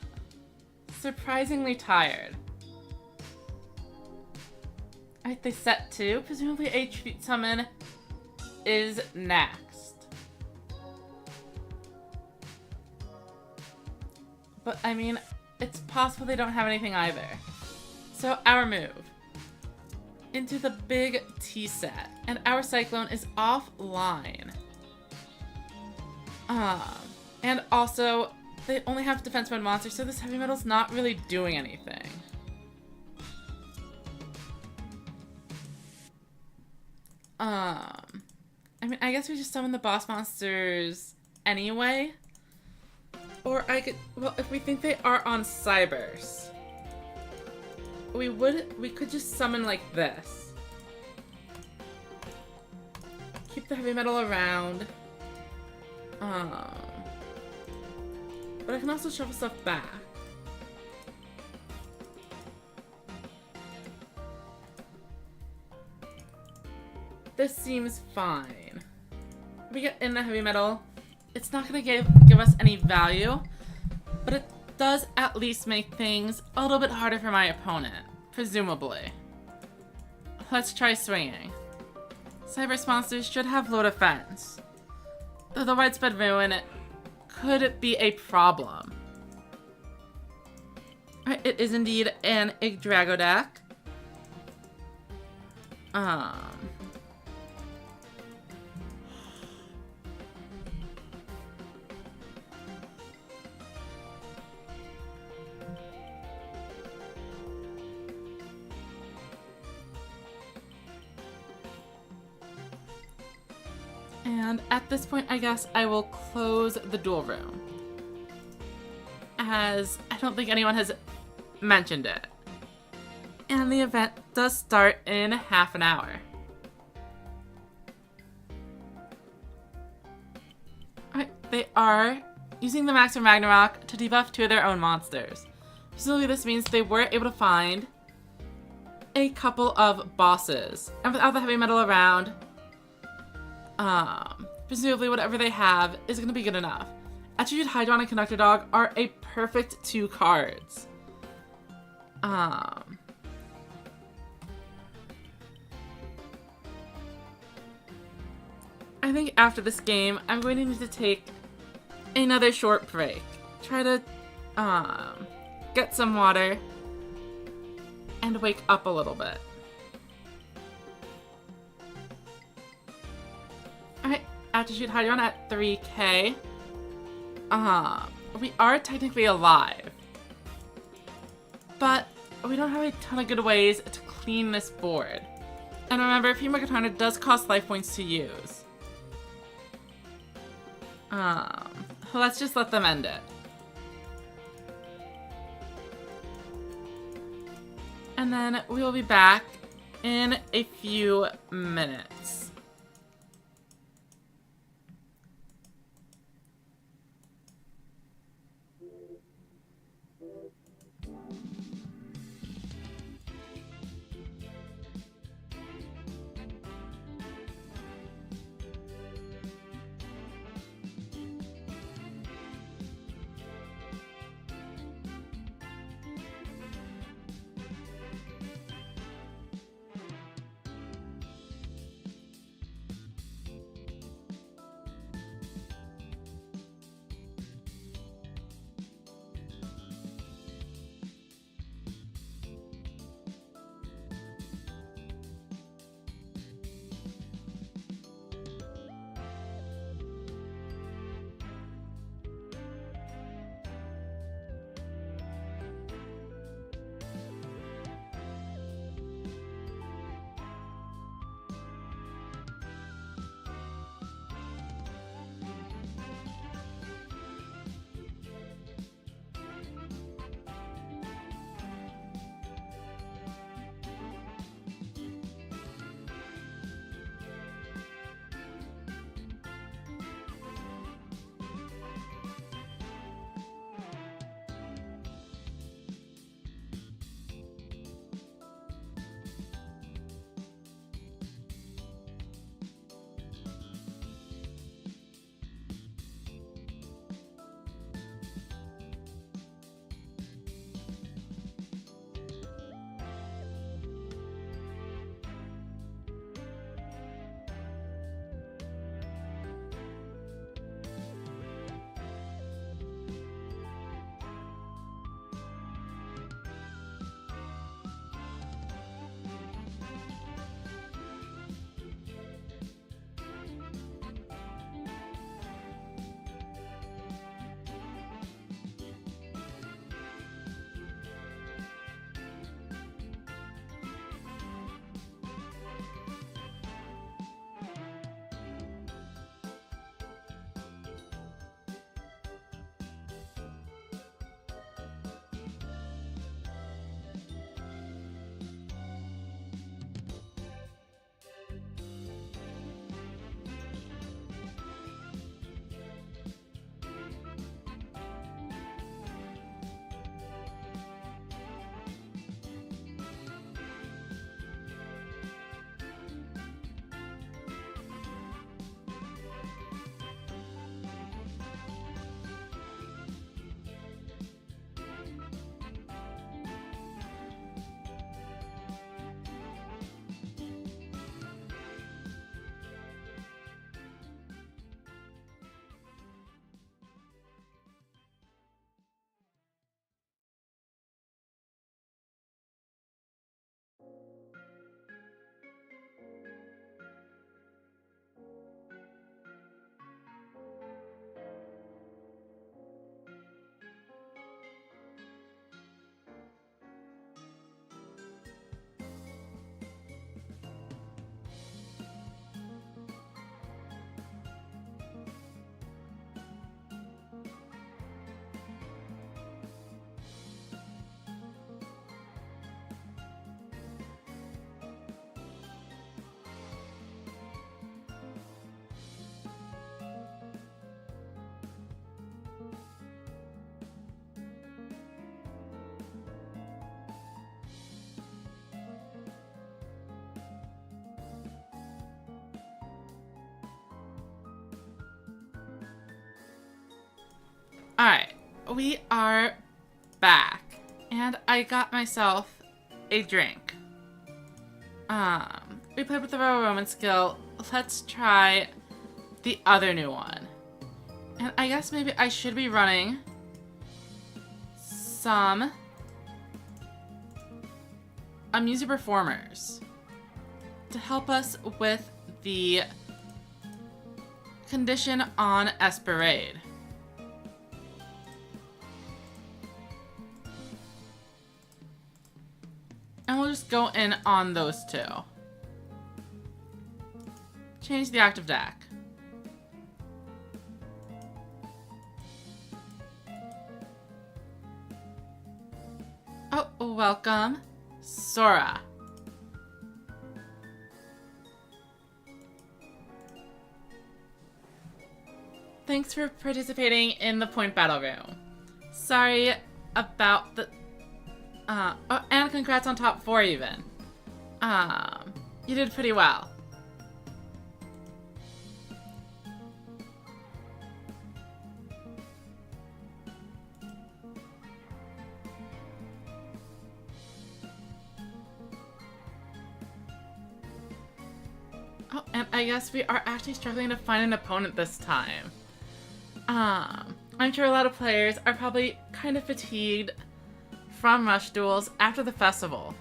surprisingly tired. Alright, they set 2. Presumably a treat summon is next. But, I mean, it's possible they don't have anything either. So, our move. Into the big T set. And our Cyclone is offline. And also, they only have defense mode monsters, so this heavy metal's not really doing anything. I mean, I guess we just summon the boss monsters anyway. Or I could, well, if we think they are on Cyberse, we could just summon like this. Keep the heavy metal around. But I can also shuffle stuff back. This seems fine. If we get in the heavy metal, it's not gonna give us any value, but it does at least make things a little bit harder for my opponent, presumably. Let's try swinging. Cyberse monsters should have low defense, though the widespread ruin could be a problem. Alright, it is indeed an Yggdrago deck. And at this point, I guess I will close the duel room, as I don't think anyone has mentioned it. And the event does start in half an hour. Alright, they are using the Max from Ragnarok to debuff 2 of their own monsters. Presumably this means they were able to find a couple of bosses. And without the heavy metal around, presumably whatever they have is going to be good enough. Attribute Hydron and Conductor Dog are a perfect 2 cards. I think after this game, I'm going to need to take another short break. Try to, get some water and wake up a little bit. Alright, Attitude Hydron at 3k. We are technically alive, but we don't have a ton of good ways to clean this board. And remember, Prima Katana does cost life points to use. Let's just let them end it. And then we will be back in a few minutes. Alright, we are back. And I got myself a drink. We played with the Roman skill. Let's try the other new one. And I guess maybe I should be running some music performers to help us with the condition on Esperade. And we'll just go in on those two. Change the active deck. Oh, welcome. Sora. Thanks for participating in the point battle room. Sorry about the... oh, and congrats on top 4 even. You did pretty well. Oh, and I guess we are actually struggling to find an opponent this time. I'm sure a lot of players are probably kind of fatigued from Rush duels after the festival.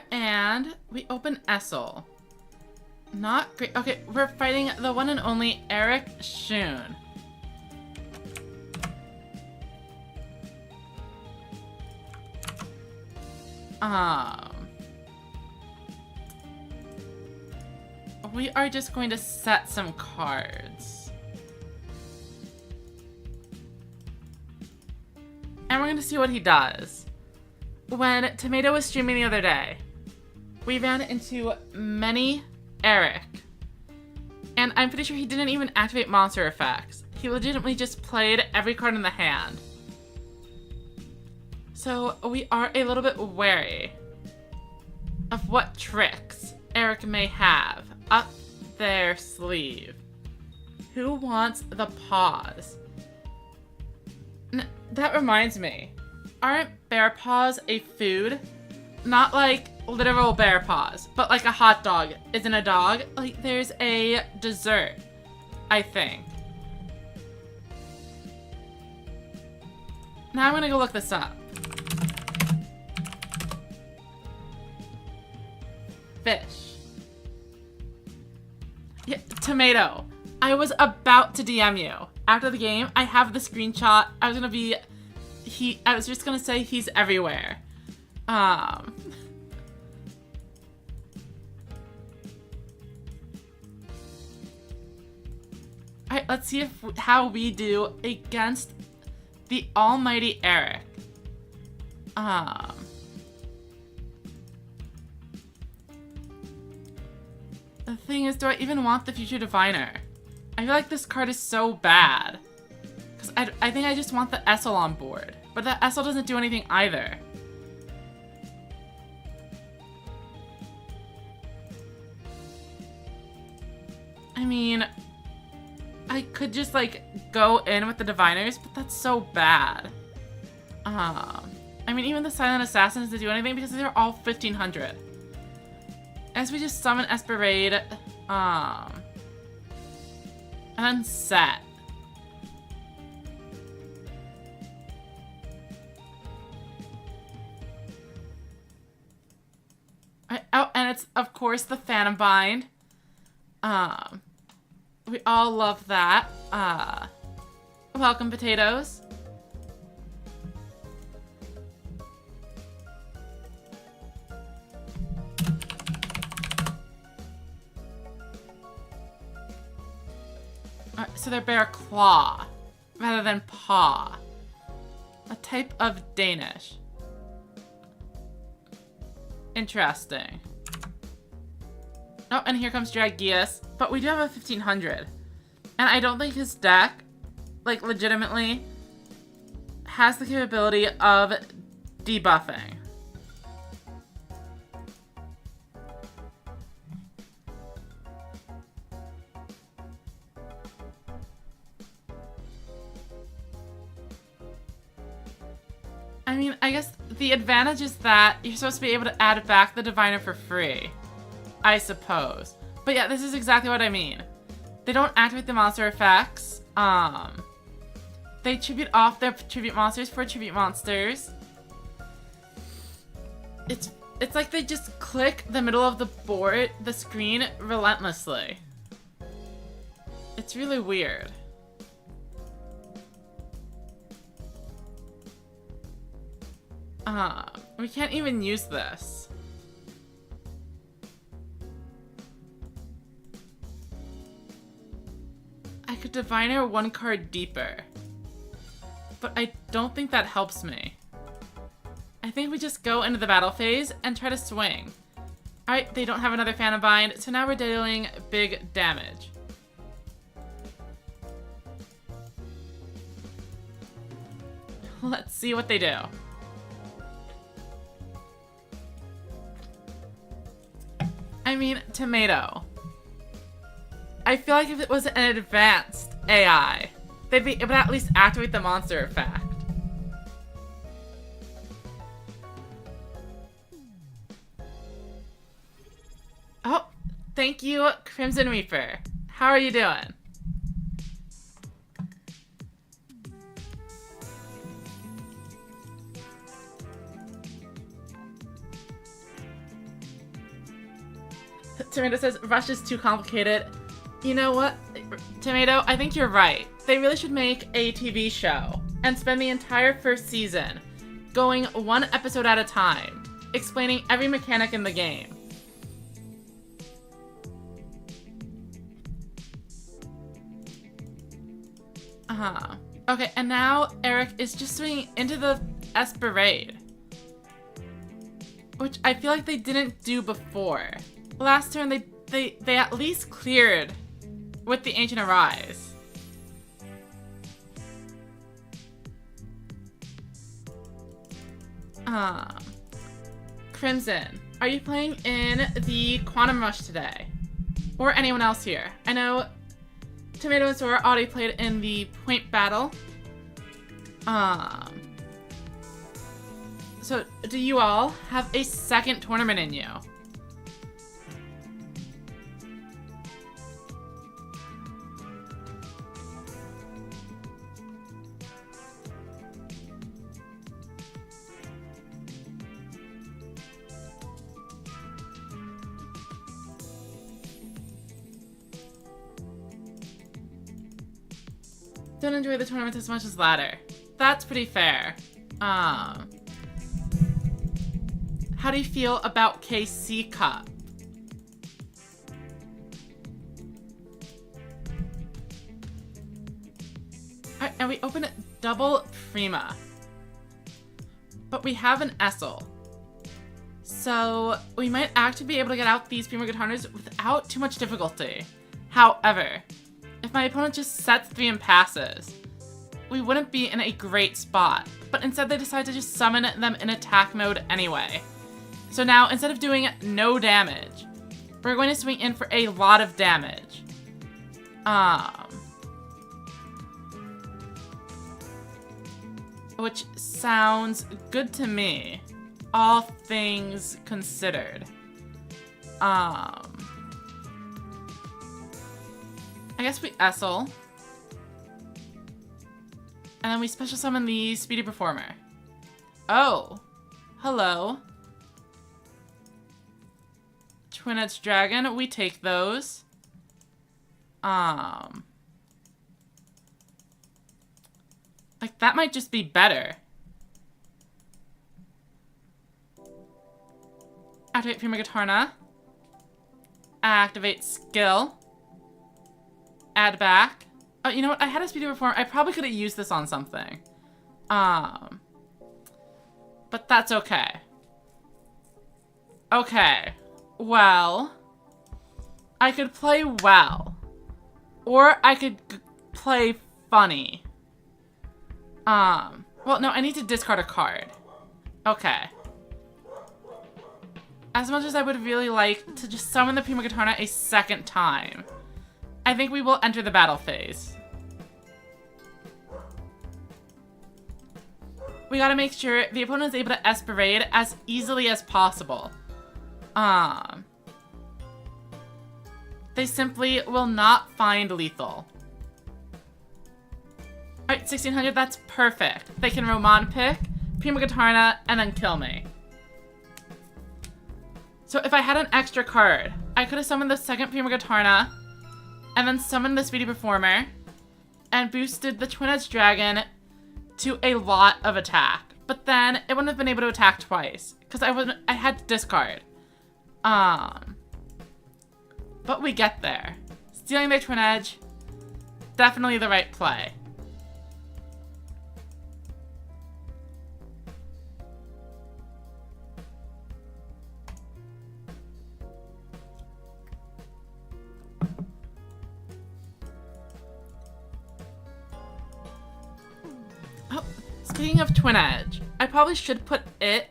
And we open Essel. Not great. Okay, we're fighting the one and only Eric Shun. We are just going to set some cards. And we're going to see what he does. When Tomato was streaming the other day, we ran into many Eric. And I'm pretty sure he didn't even activate monster effects. He legitimately just played every card in the hand. So we are a little bit wary of what tricks Eric may have up their sleeve. Who wants the pause? That reminds me. Aren't bear paws a food? Not like literal bear paws, but like a hot dog isn't a dog. Like there's a dessert, I think. Now I'm gonna go look this up. Fish. Yeah, Tomato. I was about to DM you. After the game, I have the screenshot. I was just gonna say he's everywhere. Alright, let's see how we do against the almighty Eric. The thing is, do I even want the future diviner? I feel like this card is so bad. Because I think I just want the Essel on board. But the Essel doesn't do anything either. I mean, I could just like go in with the diviners, but that's so bad. I mean, even the silent assassins didn't do anything because they're all 1500. As we just summon Esperade, and then set. Oh, and it's of course the Phantom Bind. We all love that. Welcome, potatoes. So they're bear claw rather than paw. A type of Danish. Interesting. Oh, and here comes Dragius. But we do have a 1500. And I don't think his deck, like, legitimately has the capability of debuffing. I mean, I guess the advantage is that you're supposed to be able to add back the diviner for free. I suppose. But yeah, this is exactly what I mean. They don't activate the monster effects. They tribute off their tribute monsters for tribute monsters. It's like they just click the middle of the board, the screen, relentlessly. It's really weird. We can't even use this. I could Diviner one card deeper. But I don't think that helps me. I think we just go into the battle phase and try to swing. Alright, they don't have another Phantom Bind, so now we're dealing big damage. Let's see what they do. I mean, Tomato. I feel like if it was an advanced AI, it would at least activate the monster effect. Oh, thank you, Crimson Reaper. How are you doing? Tomato says, Rush is too complicated. You know what, Tomato? I think you're right. They really should make a TV show and spend the entire first season going one episode at a time, explaining every mechanic in the game. Okay, and now Eric is just swinging into the Esperade, which I feel like they didn't do before. Last turn, they at least cleared with the Ancient Arise. Crimson, are you playing in the Quantum Rush today? Or anyone else here? I know Tomato and Sora already played in the Point Battle. So do you all have a second tournament in you? Don't enjoy the tournament as much as ladder. That's pretty fair. How do you feel about KC Cup? Alright, and we open double Prima. But we have an Essel. So we might actually be able to get out these Prima Guitarnas without too much difficulty. However, if my opponent just sets 3 and passes, we wouldn't be in a great spot. But instead they decide to just summon them in attack mode anyway. So now, instead of doing no damage, we're going to swing in for a lot of damage. Which sounds good to me, all things considered. I guess we Essel. And then we special summon the Speedy Performer. Oh, hello. Twin-Edged Dragon, we take those. Like, that might just be better. Activate Prima Guitarna. Activate Skill. Add back. Oh, you know what? I had a Speedy Performer. I probably could have used this on something. But that's okay. Okay. Well, I could play well. Or I could play funny. Well, no, I need to discard a card. Okay. As much as I would really like to just summon the Prima Guitarna a second time, I think we will enter the battle phase. We gotta make sure the opponent is able to Esperade as easily as possible. They simply will not find lethal. Alright, 1600, that's perfect. They can Roman pick, Prima Guitarna, and then kill me. So if I had an extra card, I could have summoned the second Prima Guitarna, and then summoned the Speedy Performer, and boosted the Twin-Edged Dragon to a lot of attack. But then it wouldn't have been able to attack twice because I had to discard. But we get there. Stealing their Twin Edge, definitely the right play. Oh, speaking of Twin Edge, I probably should put it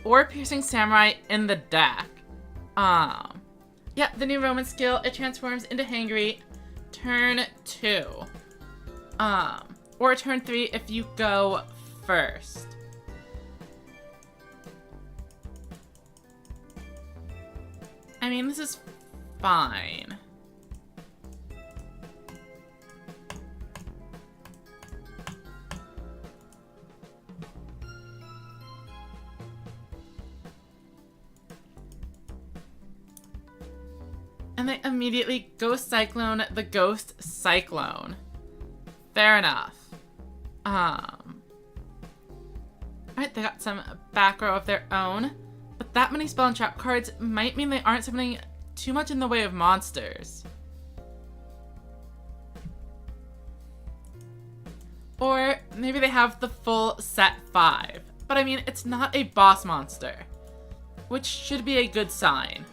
or Piercing Samurai in the deck. Yeah, the new Roman skill, it transforms into Hangry turn 2. Or turn 3 if you go first. I mean, this is fine. And they immediately Ghost Cyclone the Ghost Cyclone. Fair enough. Alright, they got some back row of their own. But that many spell and trap cards might mean they aren't summoning too much in the way of monsters. Or maybe they have the full set 5. But I mean, it's not a boss monster, which should be a good sign.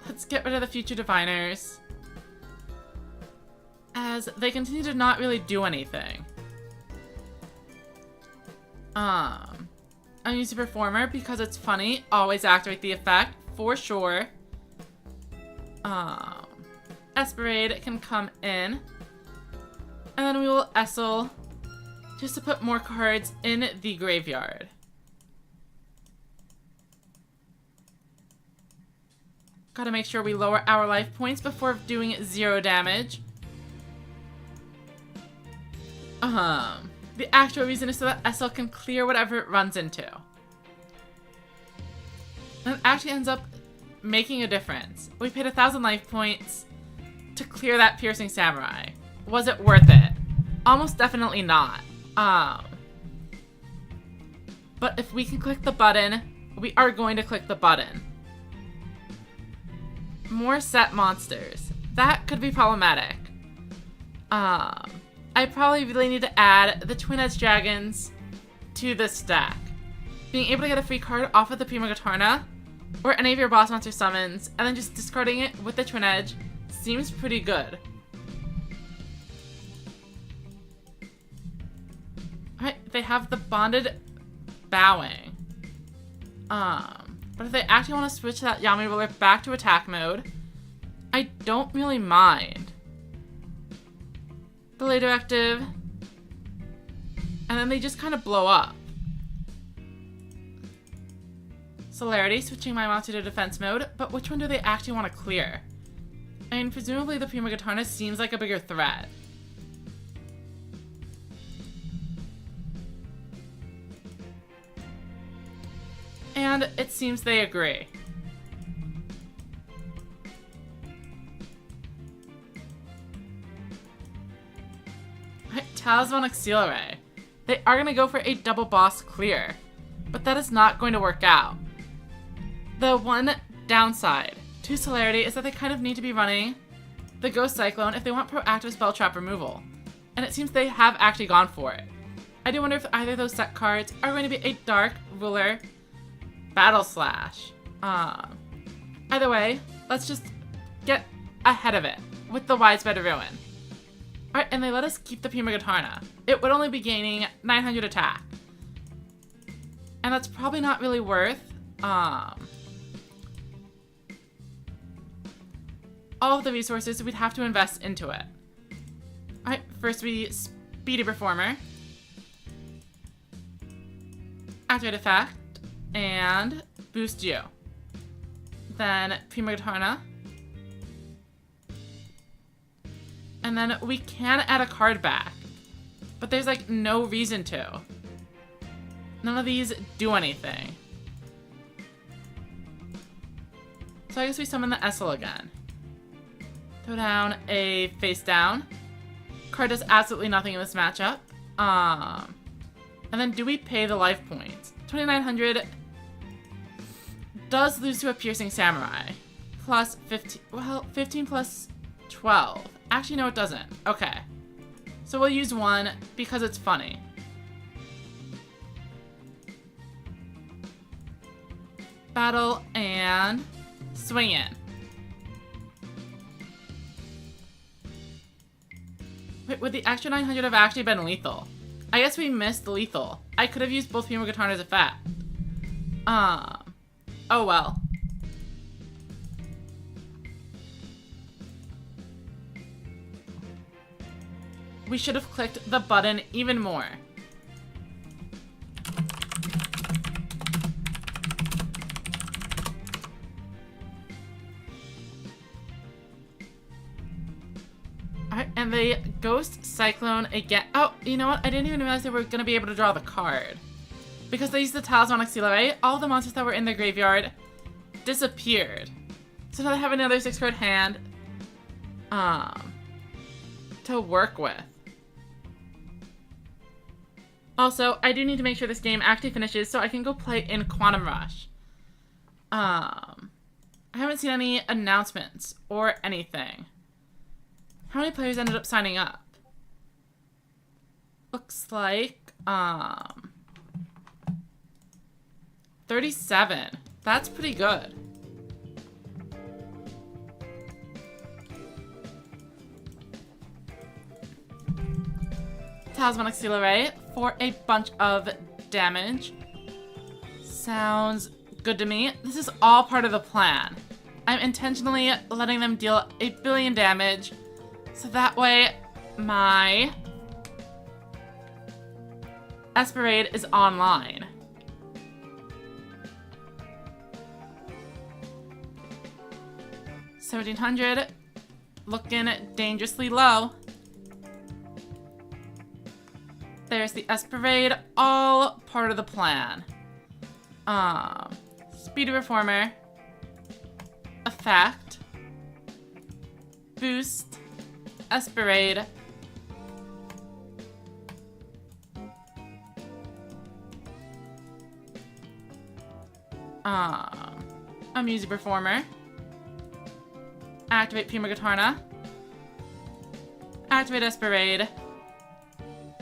Let's get rid of the future diviners, as they continue to not really do anything. Unused performer because it's funny. Always activate the effect for sure. Esperade can come in. And then we will Essel just to put more cards in the graveyard. Gotta make sure we lower our life points before doing 0 damage. The actual reason is so that Essel can clear whatever it runs into. And it actually ends up making a difference. We paid 1,000 life points to clear that Piercing Samurai. Was it worth it? Almost definitely not. But if we can click the button, we are going to click the button. More set monsters. That could be problematic. I probably really need to add the Twin Edge Dragons to this deck. Being able to get a free card off of the Prima Gatarna, or any of your boss monster summons, and then just discarding it with the Twin Edge seems pretty good. Alright, they have the Bonded Bowing. But if they actually want to switch that Yami Roller back to attack mode, I don't really mind. Delay Directive. And then they just kind of blow up. Celerity, switching my Matia to defense mode, but which one do they actually want to clear? I mean, presumably the Prima Gatarna seems like a bigger threat. And it seems they agree. Talisman Auxiliary. They are going to go for a double boss clear, but that is not going to work out. The one downside to Celerity is that they kind of need to be running the Ghost Cyclone if they want proactive spell trap removal, and it seems they have actually gone for it. I do wonder if either of those set cards are going to be a Dark Ruler Battle Slash. Either way, let's just get ahead of it with the Widespread Ruin. Alright, and they let us keep the Prima Gatarna. It would only be gaining 900 attack. And that's probably not really worth all of the resources we'd have to invest into it. Alright, first we Speedy Performer. Activate effect. And boost you. Then Prima Gatarna. And then we can add a card back. But there's like no reason to. None of these do anything. So I guess we summon the Essel again. Throw down a face down. Card does absolutely nothing in this matchup. And then do we pay the life points? 2,900 does lose to a Piercing Samurai. Plus 15, well, 15 plus 12. Actually, no, it doesn't. Okay. So we'll use one because it's funny. Battle and swing in. Wait, would the extra 900 have actually been lethal? I guess we missed the lethal. I could have used both Primo Katanas at that. Oh well. We should have clicked the button even more. Alright, and the Ghost Cyclone again. Oh, you know what? I didn't even realize they were going to be able to draw the card. Because they used the Talismanic Sealer, all the monsters that were in the graveyard disappeared. So now they have another 6-card hand to work with. Also, I do need to make sure this game actually finishes so I can go play in Quantum Rush. I haven't seen any announcements or anything. How many players ended up signing up? Looks like 37. That's pretty good. Talismanic Seal Array for a bunch of damage. Sounds good to me. This is all part of the plan. I'm intentionally letting them deal 8 billion damage so that way my Esperade is online. $1,700, looking dangerously low. There's the Esperade, all part of the plan. Speedy Reformer, effect, boost, Esperade, Amusey Performer, activate Prima Gatarna, activate Esperade,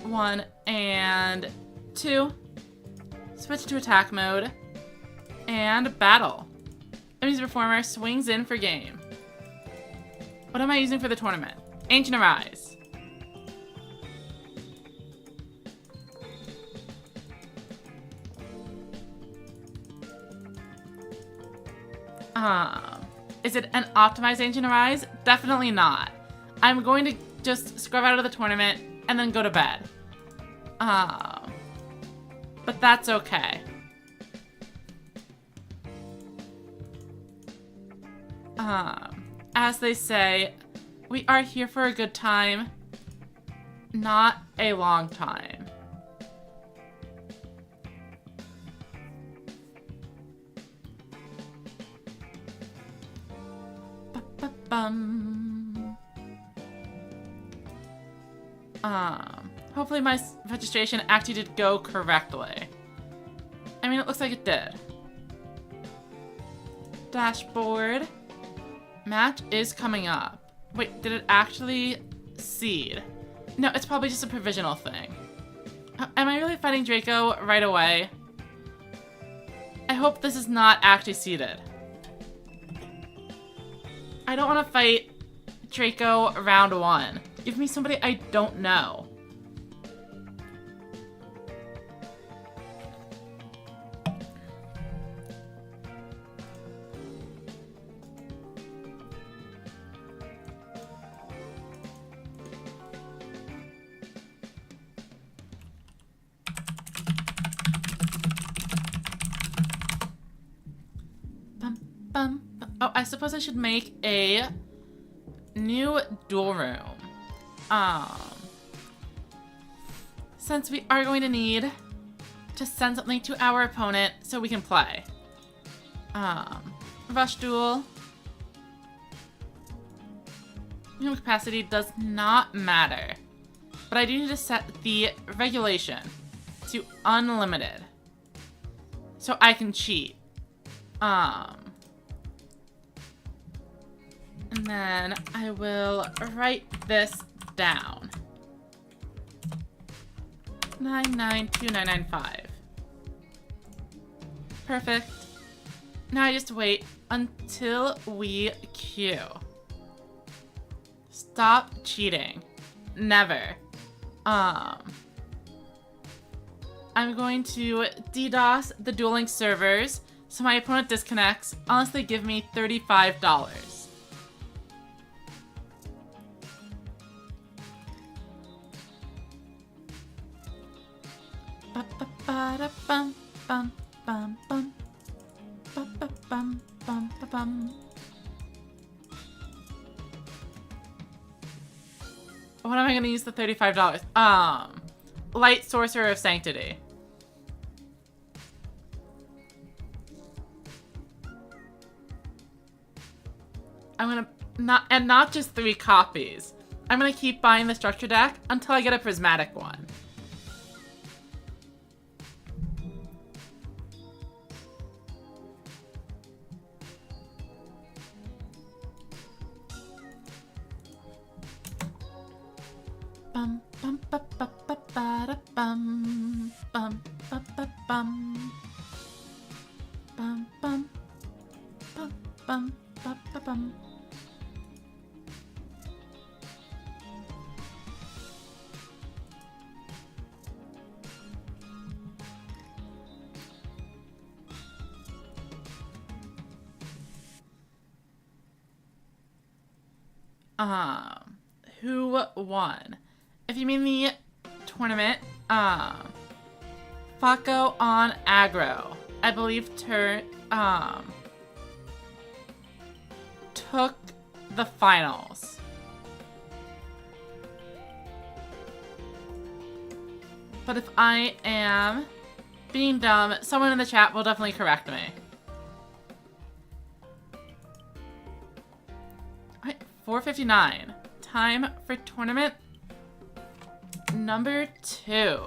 1 and 2, switch to attack mode, and battle. Amusey Performer swings in for game. What am I using for the tournament? Ancient Arise. Is it an optimized Ancient Arise? Definitely not. I'm going to just scrub out of the tournament and then go to bed. But that's okay. As they say, we are here for a good time, not a long time. Hopefully my registration actually did go correctly. I mean, it looks like it did. Dashboard. Match is coming up. Wait, did it actually seed? No, it's probably just a provisional thing. Am I really fighting Draco right away? I hope this is not actually seeded. I don't want to fight Draco round 1. Give me somebody I don't know. Oh, I suppose I should make a new duel room. Since we are going to need to send something to our opponent so we can play. Rush Duel, Minimum capacity does not matter. But I do need to set the regulation to unlimited. So I can cheat. And then I will write this down. 992995. Perfect. Now I just wait until we queue. Stop cheating. Never. I'm going to DDoS the dueling servers so my opponent disconnects unless they give me $35. Ba-ba-ba-da-bum, bum, bum, bum. Ba-ba-bum, bum, ba-bum. What am I going to use the $35? Light Sorcerer of Sanctity. I'm going to not just 3 copies. I'm going to keep buying the structure deck until I get a prismatic one. Bum bum ba ba ba ba da bum bum ba ba bum bum bum bum bum ba ba bum. Who won? If you mean the tournament, Fako on aggro. I believe took the finals. But if I am being dumb, someone in the chat will definitely correct me. Alright, 4:59. Time for tournament number 2.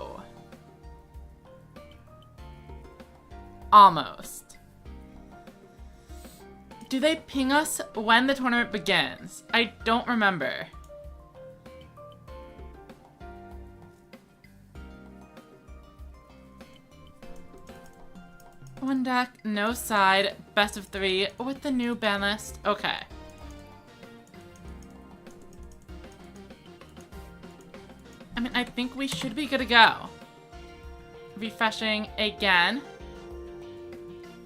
Almost. Do they ping us when the tournament begins? I don't remember. One deck, no side, best of 3 with the new ban list. Okay. I mean, I think we should be good to go. Refreshing again.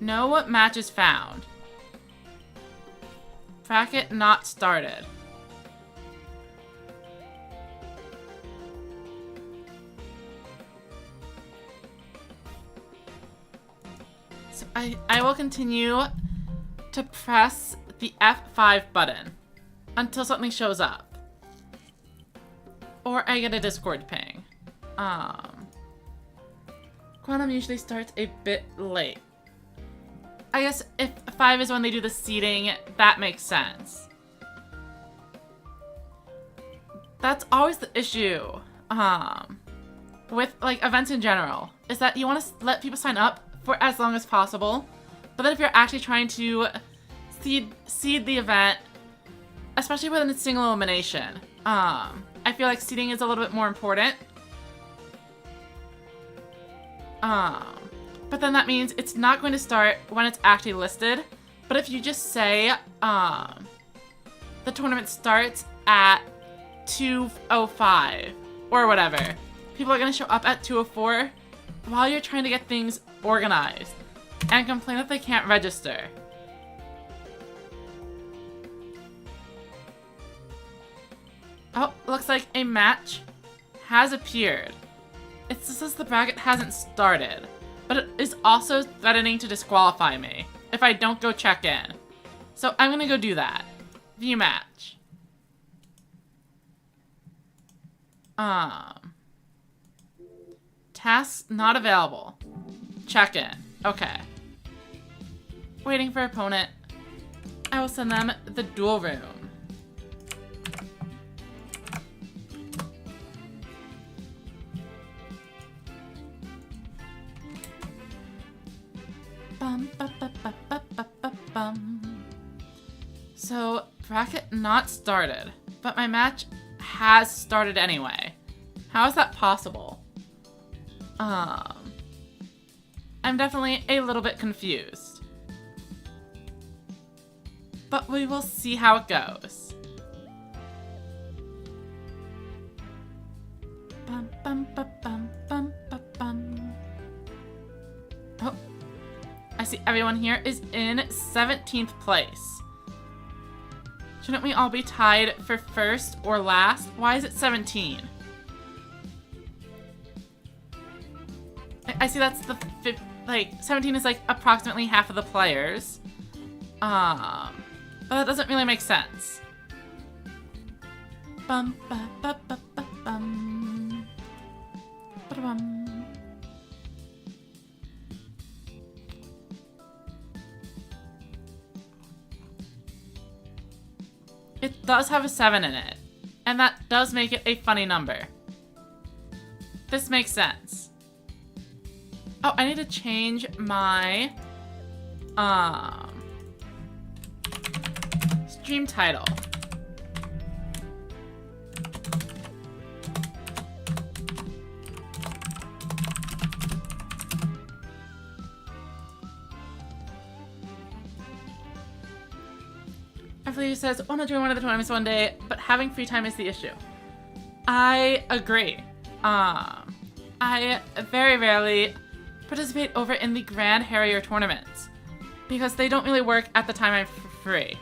No matches found. Bracket not started. So I will continue to press the F5 button until something shows up. Or I get a Discord ping. Quantum usually starts a bit late. I guess if 5 is when they do the seeding, that makes sense. That's always the issue. With like events in general, is that you want to let people sign up for as long as possible, but then if you're actually trying to seed the event, especially within a single elimination, I feel like seeding is a little bit more important. But then that means it's not going to start when it's actually listed. But if you just say, the tournament starts at 2:05 or whatever, people are going to show up at 2:04 while you're trying to get things organized and complain that they can't register. Oh, looks like a match has appeared. It says the bracket hasn't started, but it is also threatening to disqualify me if I don't go check in. So I'm gonna go do that. View match. Tasks not available. Check in. Okay. Waiting for opponent. I will send them the duel room. Bum, ba, ba, ba, ba, ba, ba, bum. So, bracket not started, but my match has started anyway. How is that possible? I'm definitely a little bit confused. But we will see how it goes. Bum, bum, ba, bum, bum, ba, bum. Oh, I see everyone here is in 17th place. Shouldn't we all be tied for first or last? Why is it 17? I see that's the like 17 is like approximately half of the players. But that doesn't really make sense. Bum ba ba ba ba bum. Ba-da-bum. It does have a 7 in it, and that does make it a funny number. This makes sense. Oh, I need to change my stream title. Everybody says, want to join one of the tournaments one day, but having free time is the issue. I agree. I very rarely participate over in the Grand Harrier tournaments because they don't really work at the time I'm free.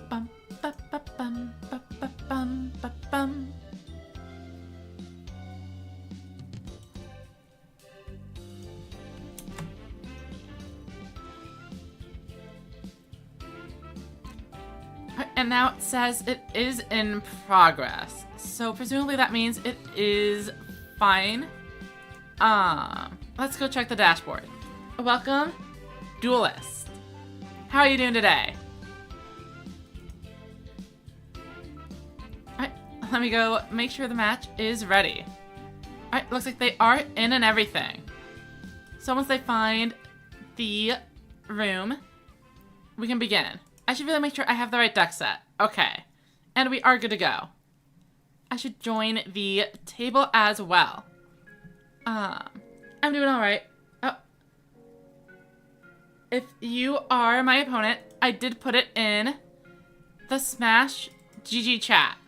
Bum, ba, ba, bum, ba, ba, bum, ba, bum. And now it says it is in progress. So presumably that means it is fine. Let's go check the dashboard. Welcome, Duelist. How are you doing today? Alright, let me go make sure the match is ready. Alright, looks like they are in and everything. So once they find the room, we can begin. I should really make sure I have the right deck set. Okay. And we are good to go. I should join the table as well. I'm doing alright. Oh. If you are my opponent, I did put it in the Smash GG chat.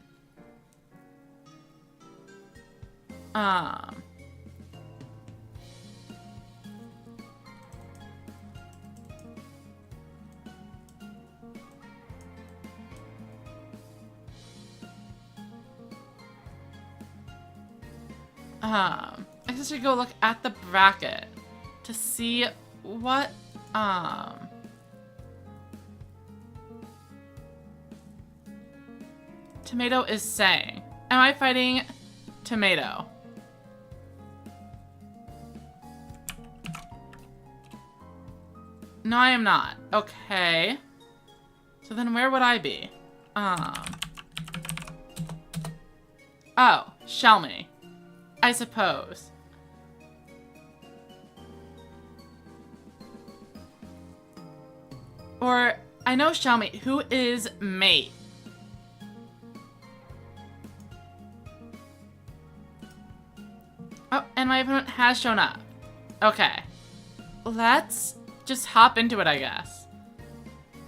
I guess I should go look at the bracket to see what, Tomato is saying. Am I fighting Tomato? No, I am not. Okay. So then where would I be? Oh, shell me. I suppose. Or, I know Xiaomi. Who is mate? Oh, and my opponent has shown up. Okay. Let's just hop into it, I guess.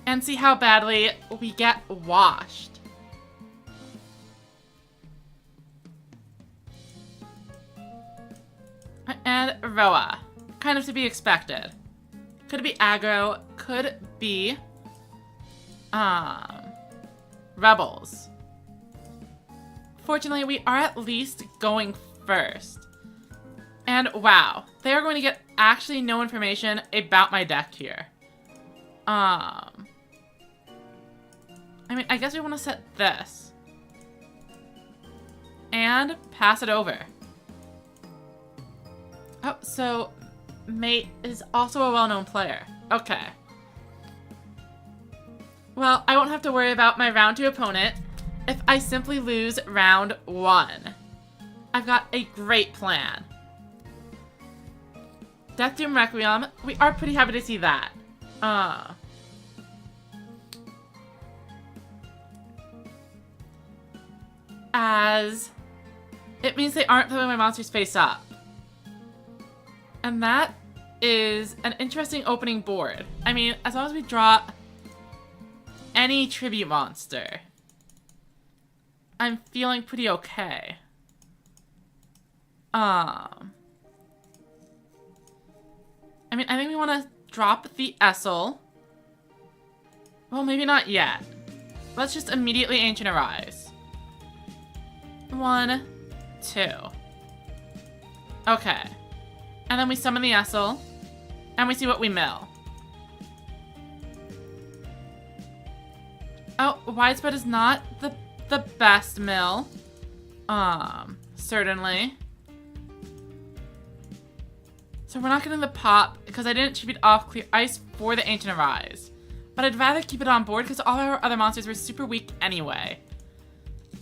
And see how badly we get washed. And Roa. Kind of to be expected. Could be aggro. Could be rebels. Fortunately, we are at least going first. And wow, they are going to get actually no information about my deck here. I mean, I guess we want to set this. And pass it over. Oh, so mate is also a well-known player. Okay. Well, I won't have to worry about my round 2 opponent if I simply lose round 1. I've got a great plan. Death Doom Requiem, we are pretty happy to see that. As it means they aren't putting my monsters face up. And that is an interesting opening board. I mean, as long as we draw any tribute monster, I'm feeling pretty okay. I mean, I think we want to drop the Essel. Well, maybe not yet. Let's just immediately Ancient Arise. 1, 2. Okay. And then we summon the Essel. And we see what we mill. Oh, Widespread is not the best mill. Certainly. So we're not getting the pop because I didn't tribute off Clear Ice for the Ancient Arise. But I'd rather keep it on board because all our other monsters were super weak anyway.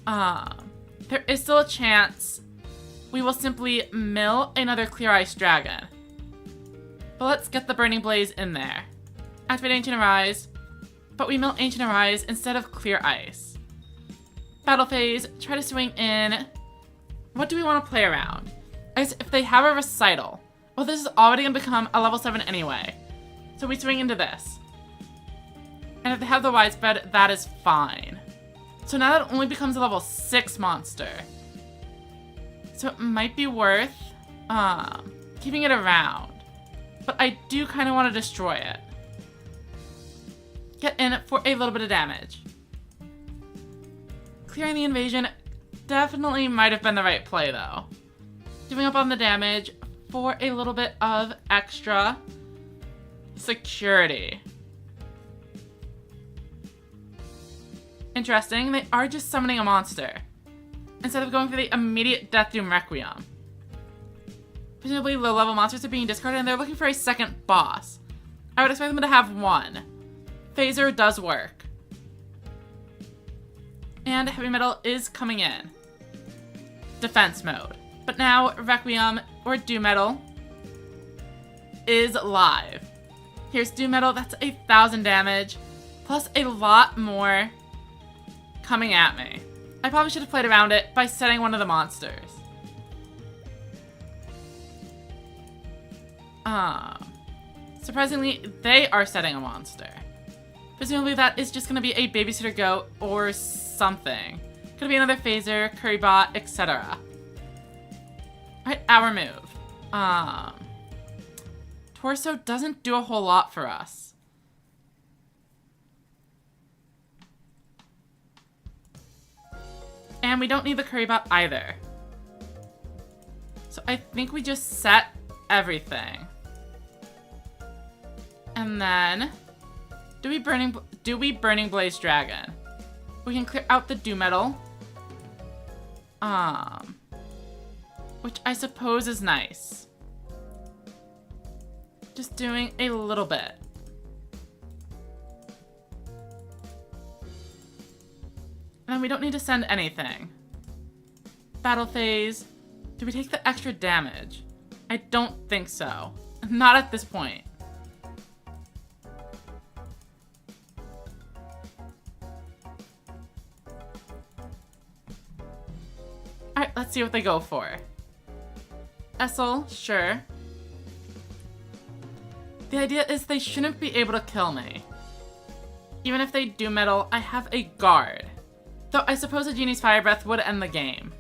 There is still a chance we will simply mill another Clear Ice Dragon. But let's get the Burning Blaze in there. Activate Ancient Arise, but we mill Ancient Arise instead of Clear Ice. Battle Phase, try to swing in. What do we want to play around? I guess if they have a Recital, well, this is already going to become a level 7 anyway. So we swing into this. And if they have the Widespread, that is fine. So now that only becomes a level 6 monster. So it might be worth keeping it around. But I do kind of want to destroy it. Get in for a little bit of damage. Clearing the invasion definitely might have been the right play though. Giving up on the damage for a little bit of extra security. Interesting, they are just summoning a monster instead of going for the immediate Death Doom Requiem. Presumably low-level monsters are being discarded and they're looking for a second boss. I would expect them to have one. Phaser does work. And Heavy Metal is coming in. Defense mode. But now Requiem or Doom Metal is live. Here's Doom Metal, that's 1,000 damage, plus a lot more coming at me. I probably should have played around it by setting one of the monsters. Surprisingly, they are setting a monster. Presumably that is just going to be a Babysitter Goat or something. Could be another Phaser, Currybot, etc. Alright, our move. Torso doesn't do a whole lot for us. And we don't need the Currybot either. So I think we just set everything. And then do we Burning Blaze Dragon? We can clear out the Doom Metal. Which I suppose is nice. Just doing a little bit. And then we don't need to send anything. Battle Phase. Do we take the extra damage? I don't think so. Not at this point. Alright, let's see what they go for. Essel, sure. The idea is they shouldn't be able to kill me. Even if they do metal, I have a guard. Though I suppose a Genie's Fire Breath would end the game.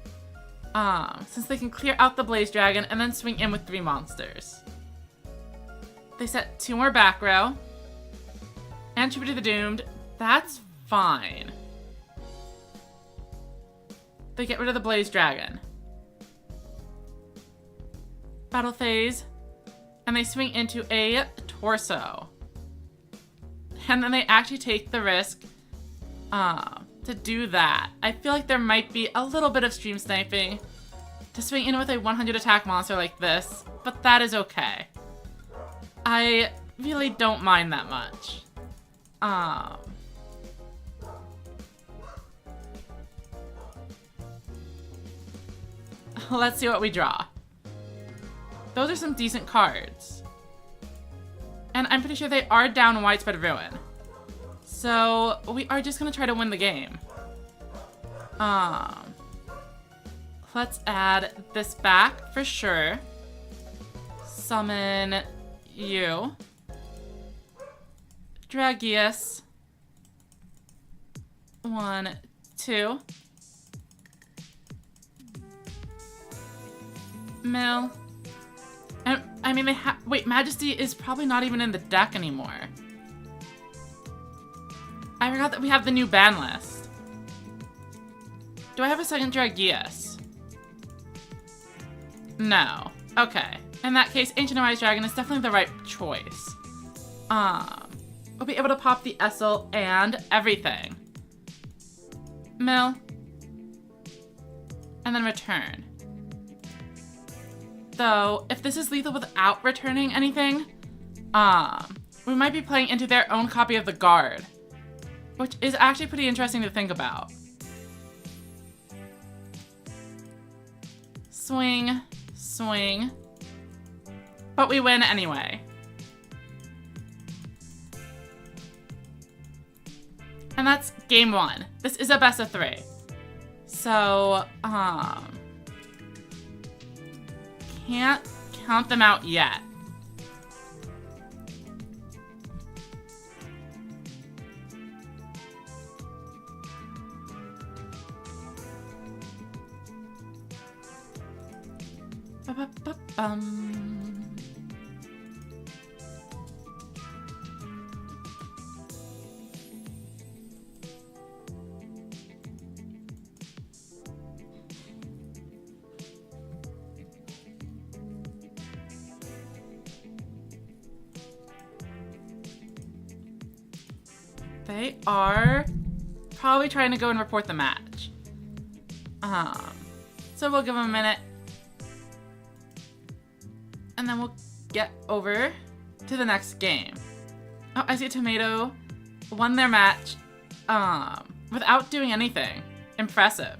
Since they can clear out the Blaze Dragon and then swing in with 3 monsters. They set 2 more back row. And Tribute to the Doomed. That's fine. They get rid of the Blaze Dragon. Battle Phase. And they swing into a Torso. And then they actually take the risk to do that. I feel like there might be a little bit of stream sniping to swing in with a 100 attack monster like this, but that is okay. I really don't mind that much. let's see what we draw. Those are some decent cards. And I'm pretty sure they are down Widespread Ruin. So we are just gonna try to win the game. Let's add this back for sure. Summon you. Dragius. 1, 2. Mill. And I mean, wait, Majesty is probably not even in the deck anymore. I forgot that we have the new ban list. Do I have a second Dragius? No. Okay. In that case, Ancient Arise Dragon is definitely the right choice. We'll be able to pop the Essel and everything. Mill. And then return. Though, if this is lethal without returning anything, we might be playing into their own copy of the Guard. Which is actually pretty interesting to think about. Swing, swing. But we win anyway. And that's game 1. This is a best of 3. So, can't count them out yet. They are probably trying to go and report the match. So we'll give them a minute. And then we'll get over to the next game. Oh, I see Tomato won their match without doing anything. Impressive.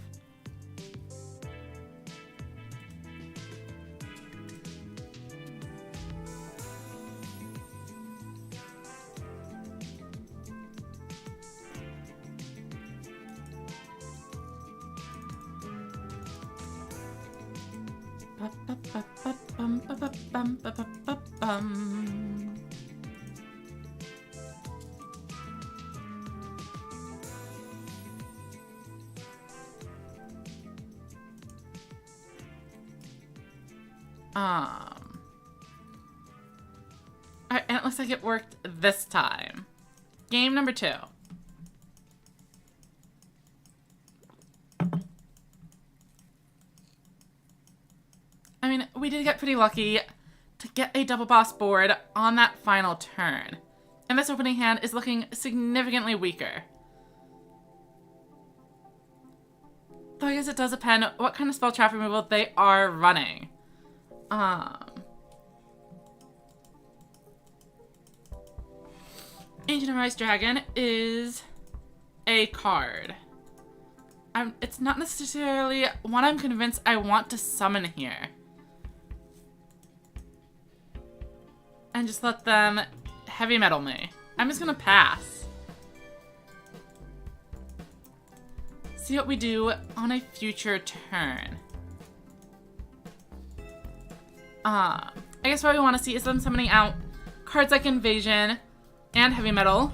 Alright, and it looks like it worked this time. Game number 2. I mean, we did get pretty lucky to get a double boss board on that final turn. And this opening hand is looking significantly weaker. Though I guess it does depend what kind of spell trap removal they are running. Ancient Arise Dragon is a card. It's not necessarily one I'm convinced I want to summon here. And just let them heavy metal me. I'm just gonna pass. See what we do on a future turn. I guess what we want to see is them summoning out cards like Invasion and Heavy Metal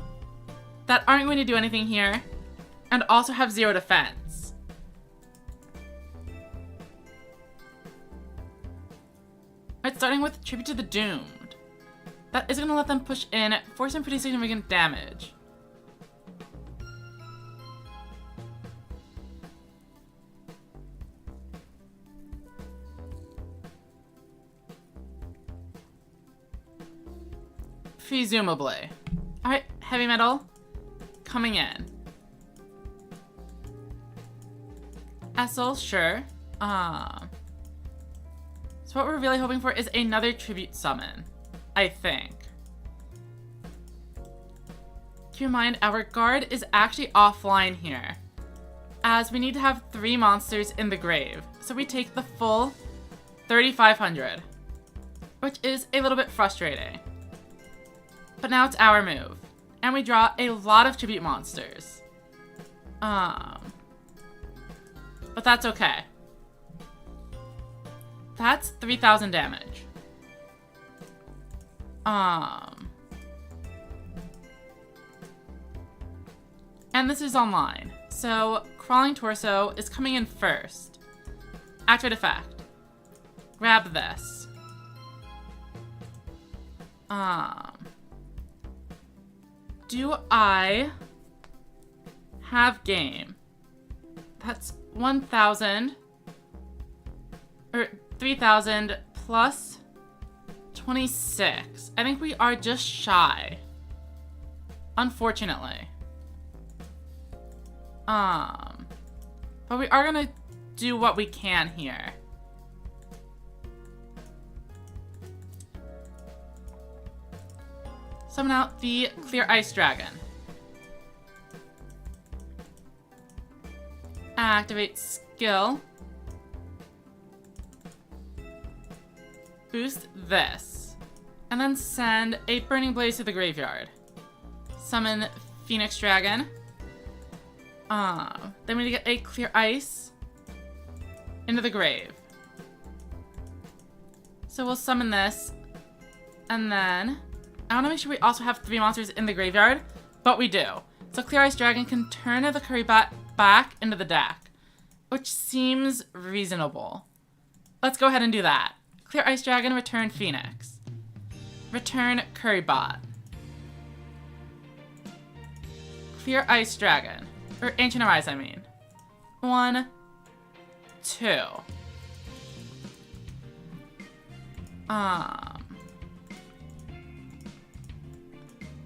that aren't going to do anything here and also have 0 defense. Alright, starting with Tribute to the Doomed. That is going to let them push in for some pretty significant damage. Presumably. Alright, Heavy Metal coming in. Essel, sure. So what we're really hoping for is another tribute summon, I think. Keep in mind, our guard is actually offline here. as we need to have 3 monsters in the grave. So we take the full 3,500, which is a little bit frustrating. But now it's our move, and we draw a lot of tribute monsters. But that's okay. That's 3,000 damage. And this is online. So, Crawling Torso is coming in first. Activate effect. Grab this. Do I have game? That's 1,000 or 3,000 plus 26. I think we are just shy. Unfortunately. But we are gonna do what we can here. Summon out the Clear Ice Dragon. Activate skill. Boost this. And then send a Burning Blaze to the graveyard. Summon Phoenix Dragon. Then we get a Clear Ice into the grave. So we'll summon this. And then I want to make sure we also have 3 monsters in the graveyard, but we do. So Clear Ice Dragon can turn the Currybot back into the deck, which seems reasonable. Let's go ahead and do that. Clear Ice Dragon, return Phoenix. Return Currybot. Clear Ice Dragon. Or Ancient Arise, I mean. 1, 2.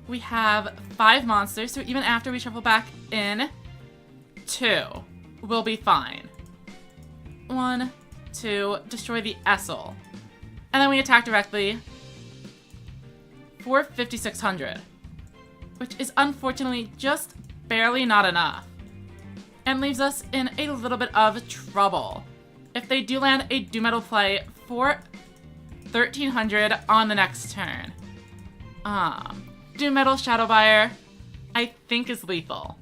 We have 5 monsters, so even after we shuffle back in 2, we'll be fine. 1, 2, destroy the Essel. And then we attack directly for 5,600, which is unfortunately just barely not enough, and leaves us in a little bit of trouble if they do land a Doom Metal play for 1,300 on the next turn. Doom Metal Shadowbuyer, I think, is lethal.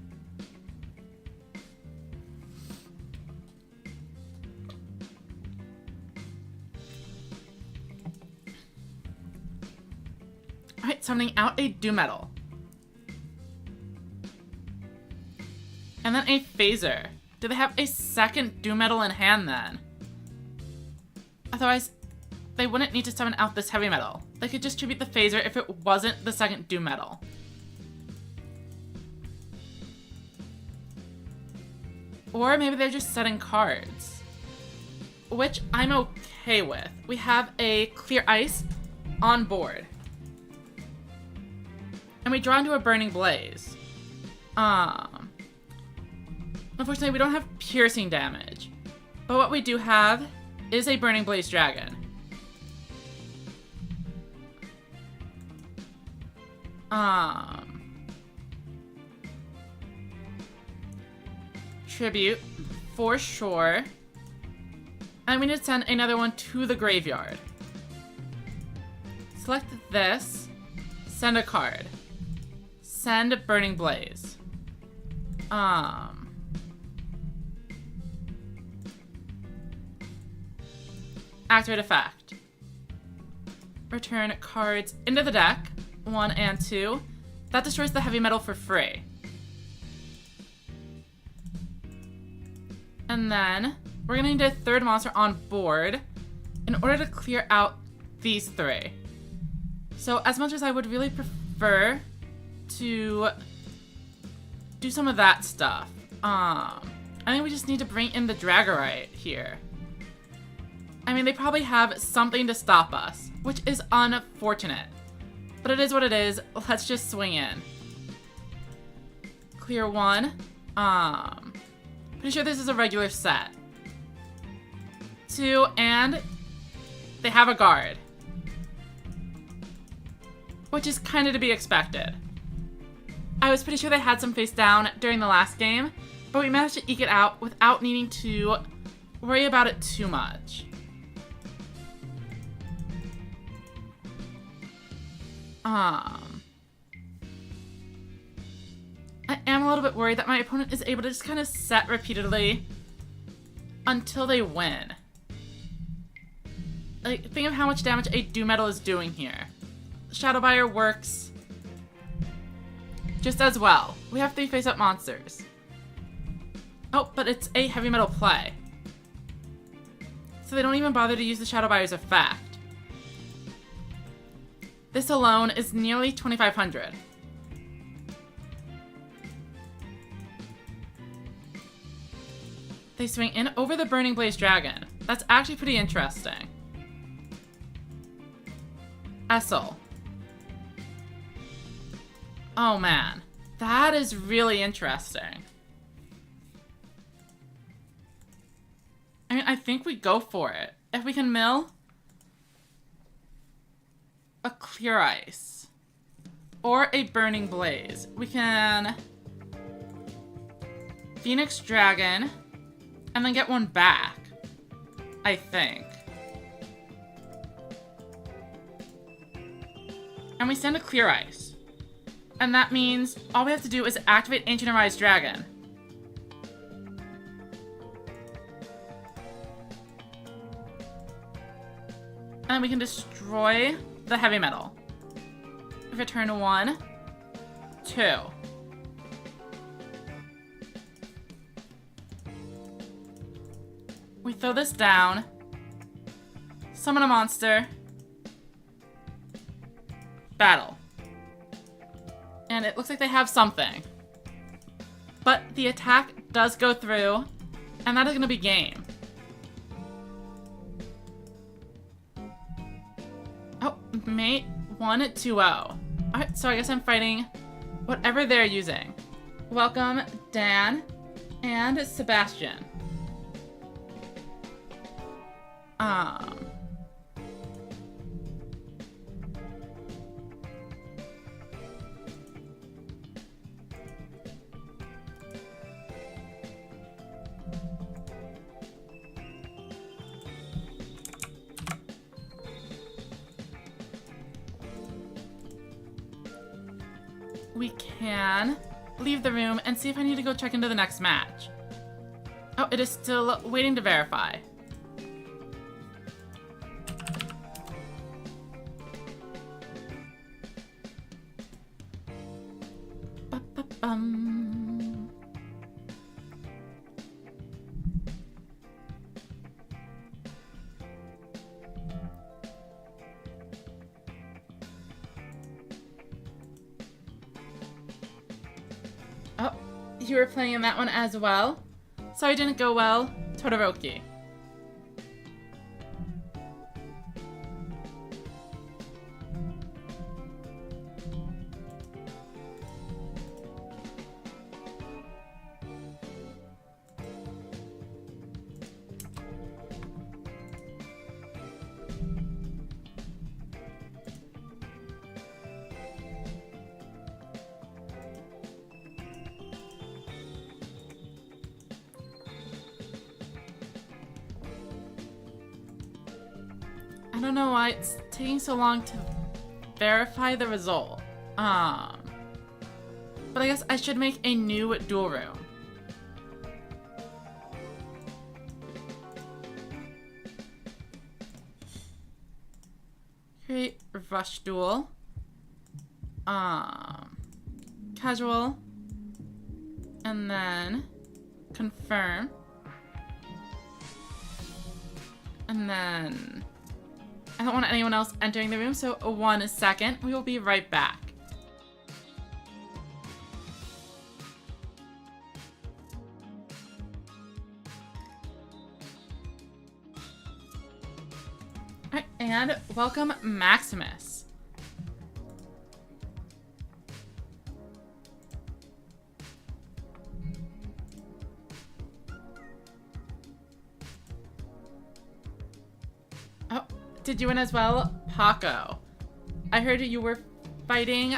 Alright, summoning out a Doom Metal. And then a Phaser. Do they have a second Doom Metal in hand then? Otherwise, they wouldn't need to summon out this Heavy Metal. They could just tribute the Phaser if it wasn't the second Doom Metal. Or maybe they're just setting cards, which I'm okay with. We have a Clear Ice on board. And we draw into a Burning Blaze. Unfortunately, we don't have piercing damage. But what we do have is a Burning Blaze Dragon. Tribute, for sure. And we need to send another one to the graveyard. Select this. Send a card. Send Burning Blaze. Activate effect. Return cards into the deck, 1 and 2. That destroys the Heavy Metal for free. And then we're gonna need a 3rd monster on board in order to clear out these 3. So as much as I would really prefer to do some of that stuff, I think we just need to bring in the Dragarite here. I mean, they probably have something to stop us, which is unfortunate. But it is what it is. Let's just swing in. Clear 1. Pretty sure this is a regular set. 2, and they have a guard, which is kind of to be expected. I was pretty sure they had some face down during the last game, but we managed to eke it out without needing to worry about it too much. I am a little bit worried that my opponent is able to just kind of set repeatedly until they win. Like, think of how much damage a Doom Metal is doing here. Shadow Buyer works just as well. We have 3 face-up monsters. Oh, but it's a heavy metal play. So they don't even bother to use the Shadow Buyer's effect. This alone is nearly 2,500. They swing in over the Burning Blaze Dragon. That's actually pretty interesting. Essel. Oh man, that is really interesting. I mean, I think we go for it. If we can mill a Clear Ice or a Burning Blaze, we can Phoenix Dragon and then get one back, I think. And we send a Clear Ice. And that means all we have to do is activate Ancient Arise Dragon. And we can destroy the heavy metal. Return 1, 2. We throw this down. Summon a monster. Battle. And it looks like they have something. But the attack does go through, and that is going to be game. Oh, mate 1-2-0. Alright, so I guess I'm fighting whatever they're using. Welcome, Dan and Sebastian. We can leave the room and see if I need to go check into the next match. Oh, it is still waiting to verify. Ba-ba-bum. Oh, you were playing in that one as well? Sorry, didn't go well. Todoroki. I don't know why it's taking so long to verify the result. But I guess I should make a new duel room. Create rush duel. Casual. And then confirm. And then I don't want anyone else entering the room, so 1 second. We will be right back. Alright, and welcome Maximus. Oh, did you win as well? Paco. I heard you were fighting,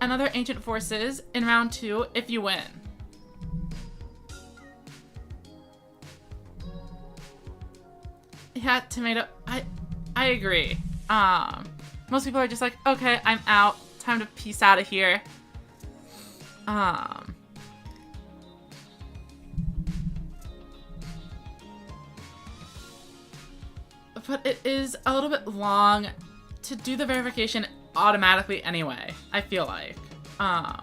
another Ancient Forces in round 2 if you win. Yeah, Tomato, I agree. Most people are just like, okay, I'm out. Time to peace out of here. But it is a little bit long to do the verification automatically anyway, I feel like. Oh,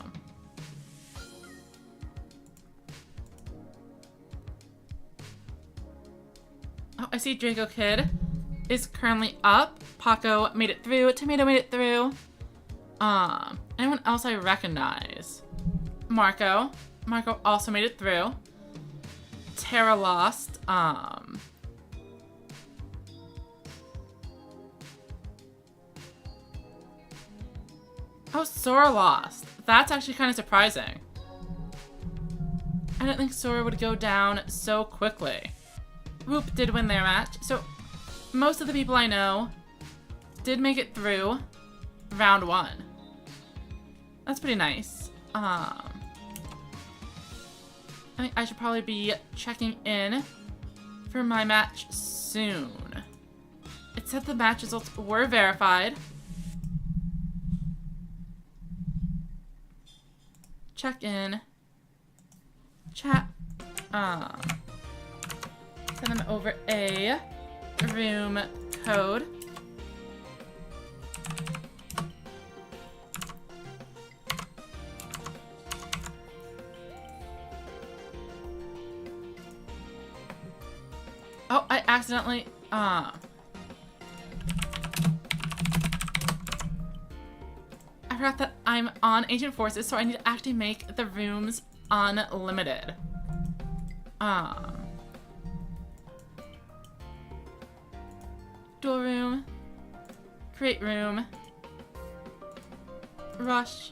I see Draco Kid is currently up. Paco made it through. Tomato made it through. Anyone else I recognize? Marco. Marco also made it through. Terra lost. Oh, Sora lost. That's actually kind of surprising. I didn't think Sora would go down so quickly. Whoop did win their match. So most of the people I know did make it through round 1. That's pretty nice. I think I should probably be checking in for my match soon. It said the match results were verified. Check in. Chat. Send them over a room code. Oh, I accidentally, I forgot that I'm on Ancient Forces, so I need to actually make the rooms unlimited. Duel room. Create room. Rush.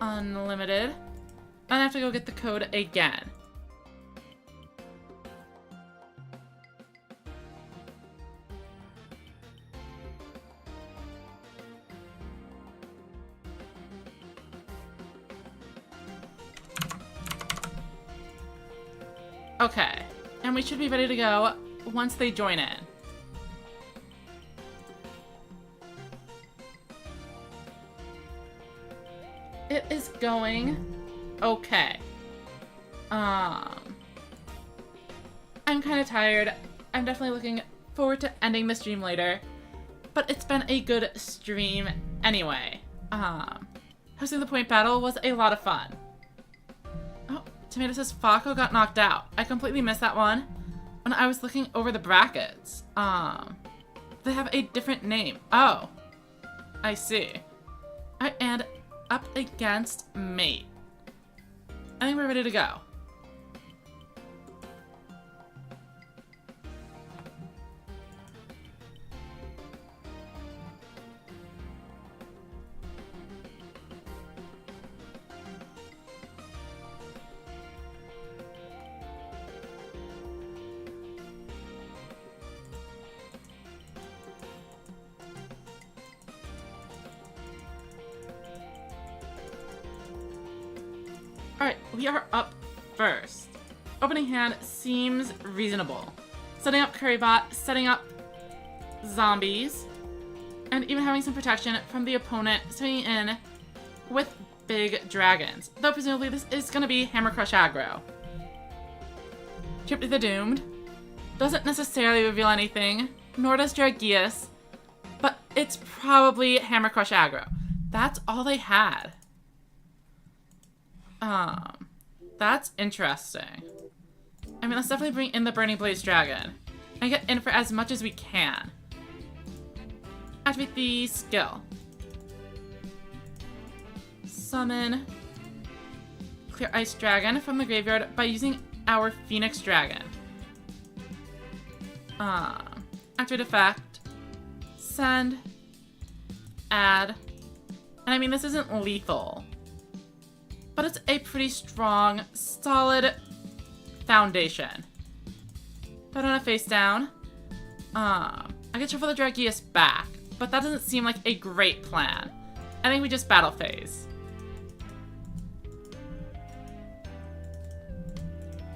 Unlimited. I have to go get the code again. Okay, and we should be ready to go once they join in. It is going okay. I'm kind of tired. I'm definitely looking forward to ending the stream later, but it's been a good stream anyway. Hosting the point battle was a lot of fun. Tomato says Fako got knocked out. I completely missed that one when I was looking over the brackets. They have a different name. Oh, I see. And up against Mate. I think we're ready to go. Alright, we are up first. Opening hand seems reasonable. Setting up Currybot, setting up zombies, and even having some protection from the opponent swinging in with big dragons. Though presumably this is going to be Hammer Crush aggro. Trip to the Doomed doesn't necessarily reveal anything, nor does Dragius, but it's probably Hammer Crush aggro. That's all they had. That's interesting. I mean, let's definitely bring in the Burning Blaze Dragon and get in for as much as we can. Activate the skill. Summon Clear Ice Dragon from the graveyard by using our Phoenix Dragon. Activate effect. Send. Add. And I mean, this isn't lethal, but it's a pretty strong, solid foundation. Put on a face down. I get shuffle the Dragius back. but that doesn't seem like a great plan. I think we just battle phase.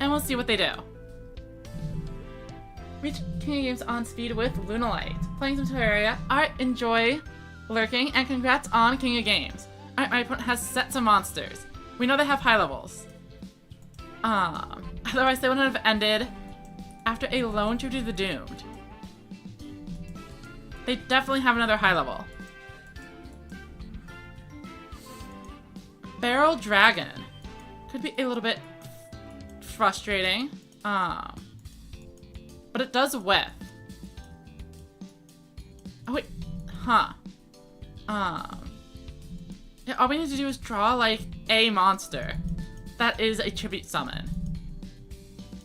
And we'll see what they do. Reach King of Games on speed with Lunalite. Playing some Terra. Alright, enjoy lurking, and congrats on King of Games. Alright, my opponent has set some monsters. We know they have high levels. Otherwise they wouldn't have ended after a lone trip to the Doomed. They definitely have another high level. Barrel Dragon. Could be a little bit frustrating. But it does whiff. Oh wait, huh. Yeah, all we need to do is draw like a monster. That is a tribute summon.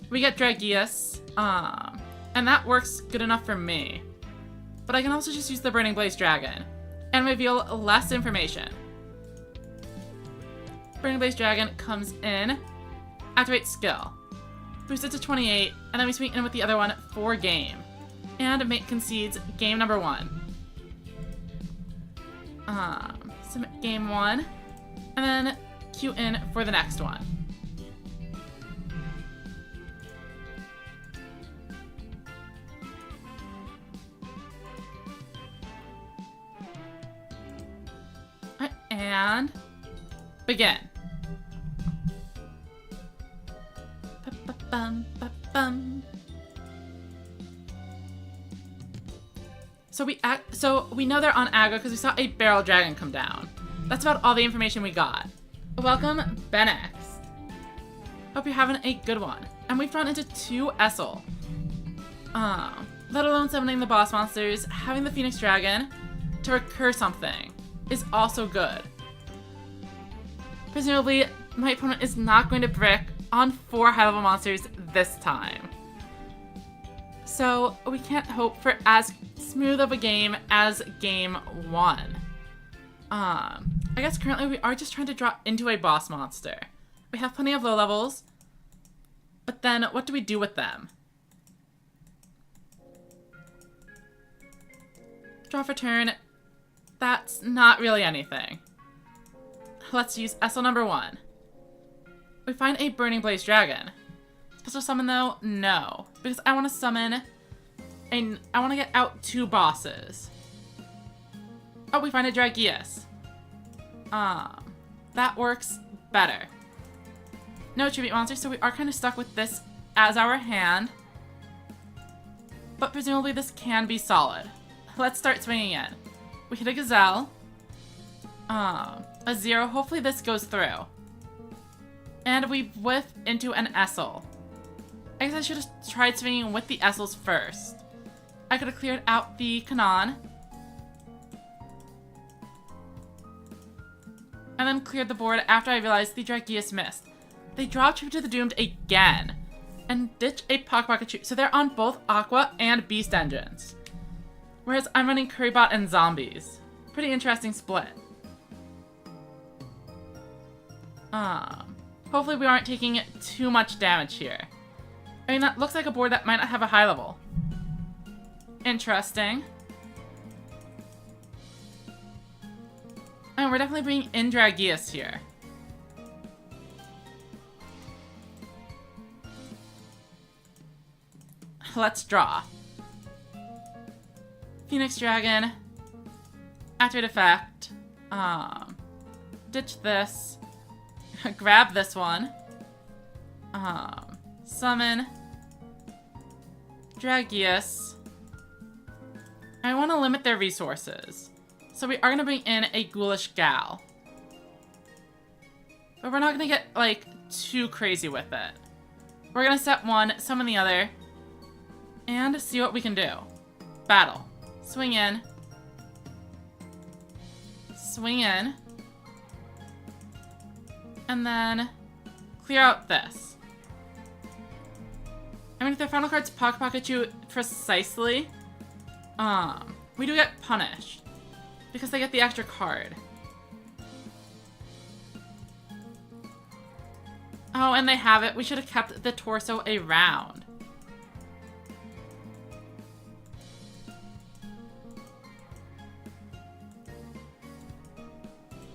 We get Dragius, and that works good enough for me. But I can also just use the Burning Blaze Dragon and reveal less information. Burning Blaze Dragon comes in, activates skill, boosts it to 28, and then we swing in with the other one for game. And mate concedes game number 1. Submit game 1, and then queue in for the next one. And begin. So we know they're on aggro because we saw a barrel dragon come down. That's about all the information we got. Welcome, Benex. Hope you're having a good one. And we've run into 2 Essel. Let alone summoning the boss monsters, having the Phoenix Dragon to recur something is also good. Presumably, my opponent is not going to brick on 4 high-level monsters this time. So we can't hope for as smooth of a game as game 1. I guess currently we are just trying to draw into a boss monster. We have plenty of low levels, but then what do we do with them? Draw for turn. That's not really anything. Let's use Essel number 1. We find a Burning Blaze Dragon. Special summon though? No. Because I want to summon I want to get out 2 bosses. Oh, we find a Dragius. That works better. No tribute monster, so we are kind of stuck with this as our hand. But presumably this can be solid. Let's start swinging in. We hit a Gazelle. A 0. Hopefully this goes through. And we whiff into an Essel. I guess I should have tried swinging with the Essels first. I could have cleared out the Kanon. And then cleared the board after I realized the Dragius missed. They draw Trip to the Doomed again. And ditch a Paco. So they're on both Aqua and Beast engines. Whereas I'm running Currybot and Zombies. Pretty interesting split. Hopefully we aren't taking too much damage here. I mean, that looks like a board that might not have a high level. Interesting. And we're definitely bringing in Dragius here. Let's draw. Phoenix Dragon. Activate effect. Ditch this. Grab this one. Summon. Dragius. I want to limit their resources. So we are going to bring in a Ghoulish Gal. But we're not going to get, like, too crazy with it. We're going to set one, summon the other, and see what we can do. Battle. Swing in. Swing in. And then clear out this. I mean, if their final card's Pikachu precisely, we do get punished. Because they get the extra card. Oh, and they have it. We should have kept the torso around.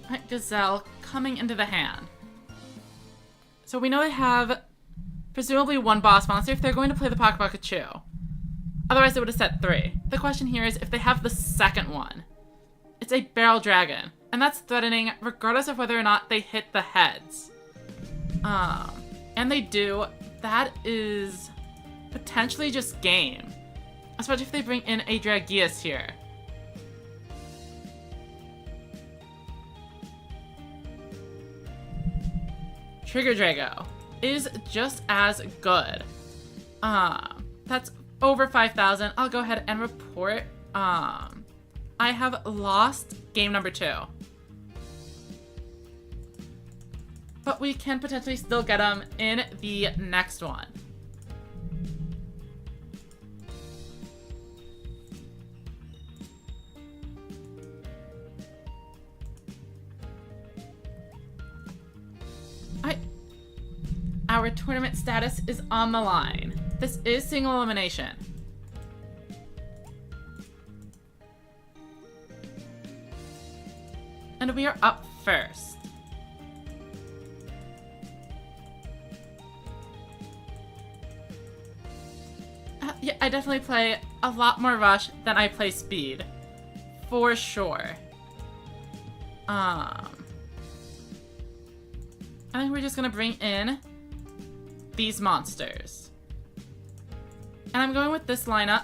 Alright, Gazelle coming into the hand. So we know they have presumably one boss monster if they're going to play the Paco Chew. Otherwise they would have set 3. The question here is if they have the second one. It's a barrel dragon, and that's threatening regardless of whether or not they hit the heads. And they do. That is potentially just game. Especially if they bring in a Dragius here. Trigger Drago is just as good. That's over 5,000. I'll go ahead and report. I have lost game number 2. But we can potentially still get them in the next one. Our tournament status is on the line. This is single elimination. And we are up first. Yeah, I definitely play a lot more Rush than I play Speed. For sure. I think we're just gonna bring in these monsters. And I'm going with this lineup.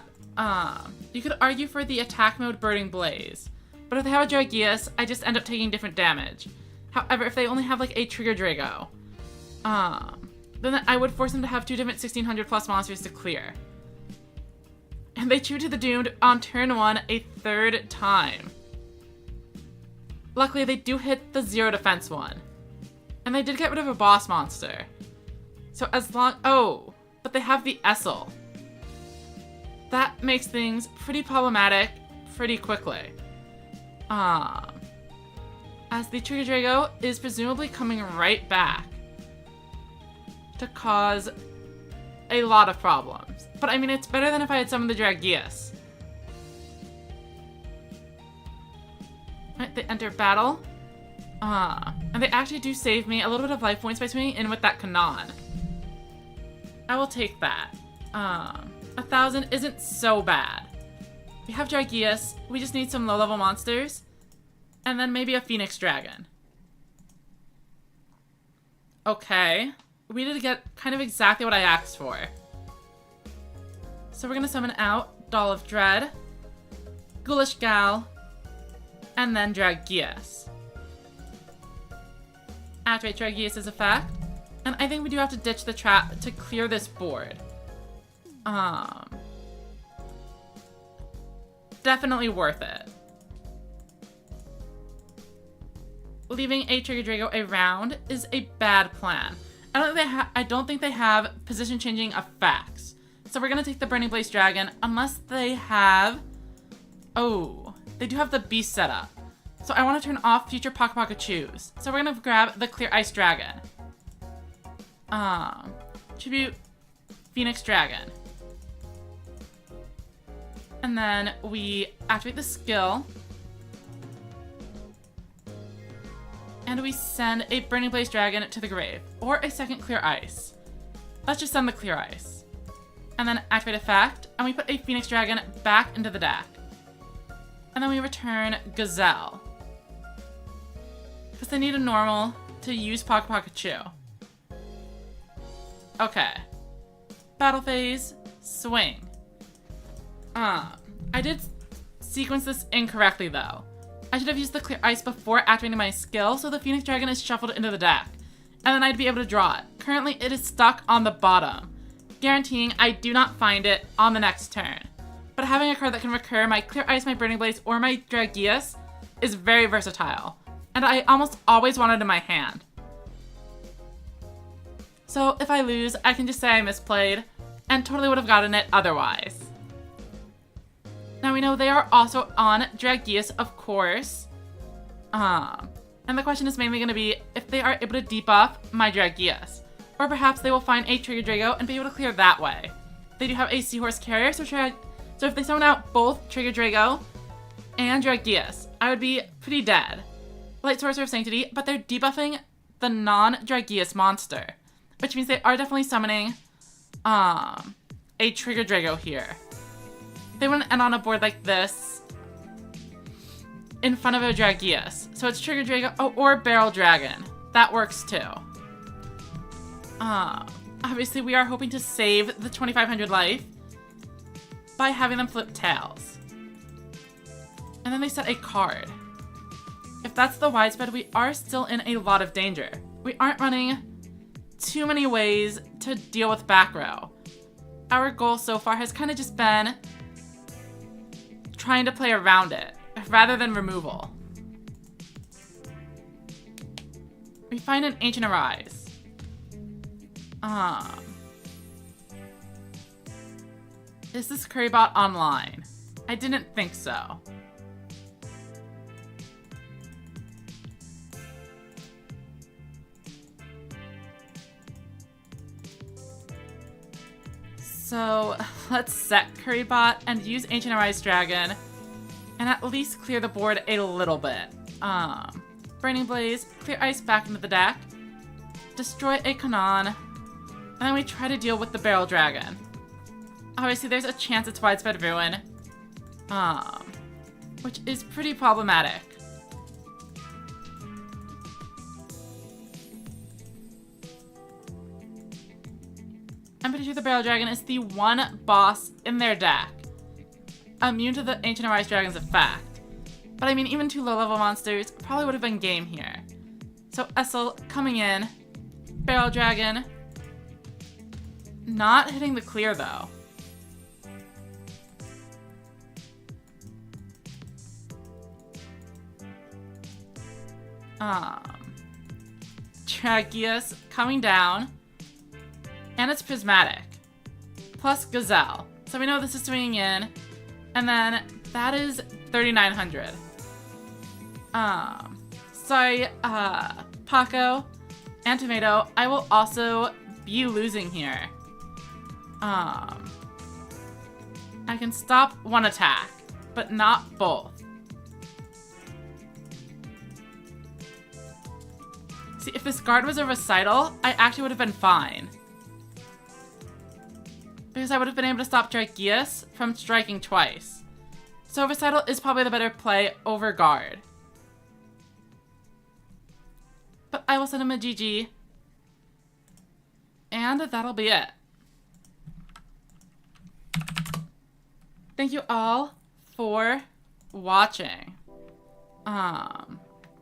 You could argue for the attack mode Burning Blaze, but if they have a Dragius, I just end up taking different damage. However, if they only have like a Trigger Drago, then I would force them to have 2 different 1600 plus monsters to clear. And they Chew to the Doomed on turn 1 a 3rd time. Luckily, they do hit the 0 defense one. And they did get rid of a boss monster. So as long... Oh, but they have the Essel. That makes things pretty problematic pretty quickly. As the Trigger Drago is presumably coming right back to cause a lot of problems. But I mean, it's better than if I had summoned the Dragius. Right, they enter battle. And they actually do save me a little bit of life points by swinging in with that Kanon. I will take that. 1,000 isn't so bad. We have Dragius. We just need some low-level monsters. And then maybe a Phoenix Dragon. Okay. We did get kind of exactly what I asked for. So we're going to summon out Doll of Dread, Ghoulish Gal, and then Dragius. Activate Dragius' effect. And I think we do have to ditch the trap to clear this board. Definitely worth it. Leaving a Trigger Drago around is a bad plan. I don't think they have position changing effects. So we're gonna take the Burning Blaze Dragon unless they have... Oh, they do have the Beast set up. So I want to turn off future Paco Chews. So we're gonna grab the Clear Ice Dragon. Tribute Phoenix Dragon. And then we activate the skill. And we send a Burning Blaze Dragon to the grave. Or a second Clear Ice. Let's just send the Clear Ice. And then activate effect. And we put a Phoenix Dragon back into the deck. And then we return Gazelle. Because they need a normal to use Paco Chew. Okay. Battle phase. Swing. I did sequence this incorrectly though. I should have used the Clear Ice before activating my skill so the Phoenix Dragon is shuffled into the deck. And then I'd be able to draw it. Currently it is stuck on the bottom, guaranteeing I do not find it on the next turn. But having a card that can recur my Clear Ice, my Burning Blaze, or my Dragius is very versatile. And I almost always want it in my hand. So if I lose, I can just say I misplayed and totally would have gotten it otherwise. Now we know they are also on Dragius, of course. And the question is mainly going to be if they are able to debuff my Dragius. Or perhaps they will find a Trigger Drago and be able to clear that way. They do have a Seahorse Carrier, so if they summon out both Trigger Drago and Dragius, I would be pretty dead. Light Sorcerer of Sanctity, but they're debuffing the non-Dragius monster, which means they are definitely summoning a Trigger Drago here. They wouldn't end on a board like this in front of a Dragius. So it's Trigger Drago or Barrel Dragon. That works too. Obviously, we are hoping to save the 2,500 life by having them flip tails. And then they set a card. If that's the widespread, we are still in a lot of danger. We aren't running too many ways to deal with back row. Our goal so far has kind of just been trying to play around it rather than removal. We find an Ancient Arise. Is this Currybot online? I didn't think so. So let's set Currybot and use Ancient Arise Dragon and at least clear the board a little bit. Braining Blaze, clear ice back into the deck, destroy a Kanon, and then we try to deal with the Barrel Dragon. Obviously, there's a chance it's Widespread Ruin, which is pretty problematic. I'm pretty sure the Barrel Dragon is the one boss in their deck immune to the Ancient Arise Dragon's effect. But I mean, even two low-level monsters probably would have been game here. So Essel coming in, Barrel Dragon, not hitting the clear though. Dragius coming down, and it's Prismatic, plus Gazelle. So we know this is swinging in, and then that is 3,900. Sorry, Paco and Tomato, I will also be losing here. I can stop one attack, but not both. See, if this guard was a Recital, I actually would have been fine. Because I would have been able to stop Dragius from striking twice. So Recital is probably the better play over guard. But I will send him a GG. And that'll be it. Thank you all for watching.